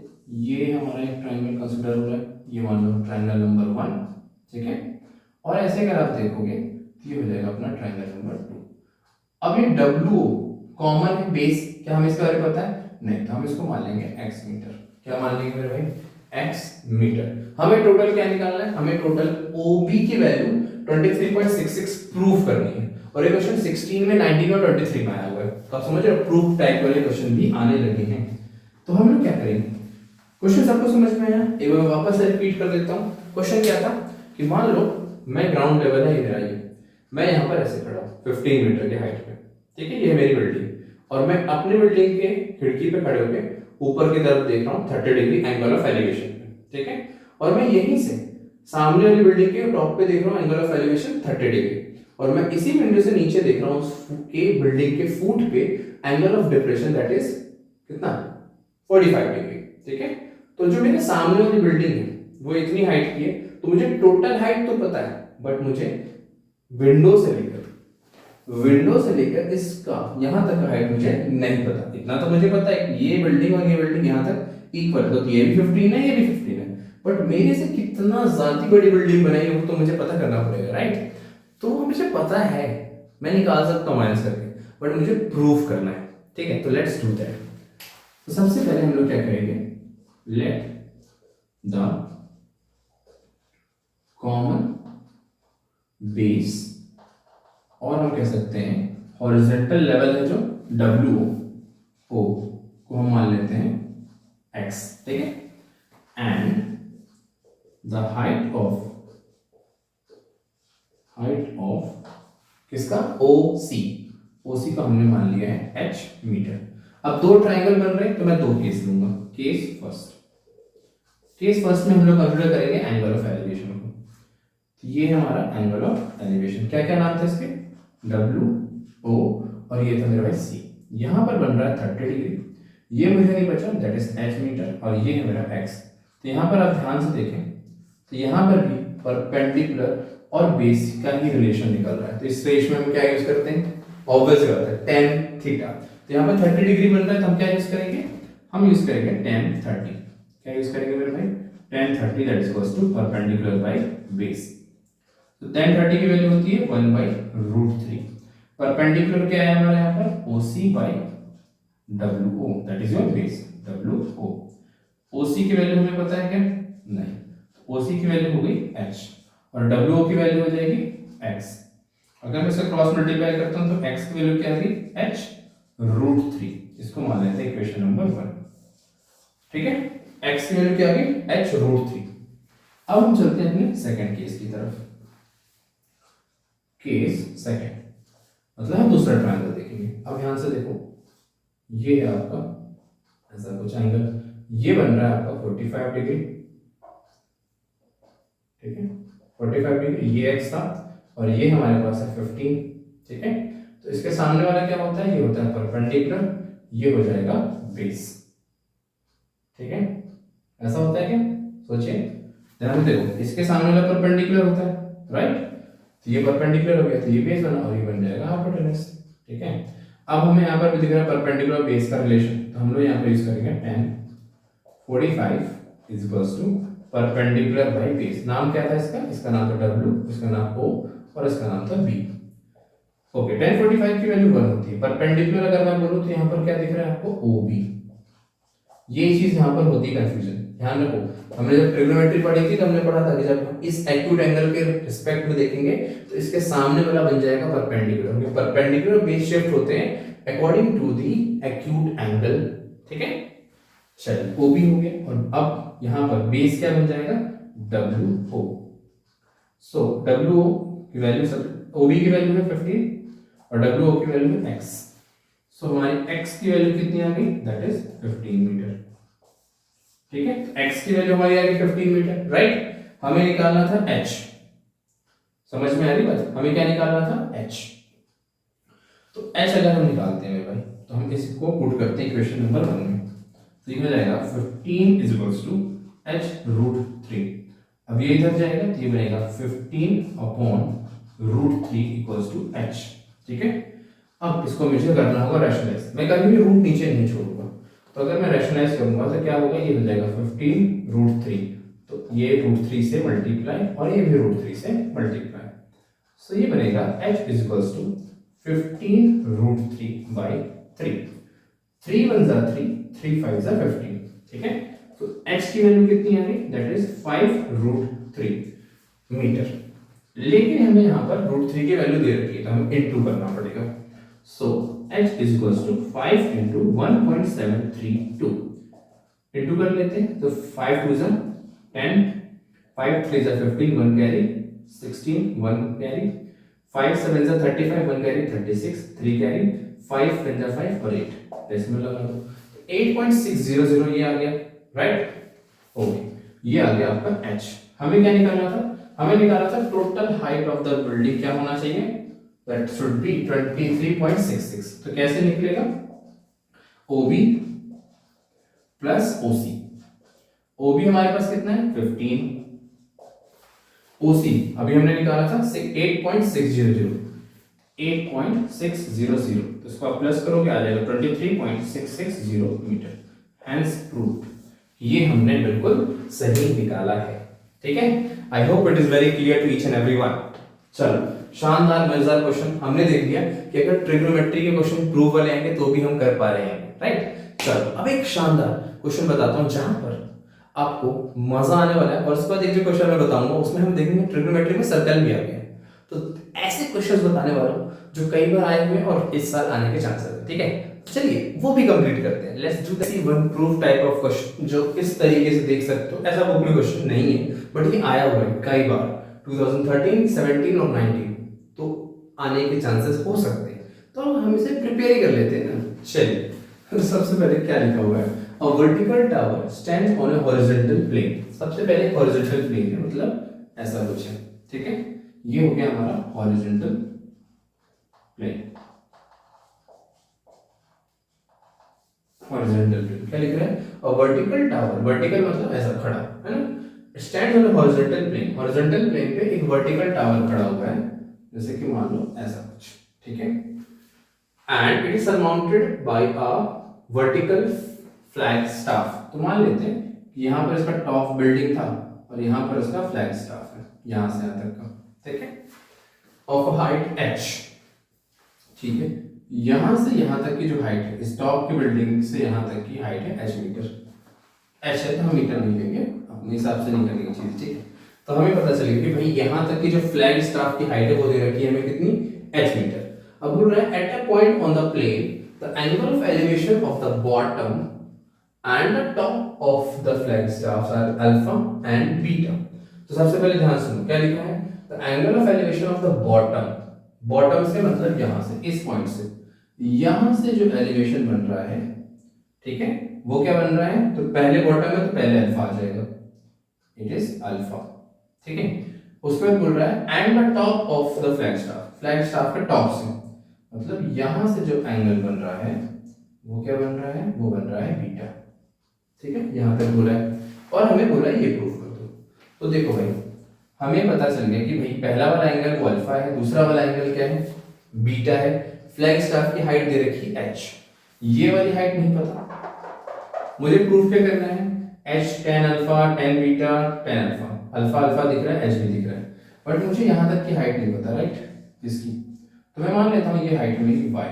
ये हमारा एक ट्रायंगल कंसीडर हो रहा है, ये मान लो ट्रायंगल नंबर 1, ठीक है, और ऐसे अगर आप देखोगे तो ये हो जाएगा अपना ट्रायंगल नंबर 2। अब ये W कॉमन है बेस, क्या हमें इसके बारे में पता है, नहीं, तो हम इसको मान लेंगे x मीटर, क्या मान लेंगे मेरे भाई, x मीटर। हमें टोटल क्या निकालना है, हमें टोटल OB की वैल्यू 23.66 प्रूफ करनी है, और ये क्वेश्चन 16 में, 19 और 23 में आया हुआ है, तो आप समझ रहे हो प्रूफ टाइप वाले क्वेश्चन भी आने लगे हैं। तो हम लोग क्या करेंगे, क्वेश्चन सबको समझ में आया, एक बार वापस से रिपीट कर देता हूँ। क्वेश्चन क्या था कि मान लो मैं ग्राउंड लेवल है इधर, आइए मैं यहाँ पर ऐसे खड़ा हूँ 15 मीटर के हाइट पे, ठीक है, ये है मेरी बिल्डिंग, और मैं अपनी बिल्डिंग के खिड़की पे खड़े होकर ऊपर की तरफ देख रहा हूँ 30 डिग्री एंगल ऑफ एलिवेशन पे, ठीक है, और मैं यहीं से सामने वाली बिल्डिंग के टॉप पे देख रहा हूँ एंगल ऑफ एलिवेशन 30 डिग्री, और मैं इसी विंडो से नीचे देख रहा हूँ उसके बिल्डिंग के फुट पे angle of depression that is कितना 45 डिग्री, ठीक है। तो जो मेरे सामने वाली बिल्डिंग है वो इतनी हाइट की है, तो मुझे टोटल हाइट तो पता है, बट मुझे विंडो से लेकर इसका यहां तक का हाइट मुझे नहीं पता। इतना तो मुझे पता है कि ये बिल्डिंग और ये बिल्डिंग यहां तक इक्वल है, तो ये भी 15 है, ये भी 15 है, बट मेरे से कितना ज्यादा बड़ी बिल्डिंग बनाई है वो तो मुझे पता करना पड़ेगा, राइट। तो मुझे पता है, मैं निकाल सकता हूँ माइनस करके, बट मुझे प्रूफ करना है, ठीक है। तो लेट्स डू दैट। तो सबसे पहले हम लोग क्या करेंगे, लेट द कॉमन बेस, और हम कह सकते हैं हॉरिजॉन्टल लेवल है जो W O को हम मान लेते हैं x, ठीक है, एंड द हाइट ऑफ किसका OC का हमने मान लिया है h मीटर। अब दो ट्रायंगल बन रहे हैं तो मैं दो केस लूंगा, केस फर्स्ट में हम लोग कंसीडर करेंगे एंगल ऑफ एलिवेशन को। तो ये है हमारा एंगल ऑफ एलिवेशन, क्या क्या नाम था इसके, WO, और ये था मेरा भाई C। यहाँ पर बन रहा है 30 डिग्री, ये मुझे नहीं बचा दैट इज h मीटर, और ये है मेरा x। तो यहाँ पर आप ध्यान से देखें तो यहाँ पर भी परपेंडिकुलर और बेस का ही रिलेशन निकल रहा है, तो इस रेश में हम क्या यूज करते हैं, ऑब्वियस बात है tan थीटा। तो यहाँ पर 30 डिग्री बन रहा है तो हम क्या यूज करेंगे, हम यूज करेंगे tan 30। क्या यूज करेंगे मेरे भाई, tan 30 that is equals to perpendicular by base. तो tan 30 की वैल्यू होती है 1/√3। परपेंडिकुलर क्या है हमारे यहाँ पर OC/WO that is your base WO। OC की वैल्यू हमें पता है क्या? नहीं। OC की वैल्यू हो गई H और WO की वैल्यू हो जाएगी X। अगर मैं इसे क्रॉस मल्टीप्लाई करता हूं तो X की वैल्यू क्या आ गई H√3। इसको मान लेते हैं इक्वेशन नंबर 1। ठीक है, X की वैल्यू क्या आ गई H√3। अब हम चलते हैं अपने सेकंड केस की तरफ। केस सेकंड मतलब हम दूसरा ट्रायंगल देखेंगे। अब यहां से देखो, ये है आपका ऐसा कुछ एंगल, ये बन रहा है आपका 45 डिग्री। ठीक है, 45 डिग्री, ये x था और ये हमारे पास है 15। ठीक है, तो इसके सामने वाला क्या होता है? ये होता है परपेंडिकुलर, ये हो जाएगा बेस। ठीक है, ऐसा होता है क्या? सोचिए, ध्यान से देखो, इसके सामने वाला परपेंडिकुलर होता है, राइट? तो ये परपेंडिकुलर हो गया, तो ये बेस बना और ये बन जाएगा हाइपोटेनस। ठीक है, अब हमें यहाँ पर भी दिख रहा है परपेंडिकुलर बेस का रिलेशन, तो हम लोग यहाँ पर यूज करेंगे tan 45 is equals to perpendicular by base. नाम क्या था इसका? इसका नाम था W, इसका नाम O और इसका नाम था B। ओके, tan 45 की वैल्यू 1 होती है। परपेंडिकुलर अगर मैं बोलूं तो यहाँ पर क्या दिख रहा है आपको? OB। ये चीज यहाँ पर होती है कंफ्यूजन, ध्यान रखो। हमने जब ट्रिग्नोमेट्री पढ़ी थी तो हमने पढ़ा था कि जब हम इस एक्यूट एंगल के रिस्पेक्ट में देखेंगे तो इसके सामने वाला बन जाएगा परपेंडिकुलर, क्योंकि परपेंडिकुलर बेस शिफ्ट होते हैं according to the acute angle. ठीक है, चलिए OB हो गया और अब यहाँ पर बेस क्या बन जाएगा? WO। सो WO की वैल्यू, OB की वैल्यू है 15 और WO की वैल्यू है X। सो हमारी X की वैल्यू कितनी आ गई? That is 15 metre. ठीक है, X की वैल्यू हमारी आ गई 15 मीटर, राइट? हमें निकालना था H। समझ में आ रही बात? हमें क्या निकालना था? H। तो H अगर हम निकालते हैं भाई, तो हम इसको पुट करते हैं इक्वेशन नंबर 1 में। तो ये हो जाएगा 15 इज इक्वल्स टू H√3। अब ये इधर जाएगा तो ये बनेगा 15/√3 इक्वल्स टू H। ठीक है, अब इसको मुझे करना होगा रैशनलाइज। मैं कभी भी रूट नीचे नहीं छोड़ूंगा, तो अगर मैं रैशनलाइज करूंगा तो क्या होगा? ये हो जाएगा 15√3, तो ये √3 से मल्टीप्लाई और ये भी √3 से मल्टीप्लाई। सो ये बनेगा H इज इक्वल्स टू 15√3/3। 3 1 जा 3, 3 5 जा 15। ठीक है, तो H की वैल्यू कितनी आ गई? That is 5√3 metre. लेकिन हमें यहाँ पर √3 की वैल्यू दे रखी है, तो हमें इनटू करना पड़ेगा। So H is equals to 5 into 1.732 into कर लेते हैं, तो 5 2 10, 5 3 15, 1 कैरी 16, 1 कैरी 5 7 35, 1 कैरी 36, 3 कैरी 5 10 5 और 8 डेसिमल लगा दो, 8.600 ये आ गया, राइट? ओके, ये आ गया आपका H। हमें क्या निकालना था? हमें निकालना था total height of the building क्या होना चाहिए? That should be 23.66। तो कैसे निकलेगा? OB plus OC। OB हमारे पास कितना है? 15। OC अभी हमने निकाला था 8.600, 8.600, तो इसको आप प्लस करोगे आ जाएगा 23.660 मीटर। हैंस प्रूव्ड, ये हमने बिल्कुल सही निकाला है। ठीक है, I hope it is very clear to each and everyone. चलो, शानदार मजेदार क्वेश्चन हमने देख लिया कि अगर ट्रिग्नोमेट्री के क्वेश्चन प्रूव वाले आएंगे तो भी हम कर पा रहे हैं, राइट? चलो, अब एक शानदार क्वेश्चन बताता हूं जहां पर आपको मजा आने वाला है, और उसके बाद एक जो क्वेश्चन मैं बताऊंगा उसमें हम देखेंगे ट्रिग्नोमेट्री में सर्कल भी आ गया है। तो ऐसे क्वेश्चंस बताने वाला हूं जो कई बार आए हुए और इस साल आने के चांसेस है। ठीक है, चलिए वो भी कंप्लीट करते हैं। Let's do the one proof type of question, जो इस तरीके से देख सकते हो। ऐसा बुक में क्वेश्चन नहीं है, बट ये आया हुआ है कई बार 2013, 17 और 19, तो आने के चांसेस हो सकते हैं, तो हम इसे प्रिपेयर ही कर लेते हैं ना। चलिए, तो सबसे पहले क्या लिखा हुआ है? A vertical tower stands on a horizontal plane. सबसे पहले हॉरिजॉन्टल प्लेन है, मतलब ऐसा कुछ है। ठीक है, ये हो गया हमारा हॉरिजॉन्टल प्लेन। हॉरिजॉन्टल प्लेन क्या लिख रहा है? अ वर्टिकल टावर, वर्टिकल मतलब ऐसा खड़ा, है ना? Stand on horizontal plane, horizontal plane पे एक वर्टिकल टावर खड़ा हुआ है, जैसे कि मान लो ऐसा कुछ। ठीक है, and it is surmounted bye a vertical flag staff. तो मान लेते हैं कि यहाँ पर इसका टॉप बिल्डिंग था और यहाँ पर इसका फ्लैग स्टाफ है, यहाँ से यहाँ तक का, ठीक है, ऑफ हाइट h, ठीक है। यहाँ से यहाँ तक की जो हाइट है, इस टॉप की बिल्डिंग से यहाँ तक की हाइट है h मीटर। h है तो हम मीटर नहीं लेंगे, अपने हिसाब से नहीं करेंगे चीज, ठीक है। तो हमें पता चलेगा कि भाई यहाँ तक की जो फ्लैग स्टाफ की हाइट है वो दे रखी है हमें कितनी, h मीटर। अब बोल रहा है at a point on the plane the angle of elevation of the bottom and the top of the flag staffs are alpha and beta. तो सबसे पहले ध्यान सुनो क्या लिखा है, the angle of elevation of the bottom, bottom से मतलब यहाँ से, इस पॉइंट से, यहाँ से जो एलिवेशन बन रहा है, ठीक है, वो क्या बन रहा है, तो पहले बॉटम है तो पहले अल्फा आ जाएगा, इट इज अल्फा, ठीक है। उसके बाद बोल रहा है and the top of the flag staff, flag staff के टॉप से, मतलब यहां से जो एंगल बन रहा है वो क्या बन रहा है, वो बन रहा है बीटा, ठीक है, यहां तक बोला है। और हमें बोला है ये प्रूफ कर दो। तो देखो भाई हमें पता चल गया कि भाई पहला वाला एंगल वो अल्फा है, दूसरा वाला एंगल क्या है, बीटा है, फ्लैग स्टाफ की हाइट दे रखी है h, ये वाली हाइट नहीं पता, मुझे प्रूफ क्या करना है, h tan alpha tan beta tan alpha, alpha alpha दिख रहा है h भी दिख रहा है, बट मुझे यहां तक की हाइट नहीं पता, राइट, इसकी, तो मैं मान लेता हूँ ये हाइट मेरी y,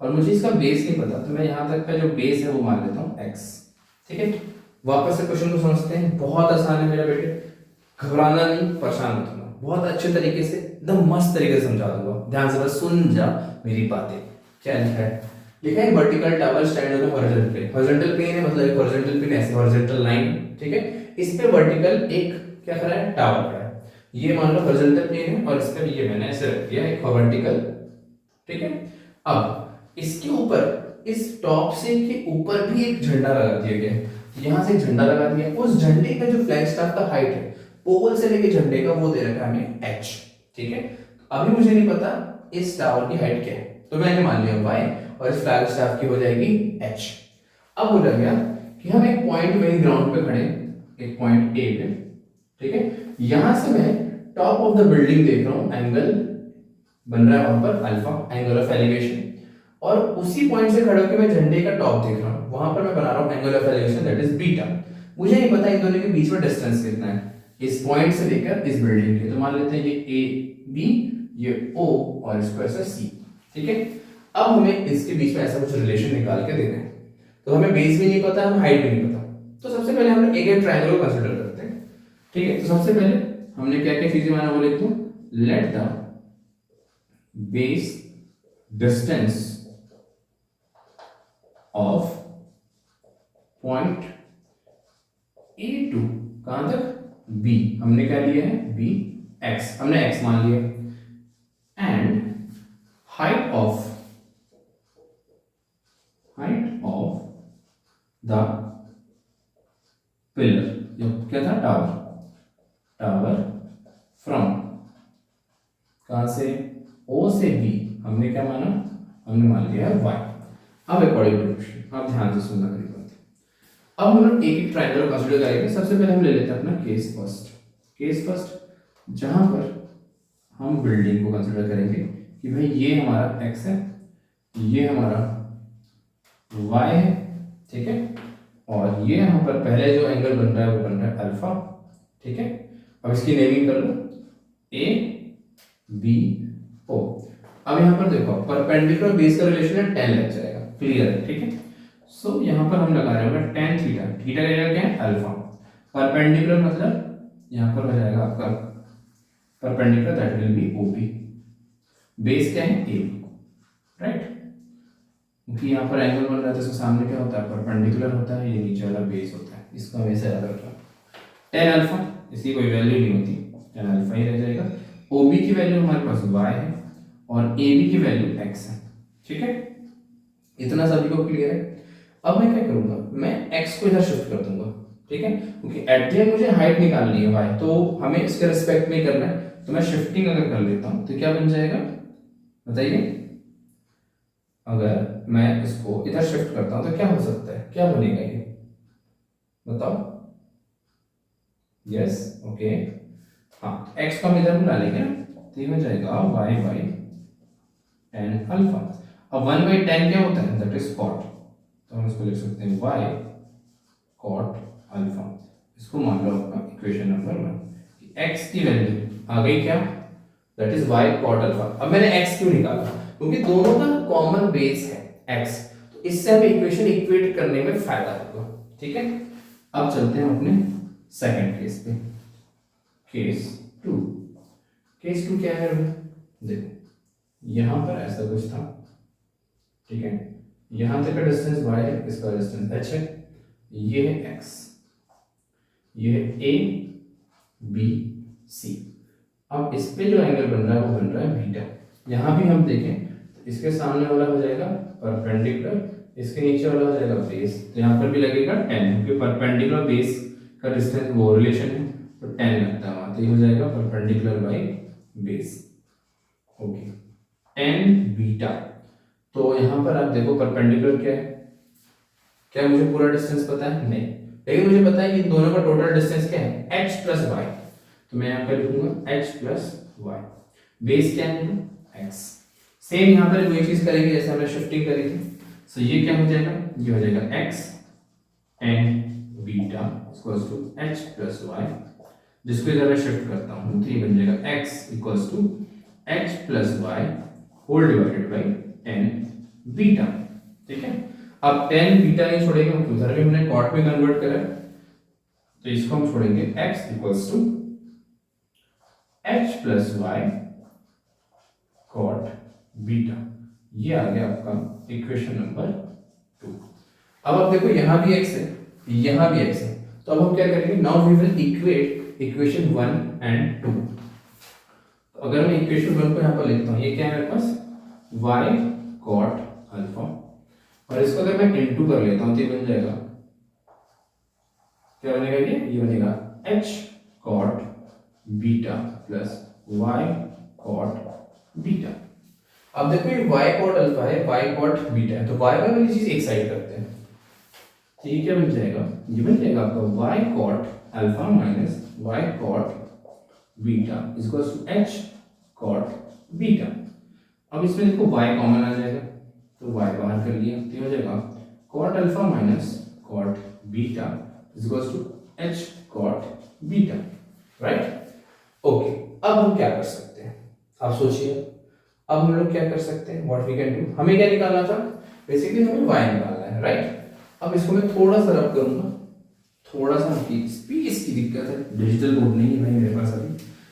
और मुझे इसका बेस नहीं पता, तो मैं यहाँ तक का जो बेस है वो मान लेता हूँ x, ठीक है। वापस से क्वेश्चन को समझते हैं, बहुत आसान है मेरा बेटे, घबराना नहीं, परेशान मत होना, बहुत अच्छे तरीके से एकदम मस्त तरीके से समझा दूंगा, ध्यान से बस सुन जा मेरी बातें। क्या लिखा है, लिखा है vertical tower stand on horizontal plane, horizontal plane है मतलब एक हॉरिजॉन्टल प्लेन ऐसे हॉरिजॉन्टल लाइन, ठीक है, इस पे वर्टिकल एक क्या खड़ा है, टावर खड़ा है, ये मान लो हॉरिजॉन्टल प्लेन है और इसका ये मैंने ऐसे रख दिया एक वर्टिकल, ठीक है। अब इसके ऊपर, इस टॉप से के ऊपर भी एक झंडा लगा दिया गया है, यहां से एक झंडा लगा दिया, उस झंडे का जो फ्लैग स्टाफ का हाइट है पोल से लेके झंडे का वो दे रखा है हमें h, ठीक है। अभी मुझे नहीं पता इस टावर की हाइट क्या है, तो मैंने मान लिया y और इस फ्लैग स्टाफ की हो जाएगी h। अब हो गया कि हम एक पॉइंट में ग्राउंड पे खड़े, एक पॉइंट ए पे, ठीक है, यहां से मैं टॉप ऑफ द बिल्डिंग देख रहा हूं, एंगल बन रहा है वहां पर अल्फा, एंगल ऑफ एलिवेशन, और उसी पॉइंट से खड़े होकर मैं झंडे का टॉप देख रहा हूं, वहां पर मैं बना रहा हूं angle of elevation that is beta. मुझे नहीं पता इन दोनों के बीच में डिस्टेंस कितना है, इस पॉइंट से लेकर इस बिल्डिंग के, तो मान लेते हैं ये ए बी, ये ओ और इसको ऐसा सी, ठीक है। अब हमें इसके बीच में ऐसा कुछ रिलेशन निकाल के देना है, तो हमें बेस भी नहीं पता, हमें हाइट भी नहीं पता, तो सबसे पहले हम एक ट्रायंगल को कंसीडर करते हैं, ठीक है। तो सबसे पहले हमने क्या क्या चीजें माना वो लिख दो, let the base distance of point A to कहां तक, बी, हमने क्या लिया है बी, एक्स, हमने एक्स मान लिया, and height of the pillar, जो क्या था टावर, टावर फ्रॉम कहां से, ओ से बी, हमने क्या माना, हमने मान लिया है वाई। अब अकॉर्डिंग टू क्वेश्चन आप ध्यान से सुनना मेरी बात। अब हम लोग एक एक ट्रायंगल कंसीडर करेंगे। सबसे पहले हम ले लेते हैं अपना केस फर्स्ट, केस फर्स्ट जहां पर हम बिल्डिंग को कंसीडर करेंगे कि भाई ये हमारा x है, ये हमारा y है, ठीक है, और ये यहाँ पर पहले जो एंगल बन रहा है वो बन रहा है अल्फा, ठीक है। अब इसकी नेमिंग कर लो a b o। अब यहाँ पर देखो परपेंडिकुलर बेस का रिलेशन है tan लग जाएगा, क्लियर है, ठीक है। सो यहाँ पर हम लगा रहे होगा tan थीटा, थीटा का क्या है अल्फा, परपेंडिकुलर मतलब यहाँ पर हो जाएगा आपका perpendicular that will B OP, base क्या है AB, राइट, क्योंकि यहाँ पर एंगल बन रहा है तो इसके सामने क्या होता है परपेंडिकुलर होता है, ये नीचे वाला बेस होता है, इसका वैसे याद रखना। tan अल्फा इसकी कोई वैल्यू नहीं होती, tan अल्फा ही रह जाएगा, OB की वैल्यू हमारे पास y है और AB की वैल्यू x है, ठीक है, इतना सभी को क्लियर है। अब मैं क्या करूंगा, मैं x को इधर शिफ्ट कर दूंगा, ठीक है, क्योंकि एट द एंड मुझे हाइट निकालनी है y, तो हमें इसके रिस्पेक्ट में करना है, तो मैं शिफ्टिंग अगर कर लेता हूं तो क्या बन जाएगा बताइए, अगर मैं इसको इधर शिफ्ट करता हूं तो क्या हो सकता है, क्या बनेगा ये बताओ, यस ओके, हाँ x को हम इधर बुला लेंगे ना, तो ये हो जाएगा y बाई tan अल्फा। अब 1/tan क्या होता है, दैट इज cot, तो हम इसको लिख सकते हैं y cot अल्फा, इसको मान लो आपका इक्वेशन नंबर 1। एक्स की वैल्यू आ गई क्या, that is y cot alpha. अब मैंने एक्स क्यों निकाला, क्योंकि दोनों का कॉमन बेस है एक्स, तो इससे हमें इक्वेशन इक्वेट करने में फायदा होगा। ठीक है, अब चलते हैं अपने सेकंड केस पे। केस 2, केस 2 क्या है, देखो यहां पर ऐसा कुछ था, ठीक है, यहां तक का डिस्टेंस y है, इसका डिस्टेंस h है, ये है x, ये है a b c। अब इस पे जो एंगल बन रहा है वो बन रहा है बीटा। यहां भी हम देखें तो इसके सामने वाला हो जाएगा परपेंडिकुलर, इसके नीचे वाला हो जाएगा बेस, तो यहाँ पर भी लगेगा 10, क्योंकि परपेंडिकुलर बेस का डिस्टेंस वो रिलेशन है, तो 10 लगता है वहां, तो ये हो जाएगा perpendicular by base. Okay, 10 beta. तो यहाँ पर आप देखो परपेंडिकुलर क्या है, क्या मुझे पूरा डिस्टेंस पता है, नहीं, लेकिन मुझे पता है कि इन दोनों का टोटल डिस्टेंस क्या है, h प्लस वाई, तो मैं यहाँ पर लिखूंगा h प्लस वाई, बेस क्या है x। सेम यहाँ पर वही चीज करेंगे जैसे हमने शिफ्टिंग करी थी, सो ये क्या हो जाएगा, ये हो जाएगा x tan beta equals to h plus y, जिसको इधर मैं शिफ्ट करता हूँ तो ये बन जाएगा x equals to h plus y whole divided by tan beta. ठीक है, अब tan बीटा नहीं छोड़ेंगे, क्योंकि उधर भी हमने कॉट में कन्वर्ट करा है, तो इसको हम छोड़ेंगे x equals to h plus y cot beta. ये आ गया आपका इक्वेशन नंबर 2। अब आप देखो यहां भी x है, यहां भी x है, तो अब हम क्या करेंगे, now we will equate equation 1 and 2। तो अगर मैं इक्वेशन 1 को यहां पर लिखता हूं, ये क्या है मेरे पास y कॉट अल्फा, और इसको अगर मैं इनटू कर लेता हूं तो ये बन जाएगा, क्या बनेगा, ये बनेगा h cot beta plus y cot beta. अब देखो ये y कॉट अल्फा है, y कॉट बीटा है, तो y वाली चीज एक साइड करते हैं, तो ये क्या बन जाएगा, ये बन जाएगा आपका y cot alpha minus y cot beta equals to h cot beta. अब इसमें देखो y कॉमन आ जाएगा, तो y बाहर कर लिया, तो हो जाएगा cot alpha minus cot beta equals to h cot beta, right. Okay, अब हम क्या कर सकते हैं, आप सोचिए, अब हम लोग क्या कर सकते हैं, व्हाट वी कैन डू, हमें क्या निकालना था, बेसिकली हमें y निकालना है, राइट। अब इसको मैं थोड़ा सा रब करूंगा, थोड़ा सा स्पेस की दिक्कत है, डिजिटल बोर्ड नहीं है भाई मेरे पास अभी,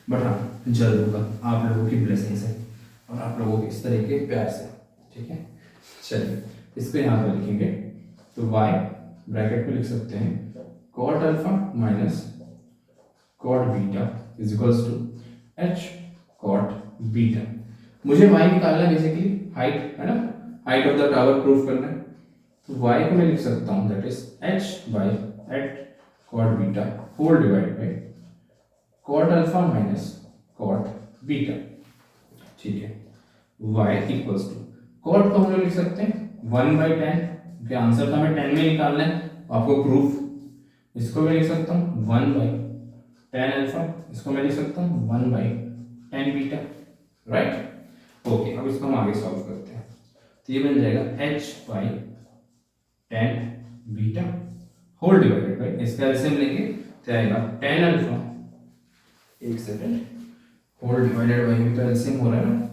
बट हाँ जल्द होगा, आप लोगों की ब्लेसिंग से और आप लोगों के इस तरीके प्यार से। ठीक है, चलिए इसको यहाँ पर लिखेंगे, तो y ब्रैकेट में लिख सकते हैं cot alpha minus cot beta is equals to h cot beta. मुझे y निकालना है, बेसिकली हाइट है ना, height of the tower proof करना है, तो y को मैं लिख सकता हूँ that is h by h cot beta whole divide by cot alpha minus cot beta. ठीक है, y इक्वल्स टू कॉट को हम लोग लिख सकते हैं 1/10, क्योंकि आंसर तो हमें 10 में निकालना है, आपको प्रूफ, इसको मैं लिख सकता हूँ 1/10 अल्फा, इसको मैं लिख सकता हूँ 1/10 बीटा, राइट। ओके, अब इसको हम आगे सॉल्व करते हैं, तो ये बन जाएगा h by 10 beta whole divided by, इसका एलसीएम लेंगे तो आएगा 10 अल्फा, एक सेकंड, होल डिवाइडेड बाई में तो एलसीएम हो रहा है ना,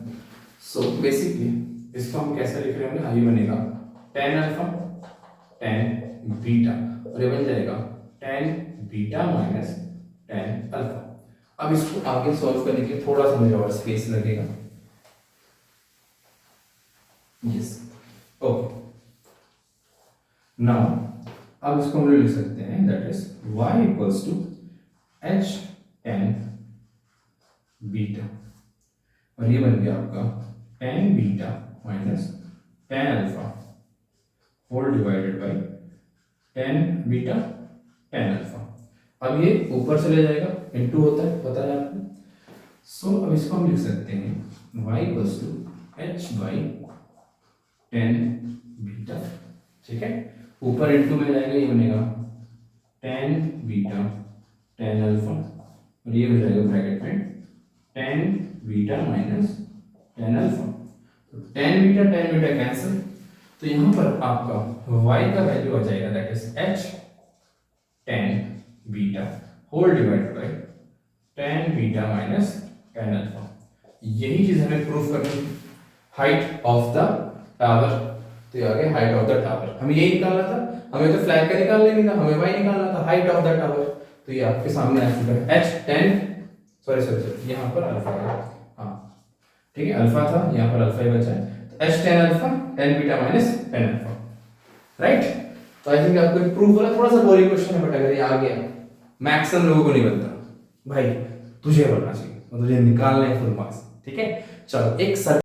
सो बेसिकली इसको हम कैसे लिख रहे होंगे, ये बनेगा 10 अल्फा 10 बीटा, और ये बन जाएगा 10 बीटा माइनस 10 अल्फा। अब इसको आगे सॉल्व करने के लिए थोड़ा सा मुझे और स्पेस लगेगा, यस, ओके। नाउ अब इसको हम लोग लिख सकते हैं that is y equals to h tan beta, और ये बन गया आपका tan beta minus tan alpha whole divided by tan beta tan alpha. अब ये ऊपर चले जाएगा, इनटू होता है, पता है आपको, सो अब इसको हम लिख सकते हैं y equals to h by tan beta. ठीक है, ऊपर इनटू में जाएगा, ये बनेगा tan बीटा tan अल्फा, और ये हो जाएगा ब्रैकेट में tan beta minus tan alpha, तो tan बीटा कैंसिल, तो यहाँ पर आपका y का वैल्यू आ जाएगा that is h tan beta whole divided by tan beta minus tan alpha. यही चीज हमें प्रूफ करनी है। हाइट ऑफ द टावर, तो ये आ गया हाइट ऑफ द टावर। हमें यही निकालना था, हमें तो फ्लैग का निकालना नहीं था, हमें y निकालना था, हाइट ऑफ द टावर। तो ये आपके सामने आ चुका है h tan, सॉरी यहाँ पर अल्फा है, हाँ ठीक है, अल्फा था, यहाँ पर अल्फा ही बचा है, तो h tan alpha tan beta minus tan alpha, right. तो आई थिंक आपको प्रूफ वाला थोड़ा सा बोरिंग क्वेश्चन है, बट अगर ये आ गया, मैक्सिमम लोगों को नहीं बनता भाई, तुझे बनना चाहिए, तुझे निकालना है फुल मार्क्स, ठीक है। चलो एक